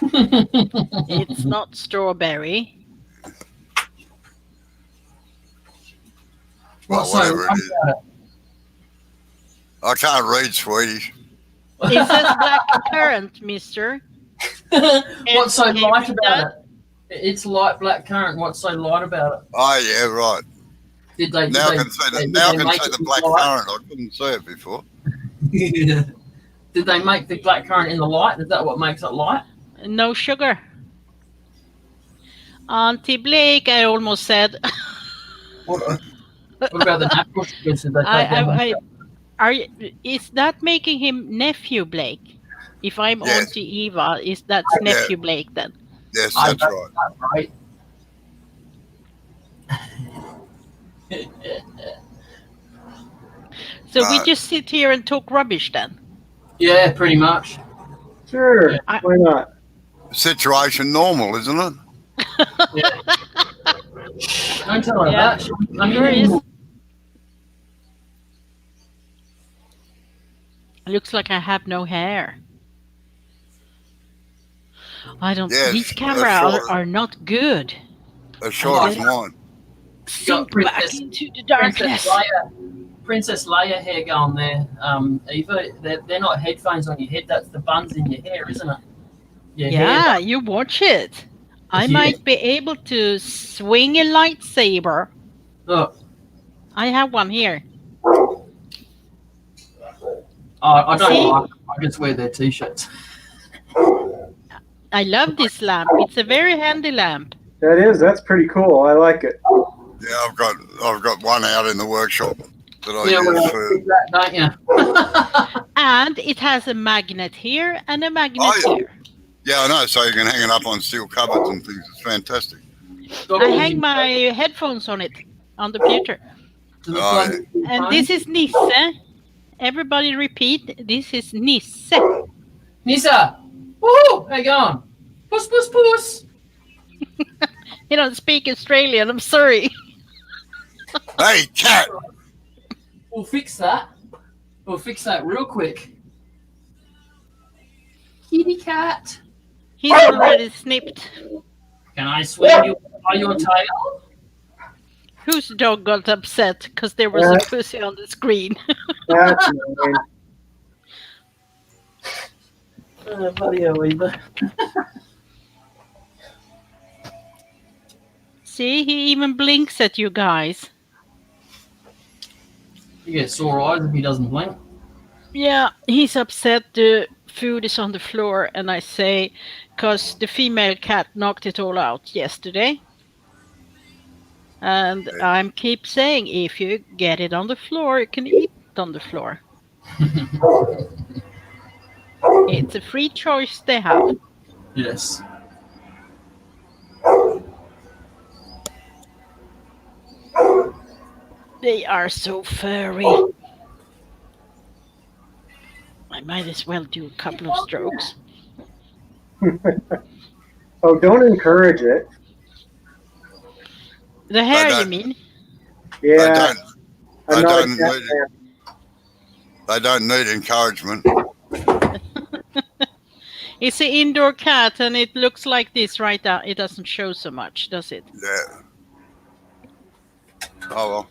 It's not strawberry. Well, What's whatever so it is. I can't read Swedish. It says black currant, mister. What's so Can you light read about that? it? It's light black currant. What's so light about it? Oh, yeah, right. Did they? Now I did can see they, the, now I did they can make see it the black light? currant. I couldn't see it before. Did they make the black currant in the light? Is that what makes it light? No sugar. Auntie Blake, I almost said. What about the natural sugars? Did they take them? Is that making him nephew Blake? If I'm Yes. Auntie Eva, that's Yeah. nephew Blake then? Yes, that's right. That's right. So we Right. just sit here and talk rubbish then? Yeah, pretty much. Sure, I- why not? Situation normal, isn't it? Don't tell her Yeah. that. Sure is. Looks like I have no hair. I don't. Yes, These that's cameras short. are not good. As short as mine. Sink Princess- back into the darkness. Princess Leia hair going there, Eva. They're not headphones on your head. That's the buns in your hair, isn't it? Your Yeah, hair. you watch it. I Yeah. might be able to swing a lightsaber. Look, I have one here. I don't See? like them. I just wear their t-shirts. I love this lamp. It's a very handy lamp. That's pretty cool. I like it. Yeah, I've got one out in the workshop that I Yeah, use well, for. that, don't you? And it has a magnet here and a magnet Oh, yeah. here. Yeah, I know. So you can hang it up on steel cupboards and things. It's fantastic. I hang my headphones on it, on the computer. Oh, And this is Nisse. Everybody repeat, this is Nisse. Nisa! Woo! How you going? Puss, puss, puss! You don't speak Australian, I'm sorry. Hey, cat! We'll fix that. We'll fix that real quick. Kitty cat. He's already snipped. Can I swing you by your tail? Whose dog got upset because there was a pussy on the screen? That's annoying. Bloody hell, Eva. See, he even blinks at you guys. You get sore eyes if he doesn't blink. Yeah, he's upset the food is on the floor, and I say, because the female cat knocked it all out yesterday. And I keep saying, if you get it on the floor, you can eat it on the floor. It's a free choice they have. Yes. They are so furry. I might as well do a couple of strokes. Oh, don't encourage it. The hair, don't- you mean? Yeah, I I'm not a don't cat need fan. They don't need encouragement. It's an indoor cat, and it looks like this right now. It doesn't show so much, does it? Yeah. Oh well.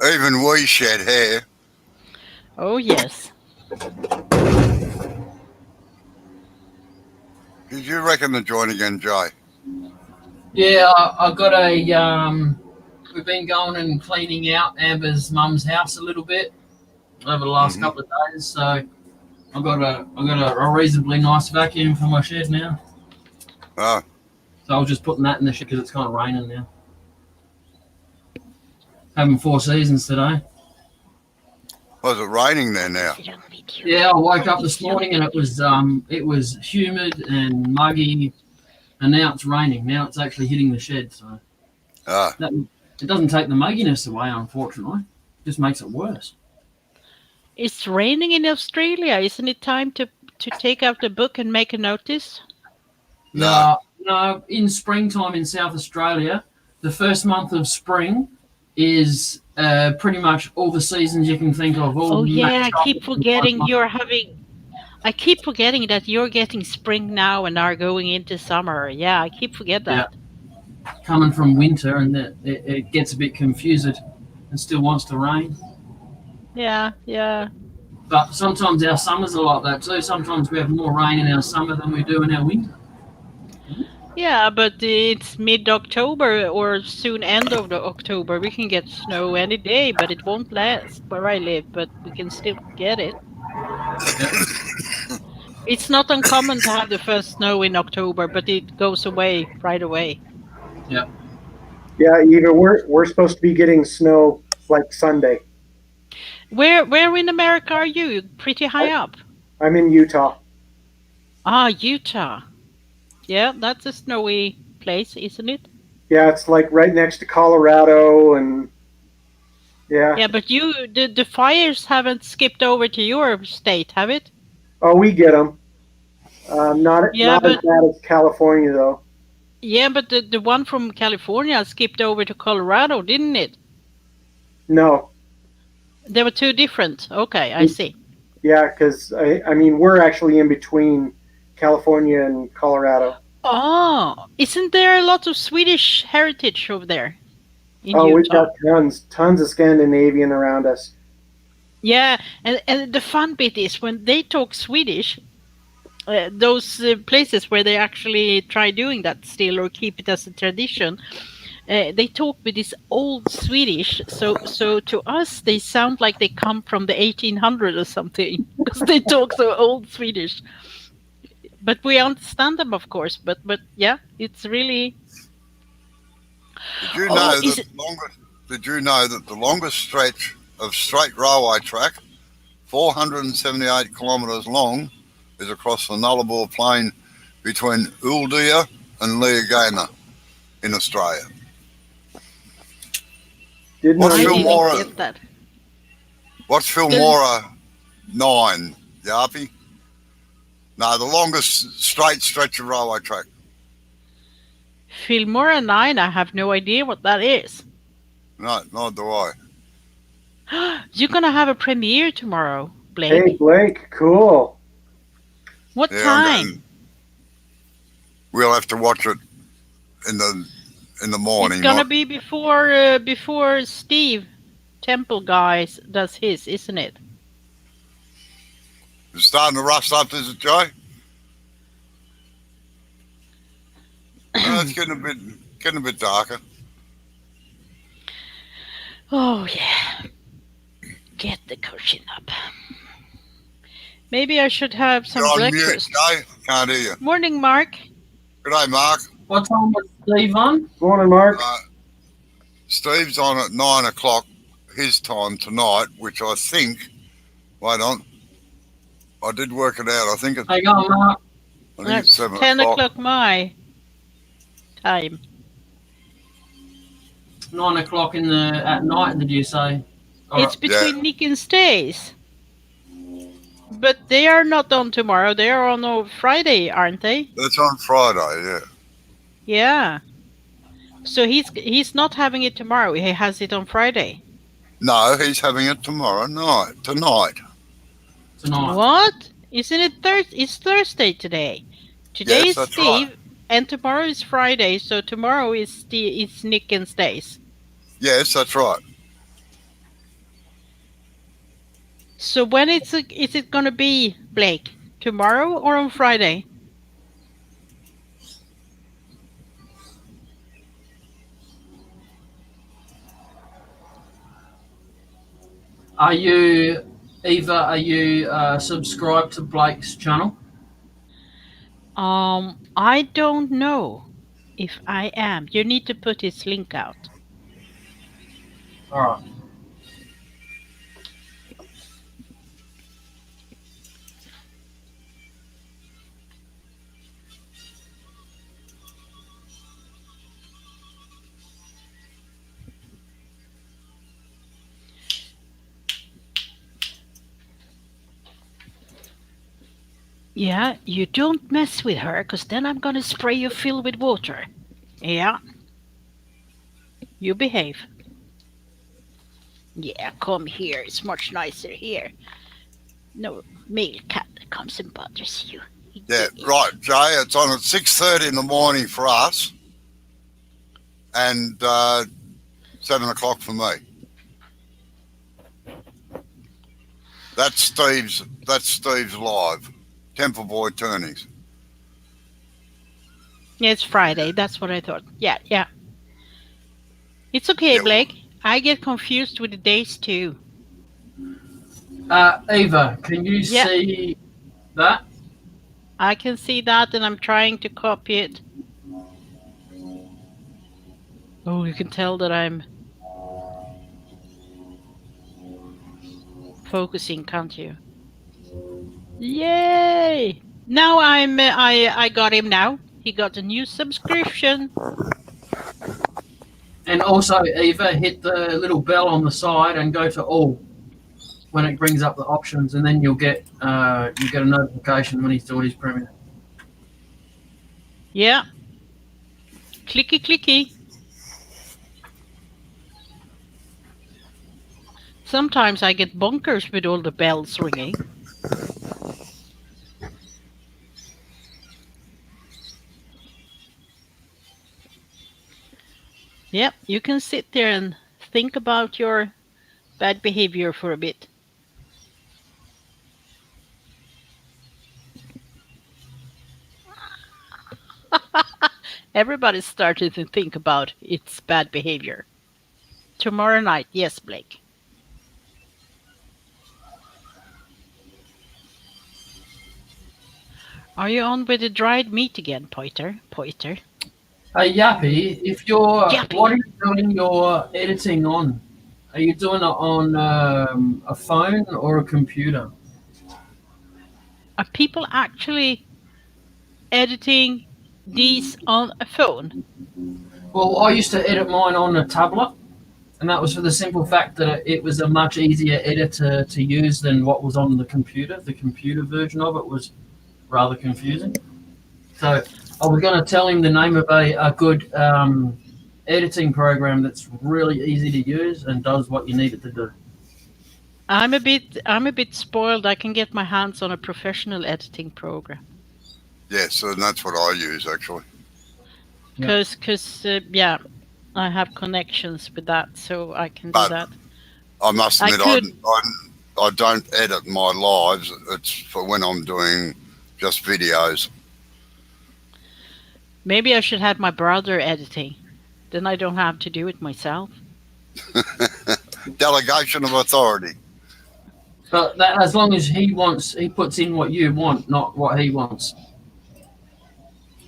Even we shed hair. Oh, yes. Did you reckon the joint again, Jay? Yeah, I got a. We've been going and cleaning out Amber's mum's house a little bit. over the last Mhm. couple of days. So I got a reasonably nice vacuum for my shed now. Ah, So I was just putting that in the shed because it's kind of raining now. Having 4 seasons today. was it raining there now? Is it on video? Yeah, I woke up Is this it on morning and it video? was humid and muggy, and now it's raining. Now it's actually hitting the shed. So Ah, that it doesn't take the mugginess away, unfortunately. It just makes it worse. It's raining in Australia. Isn't it time to take out the book and make a notice? no. No, in springtime in South Australia, the first month of spring is pretty much all the seasons you can think of. All Oh yeah, I matched up keep in one forgetting month. you're having. I keep forgetting that you're getting spring now and are going into summer. Yeah, I keep forget Yeah, that. coming from winter, and it gets a bit confused and still wants to rain. Yeah, yeah. But sometimes our summers are like that too. Sometimes we have more rain in our summer than we do in our winter. Yeah, but it's mid-October or soon end of the October. We can get snow any day, but it won't last where I live, but we can still get it. Yeah, It's not uncommon to have the first snow in October, but it goes away right away. yeah. Yeah, Eva, we're supposed to be getting snow like Sunday. Where in America are you? Pretty high up. I'm in Utah. Ah, Utah. Yeah, that's a snowy place, isn't it? Yeah, it's like right next to Colorado, and yeah. Yeah, but the fires haven't skipped over to your state, have it? Oh, we get them. Yeah, Not as but bad as California though. yeah, but the one from California skipped over to Colorado, didn't it? No. They were two different. Okay, I see. Yeah, because I mean we're actually in between California and Colorado. Oh, isn't there a lot of Swedish heritage over there in Oh, we've Utah? got tons of Scandinavian around us. Yeah, and the fun bit is when they talk Swedish, those places where they actually try doing that still or keep it as a tradition, they talk with this old Swedish. So to us, they sound like they come from the 1800s or something because they talk so old Swedish. But we understand them, of course. But yeah, it's really. Did you Oh, know is that it? the longest stretch of straight railway track, 478 kilometres long, is across the Nullarbor Plain between Uldea and Leogama in Australia? Didn't What's know I you didn't Filmora? get that. What's Filmora 9, Yarpy? No, the longest straight stretch of railway track. Filmora 9, I have no idea what that is. No, neither do I. You're gonna have a premiere tomorrow, Hey Blake. Blake, cool. What Yeah, time? we'll have to watch it in the morning. It's gonna Not, be before Steve Temple guys does his, isn't it? it's starting to rust up, is it, Joe? It's getting a bit darker. Oh yeah. Get the cushion up. Maybe I should have some You're on breakfast. mute, Joe. Can't hear you. Morning, Mark. G'day, Mark. What time was Steve on? Morning, Mark. Steve's on at 9 o'clock his time tonight, which I think. Wait on. I did work it out. I think it's Hang on, Mark. That's 7 10 o'clock. o'clock my time. 9 o'clock at night. Did you say? It's between Nick and Stace. But they are not on tomorrow. They are on a Friday, aren't they? That's on Friday, yeah. Yeah. So he's not having it tomorrow. He has it on Friday. No, he's having it tonight. Tonight. What? Isn't it Thursday? It's Thursday today. Today Yes, is that's Steve, right. and tomorrow is Friday. So tomorrow is Nick and Stace. Yes, that's right. So when is it gonna be, Blake? Tomorrow or on Friday? Are you Eva, are you subscribed to Blake's channel? I don't know if I am. You need to put his link out. All right. Yeah, you don't mess with her, because then I'm gonna spray you filled with water. Yeah. You behave. Yeah, come here. It's much nicer here. No male cat that comes and bothers you. Yeah, right, Jay. It's on at 6:30 in the morning for us, and 7 o'clock for me. That's Steve's live. Temple Boy Turnings. Yeah, it's Friday. That's what I thought. Yeah, yeah. It's okay, Yeah. Blake. I get confused with the days too. Eva, can you Yeah. see that? I can see that, and I'm trying to copy it. Oh, you can tell that I'm focusing, can't you? Yay! Now I got him now. He got a new subscription. And also, Eva, hit the little bell on the side and go to all when it brings up the options, and then you'll get a notification when he's doing his premiere. Yeah. Clicky clicky. Sometimes I get bonkers with all the bells ringing. Yep, you can sit there and think about your bad behavior for a bit. Everybody started to think about its bad behavior. Tomorrow night, yes, Blake. Are you on with the dried meat again, Poiter? Poiter? Hey, Yappy, if you're Yappy. what are you doing your editing on? Are you doing it on a phone or a computer? Are people actually editing these on a phone? Well, I used to edit mine on a tablet, and that was for the simple fact that it was a much easier editor to use than what was on the computer. The computer version of it was rather confusing. So I was going to tell him the name of a good editing program that's really easy to use and does what you need it to do. I'm a bit spoiled. I can get my hands on a professional editing program. Yes, and that's what I use actually. Because yeah, I have connections with that, so I can But do that. I must I admit, could- I don't edit my lives. It's for when I'm doing just videos. Maybe I should have my brother editing. Then I don't have to do it myself. Delegation of authority. But that, as long as he puts in what you want, not what he wants.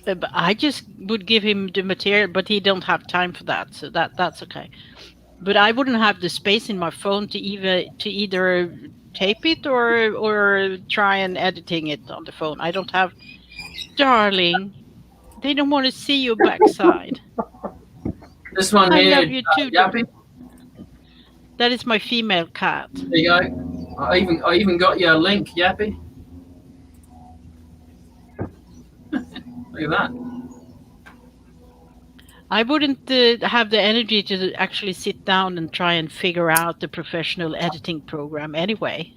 But I just would give him the material, but he don't have time for that, so that's okay. But I wouldn't have the space in my phone to either tape it or try and editing it on the phone. I don't have. Darling, they don't want to see your backside. This one I here, love you too, Yappy. That is my female cat. There you go. I even got you a link, Yappy. Look at that. I wouldn't have the energy to actually sit down and try and figure out the professional editing program anyway.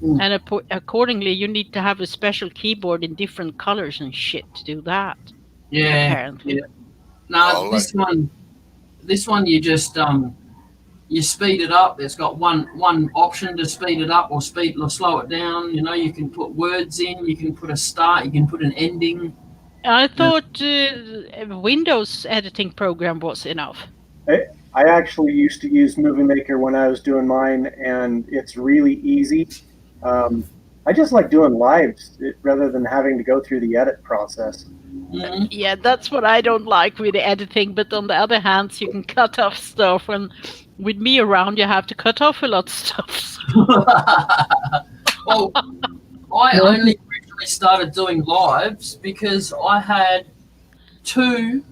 Mm. And accordingly, you need to have a special keyboard in different colors and shit to do that. Yeah. Apparently. Yeah. No, Oh, this one you just you speed it up. It's got one option to speed it up or slow it down. You know, you can put words in, you can put a start, you can put an ending. I thought Windows editing program was enough. I actually used to use Movie Maker when I was doing mine, and it's really easy. I just like doing lives rather than having to go through the edit process. Mhm. Yeah, that's what I don't like with the editing. But on the other hand, you can cut off stuff, and with me around, you have to cut off a lot of stuff. Well, I only originally started doing lives because I had two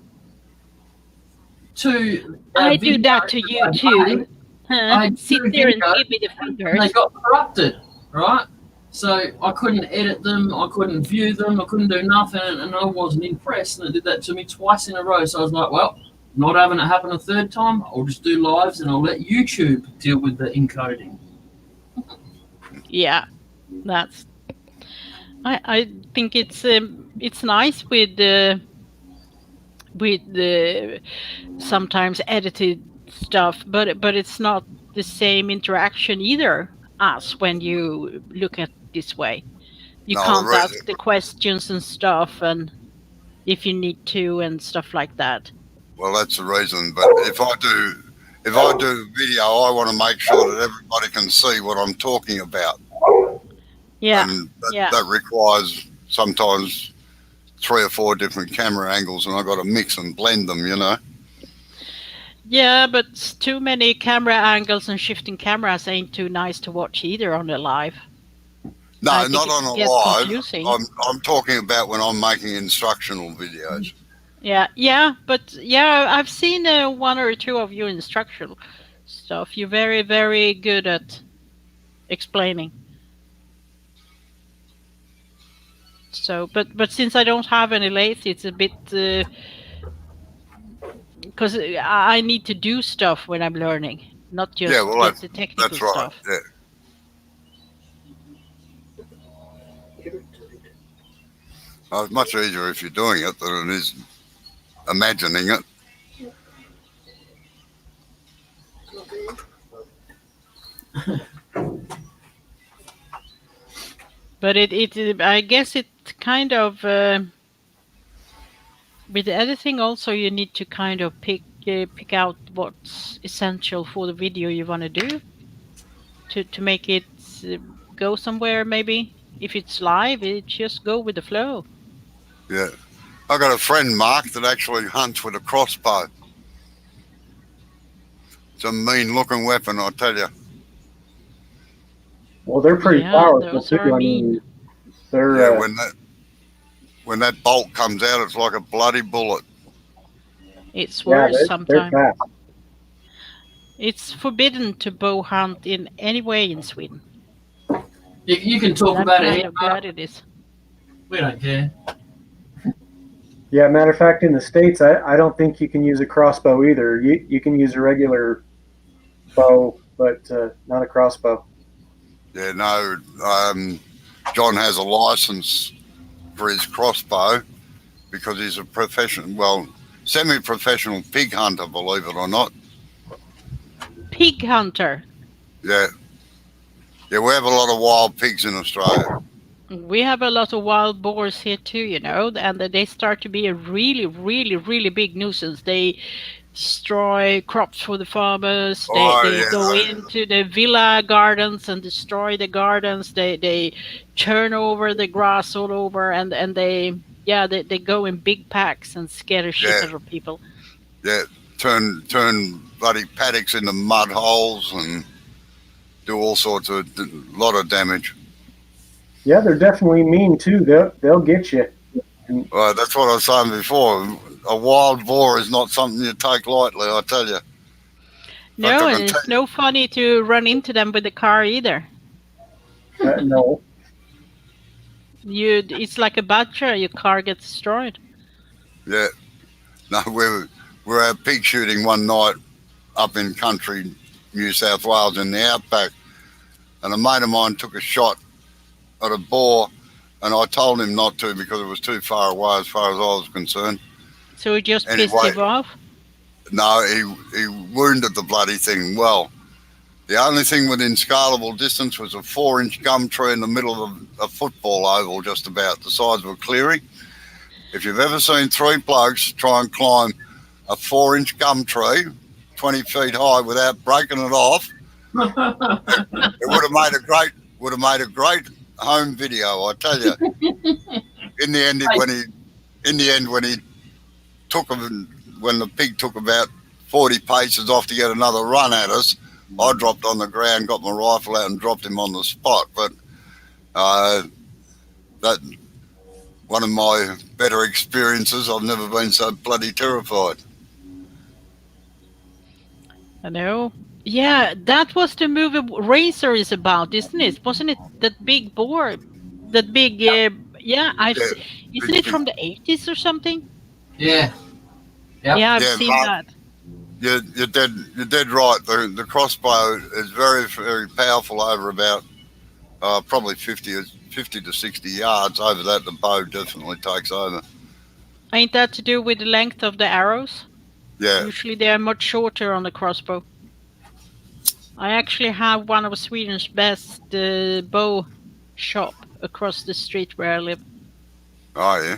I do that videos to that you I too. made. Huh? I had Sit two there and videos give me the and they fingers. got corrupted, right? So I couldn't edit them, I couldn't view them, I couldn't do nothing, and I wasn't impressed. And they did that to me twice in a row. So I was like, well, not having it happen a third time, I'll just do lives and I'll let YouTube deal with the encoding. Yeah, that's. I think it's nice with the sometimes edited stuff, but it's not the same interaction either as when you look at this way. You No, the can't reason, ask the questions and stuff, and if you need to and stuff like that. well, that's the reason. But if I do video, I want to make sure that everybody can see what I'm talking about, Yeah, and yeah, that requires sometimes 3 or 4 different camera angles, and I've got to mix and blend them. yeah. But too many camera angles and shifting cameras ain't too nice to watch either on the live. No, I think not it on a gets live. confusing. I'm talking about when I'm making instructional videos. Yeah, but yeah, I've seen one or two of your instructional stuff. You're very, very good at explaining. So, but since I don't have any lathes, it's a bit because I need to do stuff when I'm learning, not Yeah, just well, get the technical that's right. stuff. Yeah. It's much easier if you're doing it than it is imagining it. But I guess it kind of with the editing also you need to kind of pick out what's essential for the video you want to do to make it uh, go somewhere. Maybe if it's live, it just go with the flow. Yeah. I got a friend, Mark, that actually hunts with a crossbow. It's a mean-looking weapon, I tell you. Well, they're pretty Yeah, powerful those too. are I mean. mean, they're Yeah, when that bolt comes out, it's like a bloody bullet. It's yeah, worse they're sometimes. fast. It's forbidden to bow hunt in any way in Sweden. You can talk I'm about it kind here, of glad it is. we don't care. Yeah, matter of fact, in the States, I don't think you can use a crossbow either. You can use a regular bow, but not a crossbow. Yeah, no, John has a license for his crossbow because he's a semi-professional pig hunter, believe it or not. Pig hunter. Yeah. Yeah, we have a lot of wild pigs in Australia. We have a lot of wild boars here too, and they start to be a really, really, really big nuisance. They destroy crops for the farmers. They Oh, they go yeah. into the villa gardens and destroy the gardens. They turn over the grass all over, and they go in big packs and scare the shit Yeah. out of people. Yeah, turn bloody paddocks into mud holes and do all sorts of lot of damage. Yeah, they're definitely mean too. They'll get you. That's what I was saying before. A wild boar is not something you take lightly, I tell you. No, and it's no funny to run into them with the car either. No. It's like a badger. Your car gets destroyed. Yeah. No, we were out pig shooting one night up in country New South Wales in the outback, and a mate of mine took a shot at a boar, and I told him not to because it was too far away as far as I was concerned. So it just Anyway, pissed you off? No, he wounded the bloody thing well. The only thing within scalable distance was a 4-inch gum tree in the middle of a football oval, just about the size of a clearing. If you've ever seen 3 blokes try and climb a 4-inch gum tree, 20 feet high, without breaking it off, it would have made a would have made a great home video. I tell you. In the end, when he took him, when the pig took about 40 paces off to get another run at us, I dropped on the ground, got my rifle out, and dropped him on the spot. But that one of my better experiences. I've never been so bloody terrified. I know. Yeah, that was the movie Razor is about, isn't it? Wasn't it that big boar? That big, isn't it from the 80s or something? Yeah. Yep. Yeah, I've seen that. You're dead right. The crossbow is very, very powerful over about probably 50 to 60 yards. Over that, the bow definitely takes over. Ain't that to do with the length of the arrows? Yeah. Usually they are much shorter on the crossbow. I actually have one of Sweden's best bow shop across the street where I live. Oh,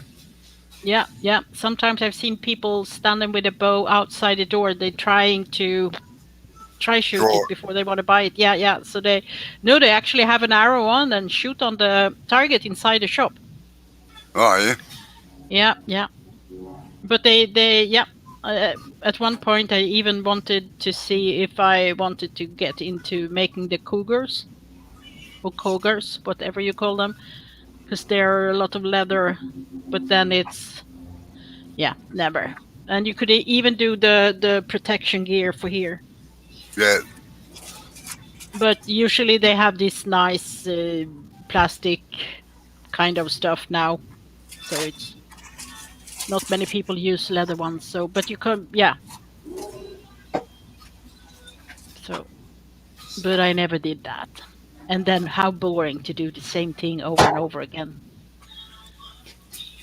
yeah? Yeah. Sometimes I've seen people standing with a bow outside the door. They're trying to shoot it before they want to buy it. Yeah. So they actually have an arrow on and shoot on the target inside the shop. Oh, yeah? Yeah. But they at one point I even wanted to see if I wanted to get into making the cougars or cougars, whatever you call them, because they're a lot of leather, but then it's never. And you could even do the protection gear for here. Yeah. But usually they have this nice plastic kind of stuff now, so it's not many people use leather ones. So, but you can, So, but I never did that. And then how boring to do the same thing over and over again.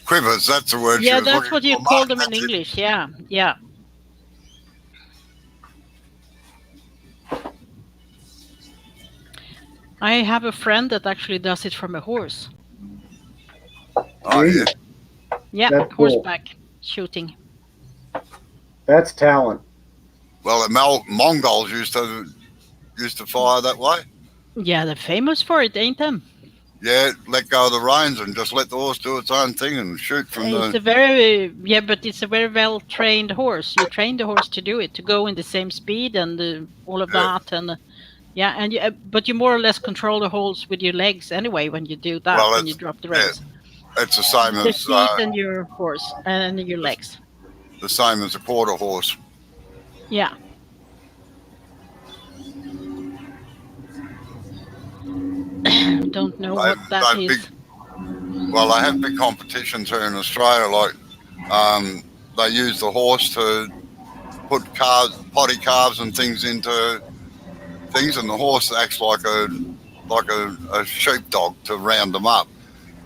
Quivers, that's the word. Yeah, that's what you call them in English. Yeah. I have a friend that actually does it from a horse. Oh, yeah. Yeah, That's horseback shooting. That's talent. Well, the Mongols used to fire that way. Yeah, they're famous for it, ain't them? Yeah, let go of the reins and just let the horse do its own thing and shoot from But it's a very well trained horse. You train the horse to do it, to go in the same speed and all of that, and but you more or less control the horse with your legs anyway when you do that. When you drop the reins. Yeah, it's the same the as feet and your horse and your legs. The same as a quarter horse. Yeah. Don't know what that is. Well, they have big competitions here in Australia. Like they use the horse to put potty calves and things into things, and the horse acts like a sheepdog to round them up.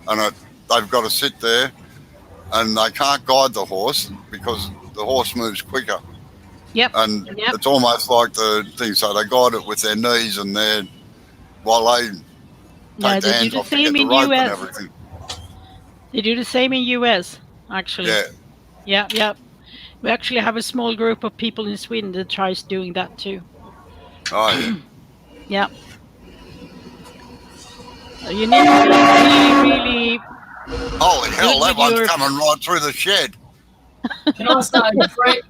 And they've got to sit there, and they can't guide the horse because the horse moves quicker. Yep. And it's almost like the thing. So they guide it with their knees and while they take the hands off to get the rope and everything. They do the same in US, actually. Yeah. Yeah. We actually have a small group of people in Sweden that tries doing that too. Oh, yeah. Yeah. You need to be really... Holy hell, that one's coming right through the shed. Can I say, Fred?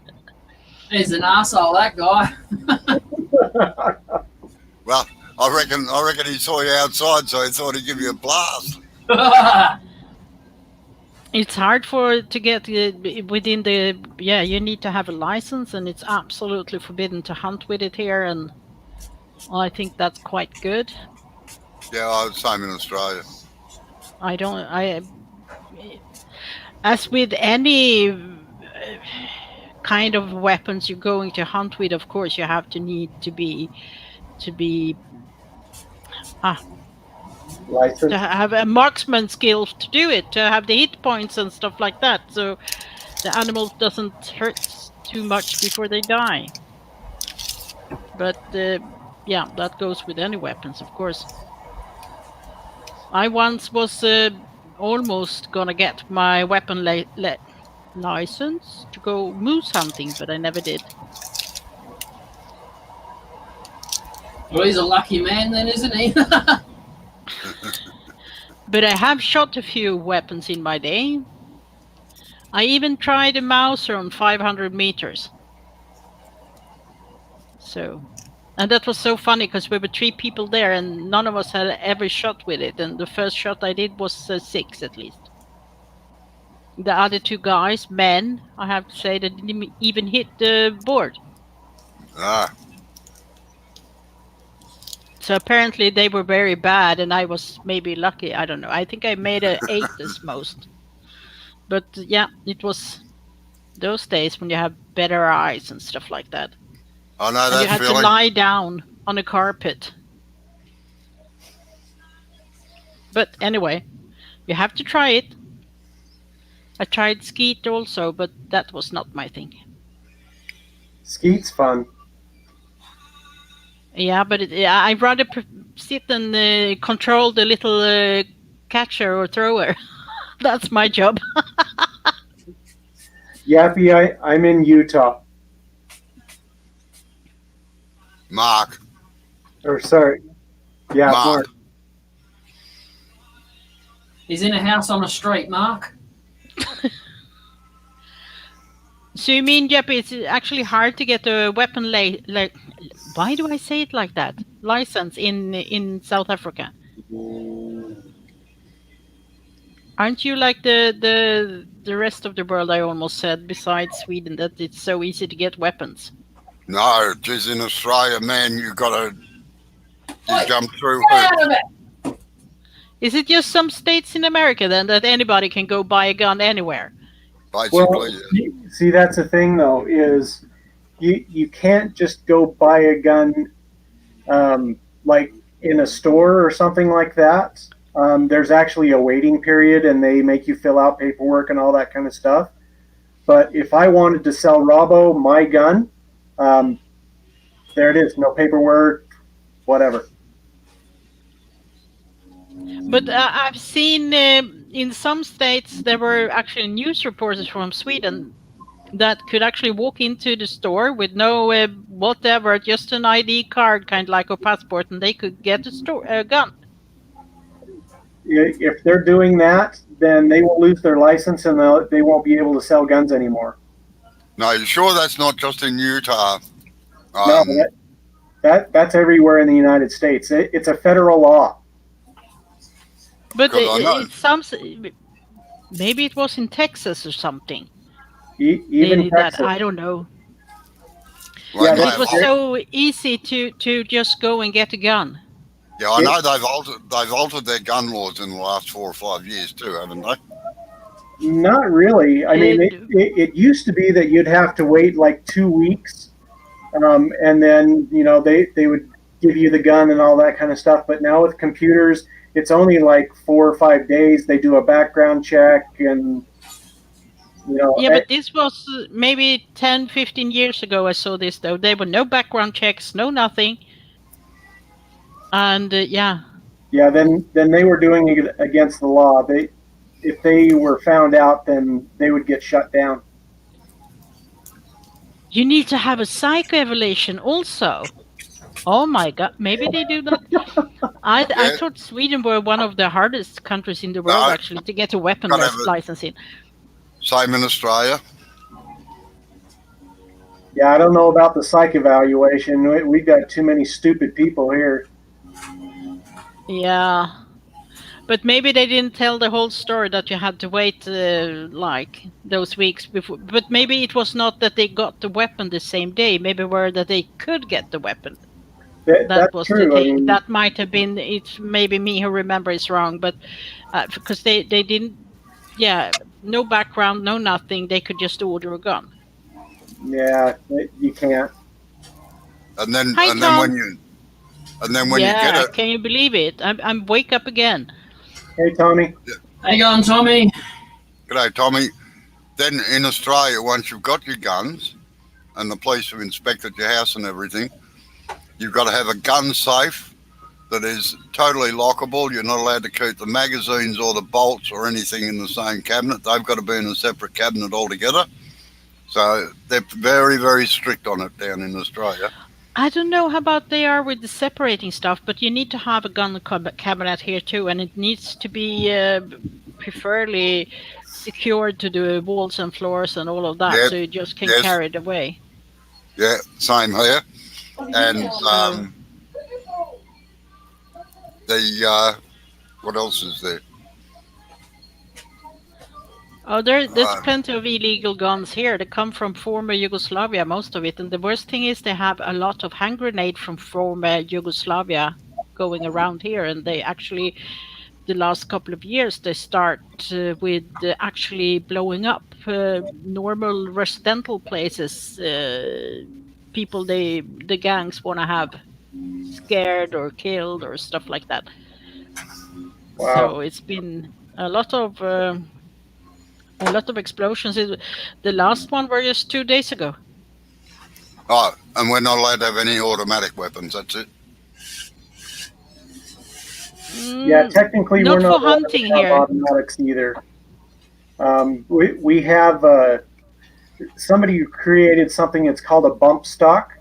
He's an arsehole, that guy. Well, I reckon he saw you outside, so he thought he'd give you a blast. It's hard to get within the... Yeah, you need to have a license, and it's absolutely forbidden to hunt with it here, and I think that's quite good. Yeah, same in Australia. As with any kind of weapons you're going to hunt with, of course, you have to License. to have a marksman skills to do it, to have the hit points and stuff like that, so the animal doesn't hurt too much before they die. But that goes with any weapons, of course. I once was almost gonna get my weapon license to go moose hunting, but I never did. Well, he's a lucky man then, isn't he? But I have shot a few weapons in my day. I even tried a Mauser on 500 meters. So, and that was so funny because we were 3 people there and none of us had ever shot with it. And the first shot I did was 6 at least. The other 2 guys, men, I have to say, they didn't even hit the board. Ah, So apparently they were very bad and I was maybe lucky. I don't know. I think I made a 8 as most. But yeah, it was those days when you have better eyes and stuff like that. I know And you that had feeling. to lie down on a carpet. But anyway, you have to try it. I tried skeet also, but that was not my thing. Skeet's fun. Yeah, but I'd rather sit and control the little catcher or thrower. That's my job. Yappy, I'm in Utah. Mark. Or sorry. Yeah, Mark. Mark. He's in a house on a street, Mark. So you mean, Jeppe, it's actually hard to get a weapon why do I say it like that? License in South Africa. Aren't you like the rest of the world? I almost said, besides Sweden, that it's so easy to get weapons. No, just in Australia, man, you jump through Get hoops. out of it! Is it just some states in America then that anybody can go buy a gun anywhere? Basically, Well, yeah. see, that's the thing though, is you can't just go buy a gun like in a store or something like that. There's actually a waiting period, and they make you fill out paperwork and all that kind of stuff. But if I wanted to sell Robbo my gun, there it is, no paperwork, whatever. But I've seen in some states there were actually news reporters from Sweden that could actually walk into the store with no whatever, just an ID card, kind of like a passport, and they could get a gun. If they're doing that, then they will lose their license and they won't be able to sell guns anymore. No, you sure that's not just in Utah? No, that's everywhere in the United States. It's a federal law. But Because it sounds maybe it was in Texas or something. Even They did Texas. that. I don't know. like Yeah, It was so easy to just go and get a gun. yeah, I know they've altered their gun laws in the last 4 or 5 years too, haven't they? Not really. I mean, it used to be that you'd have to wait like 2 weeks, and then they would give you the gun and all that kind of stuff. But now with computers, it's only like 4 or 5 days. They do a background check, and Yeah, but this was maybe 10, 15 years ago I saw this, though. There were no background checks, no nothing. And yeah. Yeah, then they were doing it against the law. If they were found out, then they would get shut down. You need to have a psycho evaluation also. Oh my God, maybe they do that. I thought Sweden were one of the hardest countries in the world, actually, to get a weapon license in. Same in Australia. Yeah, I don't know about the psych evaluation. We've got too many stupid people here. Yeah. But maybe they didn't tell the whole story, that you had to wait like those weeks before. But maybe it was not that they got the weapon the same day. Maybe it were that they could get the weapon. That was true. the thing. I mean, that might have been. It's maybe me who remembers wrong, but because they didn't. Yeah, no background, no nothing. They could just order a gun. Yeah, you can't. And then Hi, and Tom. then when you get it, can you believe it? I'm wake up again. Hey, Tommy. How you going, Tommy? g'day Tommy. Then in Australia, once you've got your guns and the police have inspected your house and everything, you've got to have a gun safe that is totally lockable. You're not allowed to keep the magazines or the bolts or anything in the same cabinet. They've got to be in a separate cabinet altogether. So they're very, very strict on it down in Australia. I don't know how about they are with the separating stuff, but you need to have a gun cabinet here too, and it needs to be preferably secured to the walls and floors and all of that, Yeah, so you just can yes, carry it away. yeah, same here. And So, the what else is there? oh, there's Uh, plenty of illegal guns here. They come from former Yugoslavia, most of it. And the worst thing is they have a lot of hand grenade from former Yugoslavia going around here, and they actually the last couple of years they start with actually blowing up normal residential places. People the gangs want to have scared or killed or stuff like that. Wow. So it's been a lot of explosions. The last one were just 2 days ago. oh, and we're not allowed to have any automatic weapons. That's it. Yeah, technically Not we're not for allowed hunting to have here. automatics either. We have somebody who created something that's called a bump stock.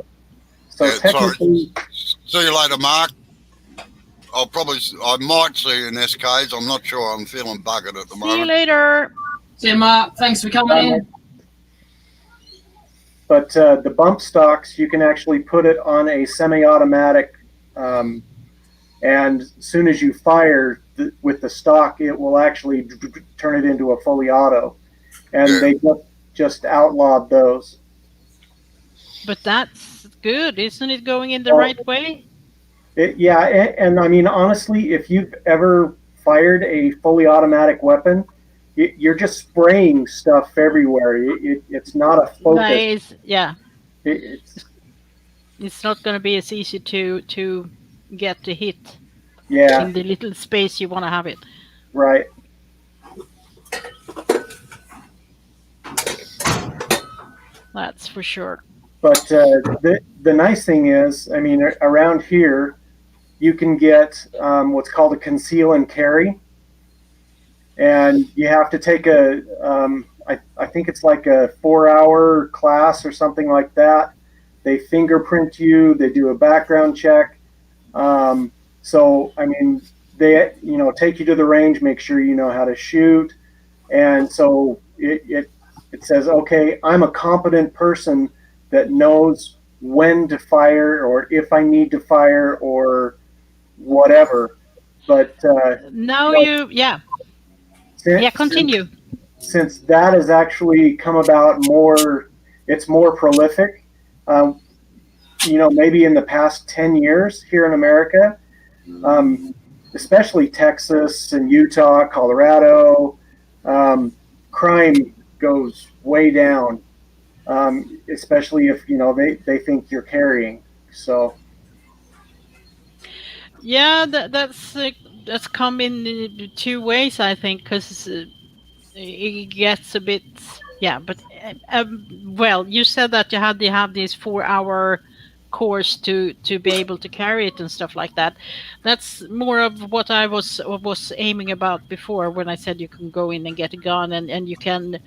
So Yeah, sorry. technically, See you later, Mark. I might see you in SKs. I'm not sure. I'm feeling buggered at the See you moment. later. See you, Mark. Thanks for coming in. but the bump stocks, you can actually put it on a semi-automatic, and as soon as you fire with the stock, it will actually turn it into a fully auto. And Yeah. they just outlawed those. But that's good, isn't it? Going in the Well, right way. Yeah, and I mean, honestly, if you've ever fired a fully automatic weapon, you're just spraying stuff everywhere. It's not a focus. Nice. Yeah, It's it's not going to be as easy to get the hit yeah, in the little space you want to have it. right. That's for sure. But the nice thing is, I mean, around here, you can get what's called a conceal and carry, and you have to take I think it's like a 4-hour class or something like that. They fingerprint you, they do a background check. So I mean, they take you to the range, make sure you know how to shoot, and so it says, okay, I'm a competent person that knows when to fire or if I need to fire or whatever. But Now yeah, continue. Since that has actually come about more, it's more prolific. Maybe in the past 10 years here in America, especially Texas and Utah, Colorado, crime goes way down, especially if they think you're carrying. So Yeah, that's come in two ways, I think, because it gets a bit. Yeah, but well, you said that you had to have this 4-hour course to be able to carry it and stuff like that. That's more of what I was aiming about before when I said you can go in and get a gun and you can,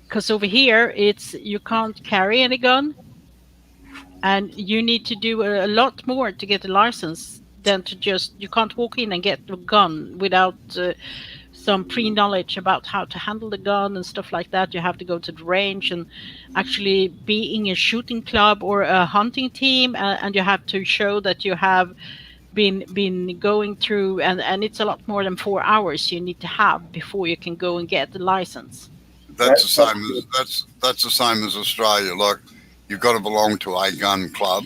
because over here it's you can't carry any gun and you need to do a lot more to get a license than to just you can't walk in and get a gun without some pre-knowledge about how to handle the gun and stuff like that. You have to go to the range and actually be in a shooting club or a hunting team, and you have to show that you have been going through, and it's a lot more than 4 hours you need to have before you can go and get the license. That's the same as that's the same as Australia. Like you've got to belong to a gun club.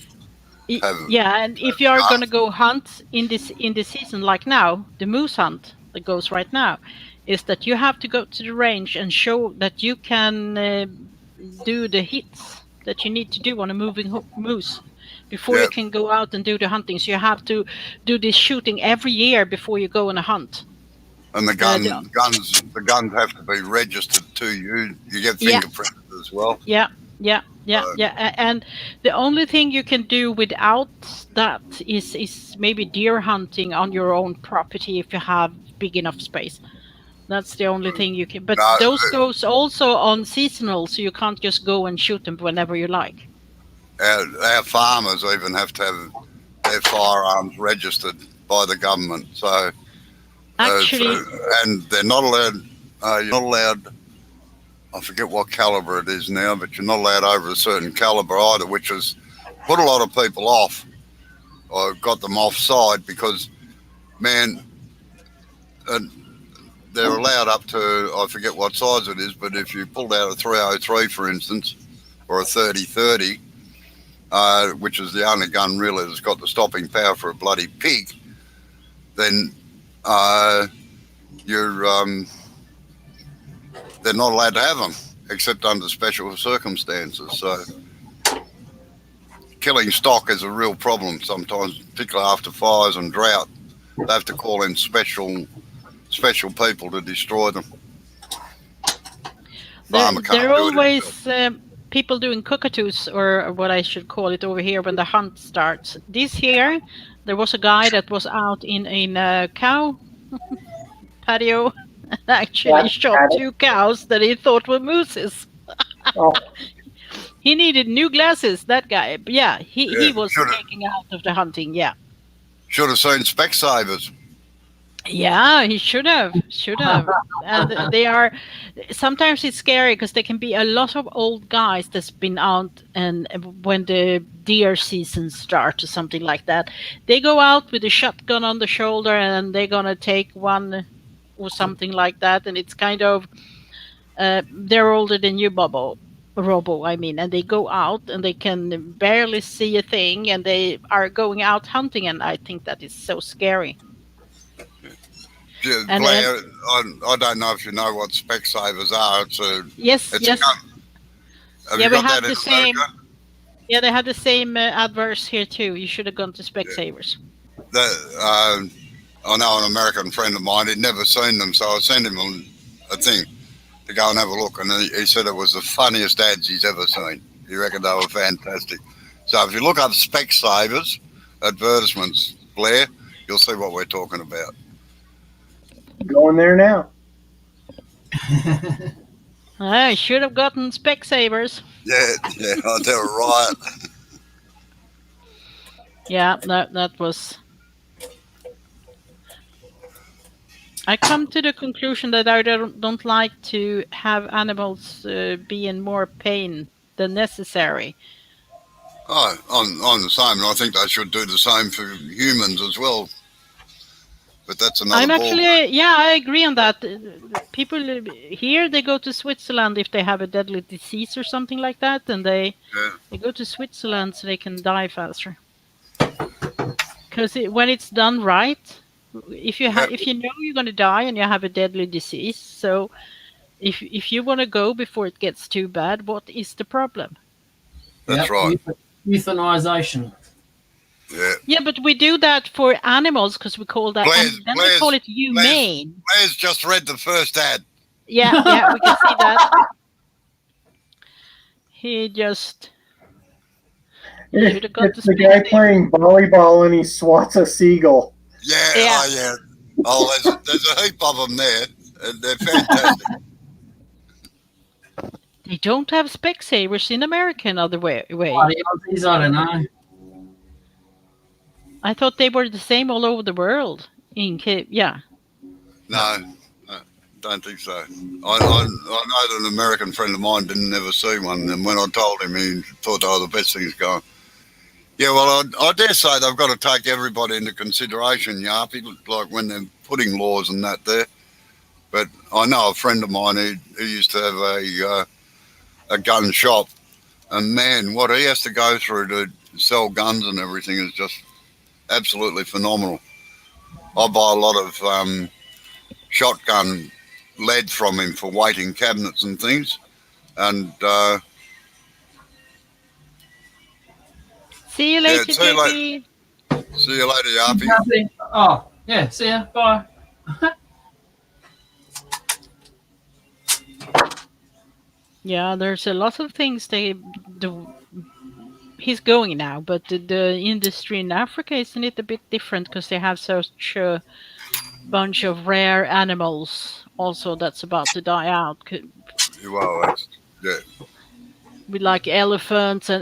Yeah, and if you are going to go hunt in the season like now, the moose hunt that goes right now, is that you have to go to the range and show that you can do the hits that you need to do on a moving moose before you can go out and do the hunting. So you have to do this shooting every year before you go on a hunt. And the guns have to be registered to you. You get fingerprinted as well. Yeah. And the only thing you can do without that is maybe deer hunting on your own property if you have big enough space. That's the only thing you can. But those goes also on seasonal, so you can't just go and shoot them whenever you like. our farmers even have to have their firearms registered by the government. So, Actually, and they're not allowed. You're not allowed. I forget what caliber it is now, but you're not allowed over a certain caliber either, which has put a lot of people off or got them offside because, man, they're allowed up to, I forget what size it is, but if you pulled out a 303, for instance, or a 30-30, which is the only gun really that's got the stopping power for a bloody pig, then they're not allowed to have them except under special circumstances. So killing stock is a real problem sometimes, particularly after fires and drought. They have to call in special people to destroy them. there are always people doing cockatoos, or what I should call it over here, when the hunt starts. This year, there was a guy that was out in a cow patio and actually shot 2 cows that he thought were mooses. Oh, He needed new glasses, that guy. But yeah, he was taking out of the hunting, yeah. Should have seen Specsavers. Yeah, he should have. And they are, sometimes it's scary because there can be a lot of old guys that's been out, and when the deer season starts or something like that, they go out with a shotgun on the shoulder and they're gonna take one or something like that, and it's kind of they're older than you, Robo, I mean, and they go out and they can barely see a thing, and they are going out hunting, and I think that is so scary. Yeah, And Blair, I don't know if you know what Specsavers are. yes. A gun. Have Yeah, you we got have that the in same. America? Yeah, they have the same adverse here too. You should have gone to Specsavers. I know an American friend of mine. He'd never seen them, so I sent him a thing to go and have a look, and he said it was the funniest ads he's ever seen. He reckoned they were fantastic. So if you look up Specsavers advertisements, Blair, you'll see what we're talking about. going there now. I should have gotten Specsavers. Yeah, they were right. Yeah, that was. I come to the conclusion that I don't like to have animals be in more pain than necessary. Oh, I'm the same, and I think they should do the same for humans as well. But that's another ball. I agree on that. People here, they go to Switzerland if they have a deadly disease or something like that, and they go to Switzerland so they can die faster. Because when it's done right, if you know you're going to die and you have a deadly disease, so if you want to go before it gets too bad, what is the problem? That's right. Euthanization. Yeah. Yeah, but we do that for animals because we call that, and then we call it humane. Blair's just read the first ad. Yeah, we can see that. He just should have got It's the guy playing volleyball and he swats a seagull. Yeah. Oh, there's a heap of them there. They're fantastic. They don't have Specsavers in America another way. Oh, the Aussies, I don't know. I thought they were the same all over the world. Yeah. No, don't think so. I know that an American friend of mine didn't ever see one, and when I told him, he thought they were the best things going. Yeah, well, I dare say they've got to take everybody into consideration, Yarpy, like when they're putting laws and that there. But I know a friend of mine who used to have a gun shop, and man, what he has to go through to sell guns and everything is just absolutely phenomenal. I buy a lot of shotgun lead from him for weighting cabinets and things, and see you later, see you JP. See you later, Yarpy. Oh, yeah, see ya. Bye. Yeah, there's a lot of things he's going now, but the industry in Africa, isn't it a bit different because they have such a bunch of rare animals also that's about to die out? Well, with like elephants when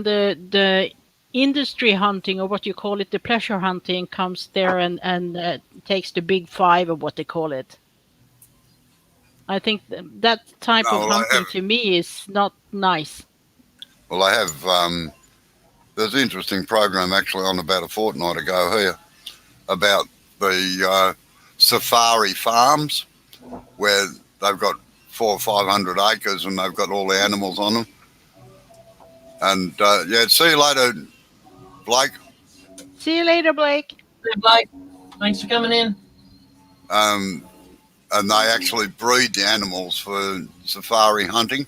the industry hunting, or what you call it, the pleasure hunting, comes there and takes the big five, or what they call it. I think that type No, of well, I hunting have. to me is not nice. Well, I have. There's an interesting program actually on about a fortnight ago here about the safari farms where they've got 400 or 500 acres and they've got all the animals on them. And yeah, see you later, Blake. See you later, Blake. Hey, Blake, thanks for coming in. And they actually breed the animals for safari hunting.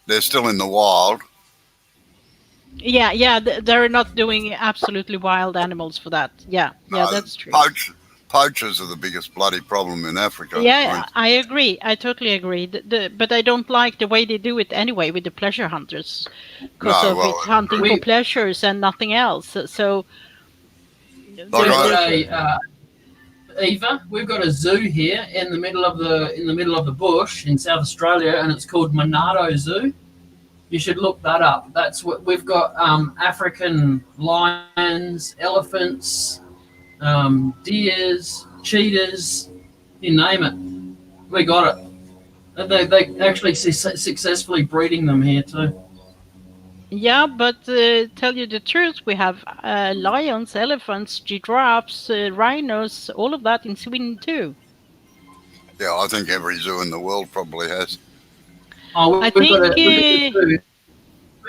They're still in the wild. Yeah, they're not doing absolutely wild animals for that. Yeah, that's true. Poachers are the biggest bloody problem in Africa. Yeah, I agree. I totally agree. But I don't like the way they do it anyway with the pleasure hunters, because it's hunting for pleasures and nothing else. So, Eva, we've got a zoo here in the middle of the bush in South Australia, and it's called Monado Zoo. You should look that up. That's what we've got: African lions, elephants, deers, cheetahs, you name it. We got it. They actually successfully breeding them here too. Yeah, but tell you the truth, we have lions, elephants, giraffes, rhinos, all of that in Sweden too. Yeah, I think every zoo in the world probably has. Oh, we've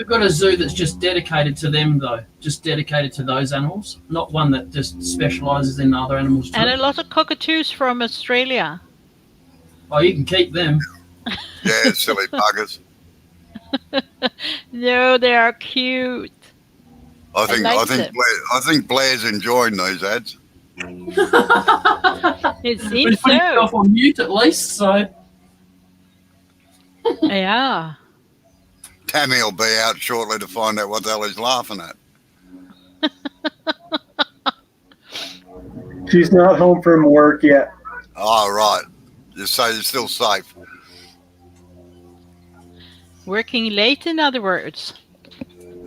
got a zoo that's just dedicated to them, though. Just dedicated to those animals, not one that just specialises in other animals too. And a lot of cockatoos from Australia. Oh, you can keep them. Yeah, silly buggers. No, they are cute. I think Blair's enjoying these ads. It seems so. Off on mute at least, so. Yeah. Tammy will be out shortly to find out what the hell he's laughing at. She's not home from work yet. Oh, right. You say you're still safe. Working late, in other words.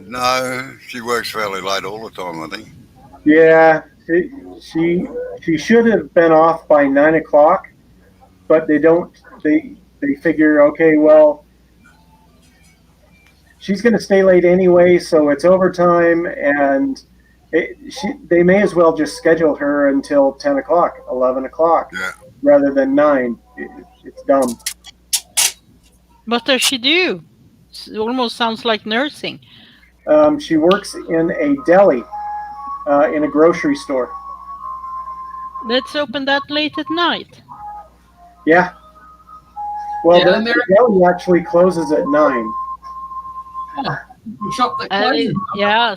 No, she works fairly late all the time, I think. Yeah, she should have been off by 9 o'clock, but they don't. They figure, okay, well, she's going to stay late anyway, so it's overtime, and they may as well just schedule her until 10 o'clock, 11 o'clock, rather than 9. It's dumb. What does she do? It almost sounds like nursing. She works in a deli, in a grocery store. Let's open that late at night. Yeah. Well, the deli actually closes at 9. Shop that closes. Yeah.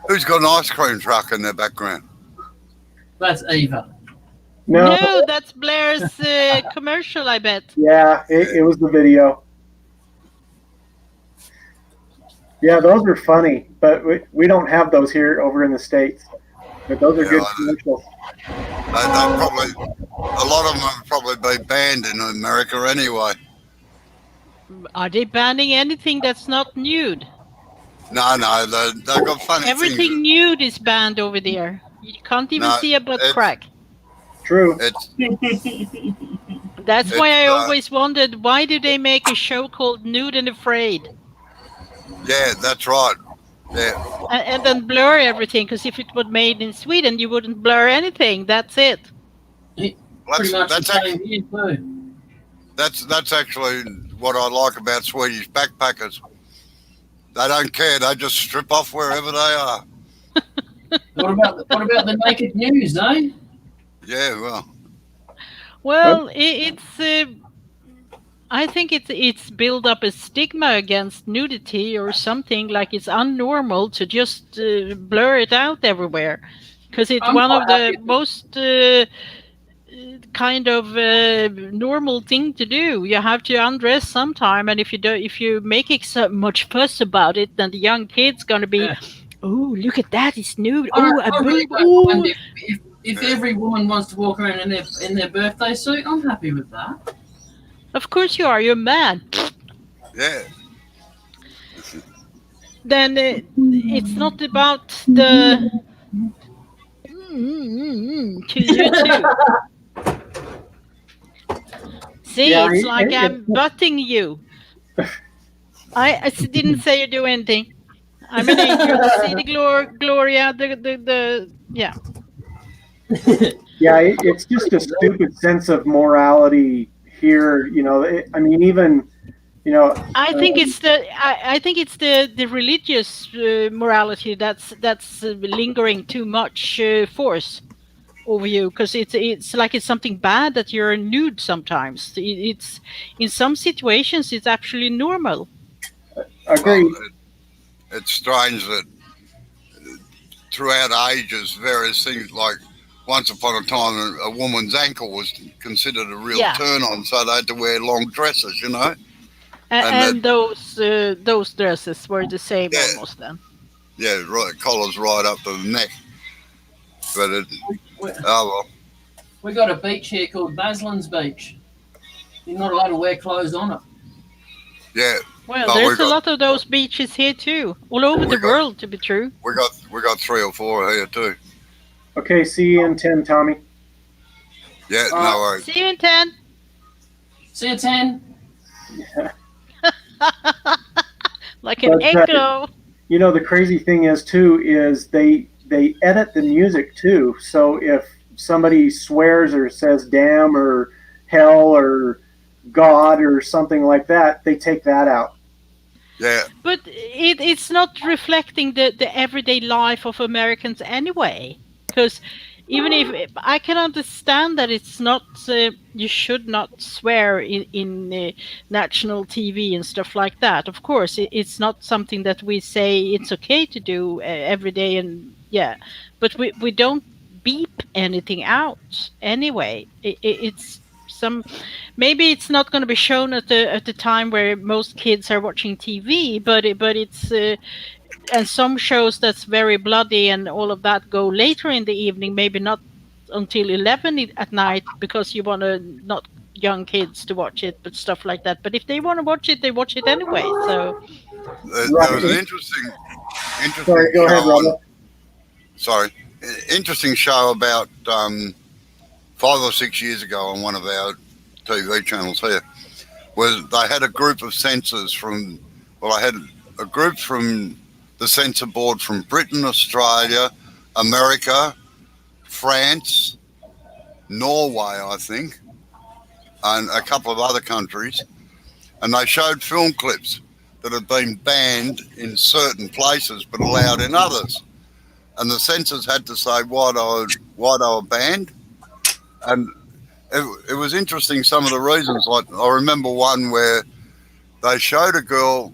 Who's got an ice cream truck in their background? That's Eva. No, that's Blair's commercial, I bet. Yeah, it was the video. Yeah, those are funny, but we don't have those here over in the States. But those are good commercials. A lot of them have probably been banned in America anyway. Are they banning anything that's not nude? No, they've got funny Everything things. Nude is banned over there. You can't even see a butt crack. True. That's why I always wondered, why do they make a show called Nude and Afraid? Yeah, that's right. Yeah. And then blur everything, because if it was made in Sweden, you wouldn't blur anything. That's it. That's actually what I like about Swedish backpackers. They don't care. They just strip off wherever they are. What about the naked news, eh? Yeah, well. Well, it's. I think it's built up a stigma against nudity or something, like it's unnormal to just blur it out everywhere, because it's one of the most kind of normal thing to do. You have to undress sometime, and if you make so much fuss about it, then the young kid's gonna be, oh, look at that, it's nude. Oh, a boob. Oh. If every woman wants to walk around in their birthday suit, I'm happy with that. Of course you are. You're mad. Yeah. then it's not about the to you too. See, Yeah, it's like I'm butting you. I didn't say you do anything. I'm an angel. See the Gloria, yeah. yeah, it's just a stupid sense of morality here. You know, I mean, even you know, I think it's the religious morality that's lingering too much force over you, because it's like it's something bad that you're nude sometimes. It's in some situations it's actually normal. Well, agreed. it's strange that throughout ages, various things like once upon a time, a woman's ankle was considered a real Yeah, turn on, so they had to wear long dresses, you know. And that, and those dresses were the same yeah, almost then. yeah, right, collars right up to the neck. But it, We, oh we got a beach here called Maslin's Beach. You're not allowed to wear clothes on it. yeah. Well, But there's a lot of those beaches here too, all over we the got world, to be true. we got 3 or 4 here too. Okay, see you in 10, Tommy. Yeah, no worries. See you in 10. See you 10. Like an But echo. you know, the crazy thing is too is they edit the music too. So if somebody swears or says damn or hell or God or something like that, they take that out. Yeah, But it's not reflecting the everyday life of Americans anyway. Because even if I can understand that it's not, you should not swear in national TV and stuff like that. Of course, it's not something that we say it's okay to do every day, and yeah, but we don't beep anything out anyway. It's some, maybe it's not going to be shown at the time where most kids are watching TV, but it's and some shows that's very bloody and all of that go later in the evening, maybe not until 11 at night, because you want to not young kids to watch it, but stuff like that. But if they want to watch it, they watch it anyway. So there was an Right. interesting Sorry, go show ahead, on. Robert. Sorry, interesting show about 5 or 6 years ago on one of our TV channels here, where they had a group of censors from. Well, I had a group from the censor board from Britain, Australia, America, France, Norway, I think, and a couple of other countries, and they showed film clips that had been banned in certain places but allowed in others. And the censors had to say why they were banned. And it was interesting, some of the reasons. Like, I remember one where they showed a girl,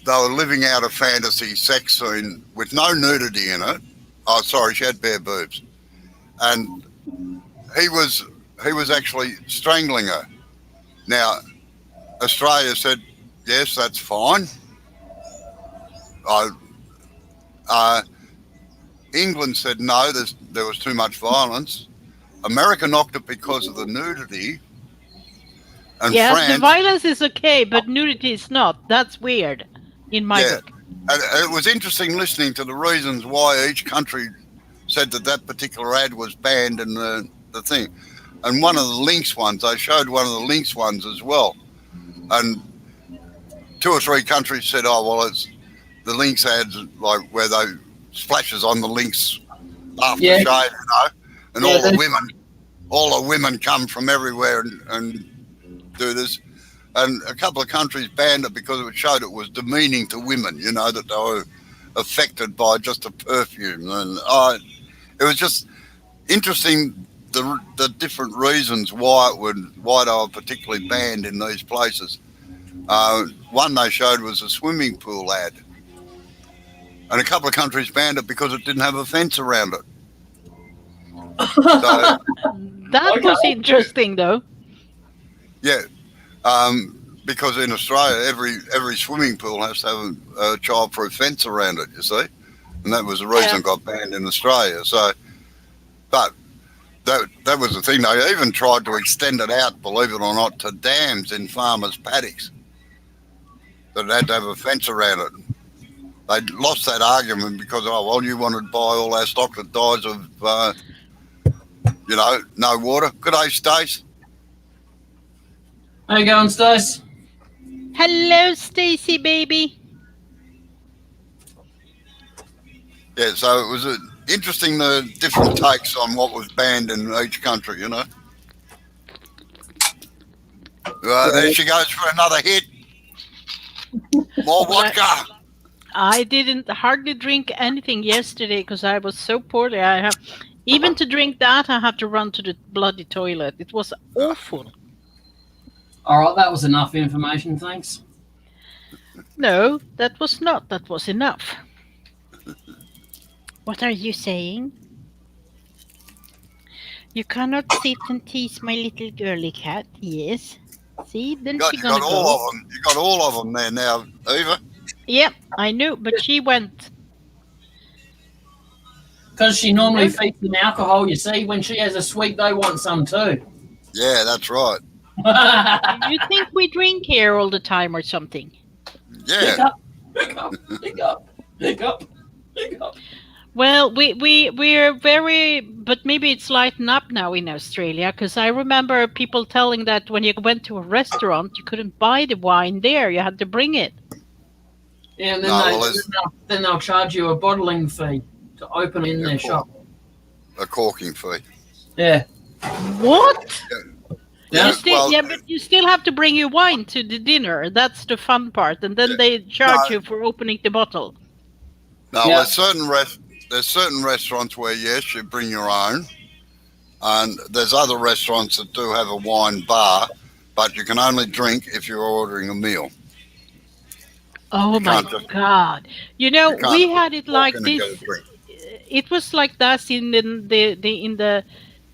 they were living out a fantasy sex scene with no nudity in it. Oh, sorry, she had bare boobs. And he was actually strangling her. Now, Australia said, yes, that's fine. England said no, there was too much violence. America knocked it because of the nudity. And yeah, the France, violence is okay, but nudity is not. That's weird in my yeah. book. And it was interesting listening to the reasons why each country said that particular ad was banned in the thing. And one of the links ones, they showed one of the links ones as well. And 2 or 3 countries said, oh, well, it's the links ads, like where they splashes on the links after Yeah. shave, you know, and Yeah, all the women come from everywhere and do this. And a couple of countries banned it because it showed it was demeaning to women, you know, that they were affected by just a perfume. And it was just interesting, the different reasons why they were particularly banned in these places. One they showed was a swimming pool ad, and a couple of countries banned it because it didn't have a fence around it. So That was interesting, though. yeah, because in Australia every swimming pool has to have a child-proof fence around it. You see, and that was the reason it got banned in Australia. So, but that was the thing. They even tried to extend it out, believe it or not, to dams in farmers' paddocks that had to have a fence around it. They lost that argument because, you wanted to buy all our stock that dies of, no water. Good day, Stace. How you going, Stace? Hello, Stacy, baby. Yeah, so it was interesting the different takes on what was banned in each country, There she goes for another hit. More vodka. I didn't hardly drink anything yesterday because I was so poorly. Even to drink that, I had to run to the bloody toilet. It was awful. All right, that was enough information, thanks. No, that was not. That was enough. What are you saying? You cannot sit and tease my little girly cat. Yes. See, then she gonna go. All of them. You got all of them there now, Eva. Yep, I knew, but she went. Because she normally feeds them alcohol, you see. When she has a sweet, they want some too. Yeah, that's right. You think we drink here all the time or something? Yeah. Pick up. Well, we're very, but maybe it's lightened up now in Australia, because I remember people telling that when you went to a restaurant, you couldn't buy the wine there; you had to bring it. Yeah, and then they'll charge you a bottling fee to open in their shop. A corking fee. Yeah. What? Yeah. But you still have to bring your wine to the dinner. That's the fun part, and then they charge you for opening the bottle. No, there's certain restaurants where yes, you bring your own, and there's other restaurants that do have a wine bar, but you can only drink if you're ordering a meal. Oh my God! We had it like this. It was like that in the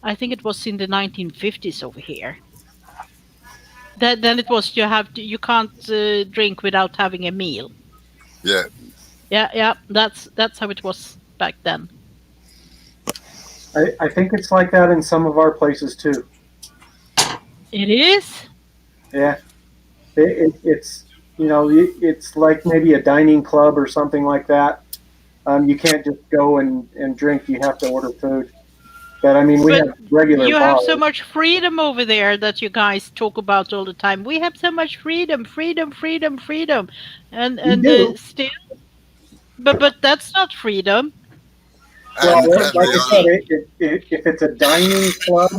I think it was in the 1950s over here. Then it was you can't drink without having a meal. Yeah. Yeah. That's how it was back then. I think it's like that in some of our places too. It is. Yeah, it's it's like maybe a dining club or something like that. You can't just go and drink. You have to order food. But I mean, we have regular. You have so much freedom over there that you guys talk about all the time. We have so much freedom, and still. But that's not freedom. Well, like I said, if it's a dining club,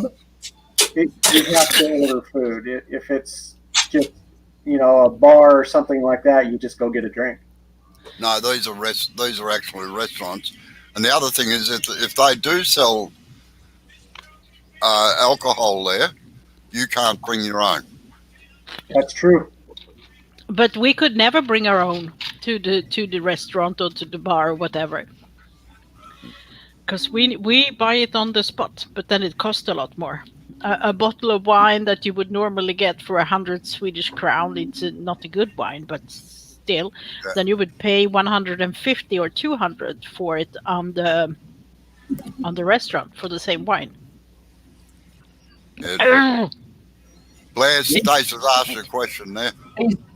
you have to order food. If it's just a bar or something like that, you just go get a drink. No, these are actually restaurants. And the other thing is, if they do sell alcohol there, you can't bring your own. That's true. But we could never bring our own to the restaurant or to the bar or whatever, because we buy it on the spot. But then it costs a lot more. A bottle of wine that you would normally get for 100 Swedish crown, it's not a good wine, but still, then you would pay 150 or 200 for it on the restaurant for the same wine. Blair, Stace has asked you a question there.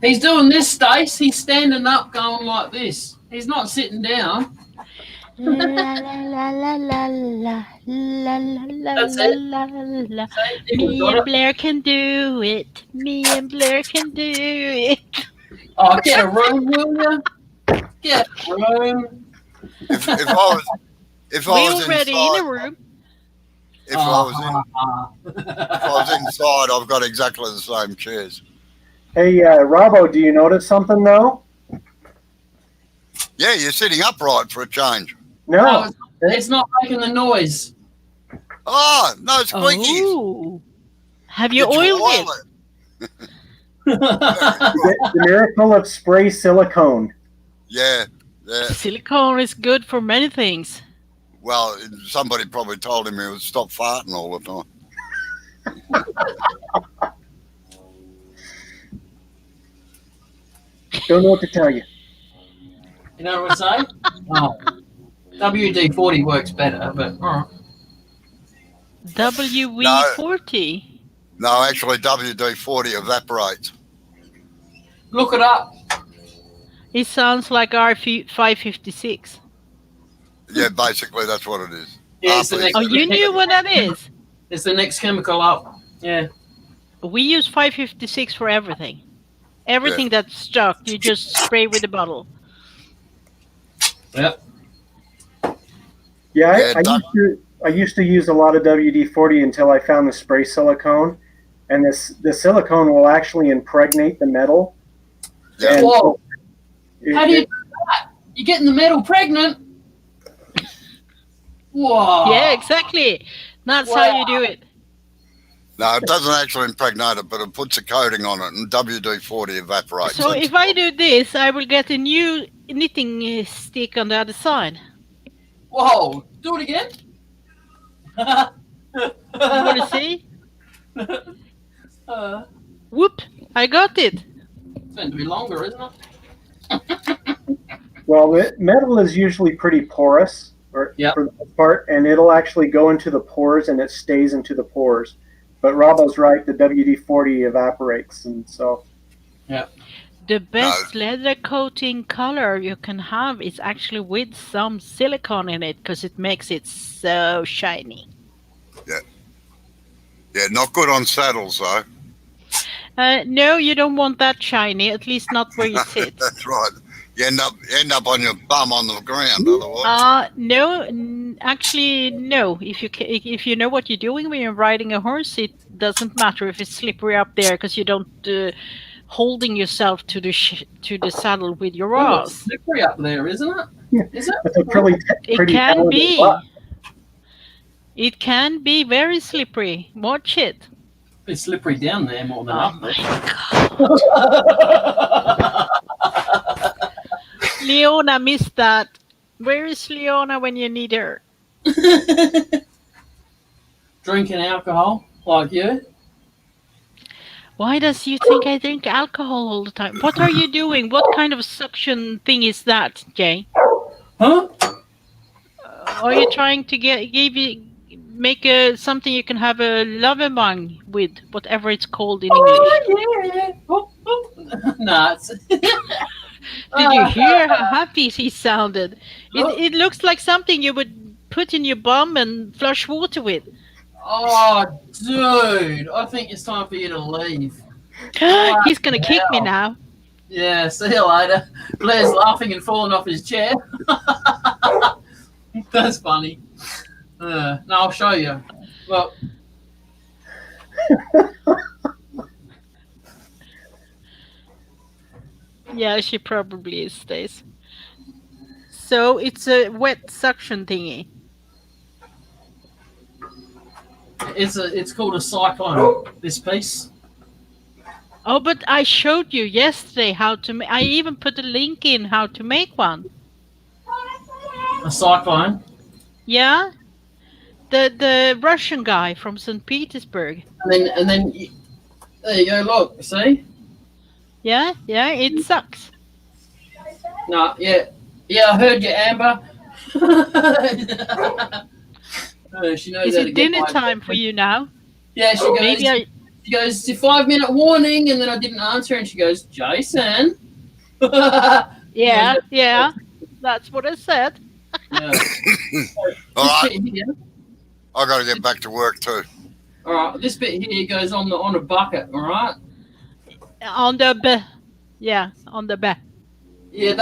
He's doing this, Stace. He's standing up going like this. He's not sitting down. La la la la la la la That's la it. la la. Me and Blair can do it. Me and Blair can do it. Oh, get a room, will you? Get a room. If I was already inside, in a room. If I was inside, I've got exactly the same chairs. Hey, Robbo, do you notice something though? Yeah, you're sitting upright for a change. No, it's not making the noise. Oh, no squeakies. Oh. Have you oiled it? The miracle of spray silicone. Yeah. Silicone is good for many things. Well, somebody probably told him he would stop farting all the time. Don't know what to tell you. You know what I say? Oh, WD-40 works better, but WV40. No, actually, WD-40 evaporates. Look it up. It sounds like R556. Yeah, basically that's what it is. Yeah, it's the RP. next. Oh, you knew what that is? It's the next chemical up. Yeah. We use 556 for everything. Everything that's stuck, you just spray with the bottle. Yep. Yeah, I used to use a lot of WD-40 until I found the spray silicone, and the silicone will actually impregnate the metal. Yeah. And Whoa. How do you it, do that? You're getting the metal pregnant. Whoa. Yeah, exactly. That's how you do it. No, it doesn't actually impregnate it, but it puts a coating on it, and WD-40 evaporates So it. if I do this, I will get a new knitting stick on the other side. Whoa. Do it again. You want to see? Whoop! I got it. It's meant to be longer, isn't it? well, metal is usually pretty porous, for the most part, and it'll actually go into the pores, and it stays into the pores. But Robbo's right; the WD-40 evaporates, and so. Yeah. The best leather coating color you can have is actually with some silicone in it, because it makes it so shiny. Yeah, not good on saddles though. No, you don't want that shiny, at least not where you sit. That's right. You end up on your bum on the ground otherwise. No, actually, no. If you know what you're doing when you're riding a horse, it doesn't matter if it's slippery up there, because you don't holding yourself to the saddle with your Well, it's arms. slippery up there, isn't it? Yeah. Is it? It's a pretty It can talented be. butt. It can be very slippery. Watch it. It's slippery down there more than Oh up my there. God. Leona missed that. Where is Leona when you need her? Drinking alcohol like you. Why does you think I drink alcohol all the time? What are you doing? What kind of suction thing is that, Jay? Huh? Are you trying to make something you can have a lovemang with, whatever it's called in English? Oh, yeah. Oh. Nah, it's... Did you hear how happy he sounded? It looks like something you would put in your bum and flush water with. Oh, dude. I think it's time for you to leave. He's going to kick me now. Yeah, see you later. Blair's laughing and falling off his chair. That's funny. No, I'll show you. Well, yeah, she probably is, Stace. So it's a wet suction thingy. it's called a cyclone, this piece. Oh, but I showed you yesterday how to I even put a link in how to make one. A cyclone. Yeah? The Russian guy from St. Petersburg. And then there you go, look, see? Yeah, it sucks. No, yeah, I heard you, Amber. She knows Is how to it get dinner my time attention. for you now? Yeah, she goes. Maybe She goes, it's a 5-minute warning, and then I didn't answer, and she goes, Jason. Yeah, that's what I said. Yeah. All right, This bit here, I got to get back to work too. all right, this bit here goes on a bucket, all right? On the bed. Yeah, on the bed. Yeah,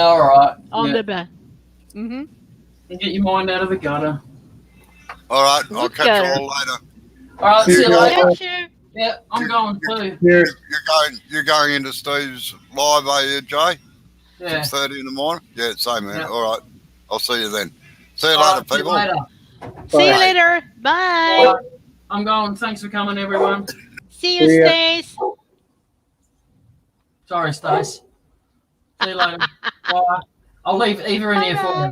all right. On yeah. the bed. Mm-hmm. And get your mind out of the gutter. All right, I'll Look catch at you her. all later. All right, see you later. Thank you. Yeah, I'm going too. Cheers. You're going into Steve's live, are you, Jay? Yeah. 6:30 in the morning. Yeah, same man. Yeah. All right, I'll see you then. See you All later, right, see you people. later. See you Bye. later. Bye. All right, I'm going. Thanks for coming, everyone. See you, See ya. Stace. Sorry, Stace. See you later. Bye. I'll leave Eva in here for you.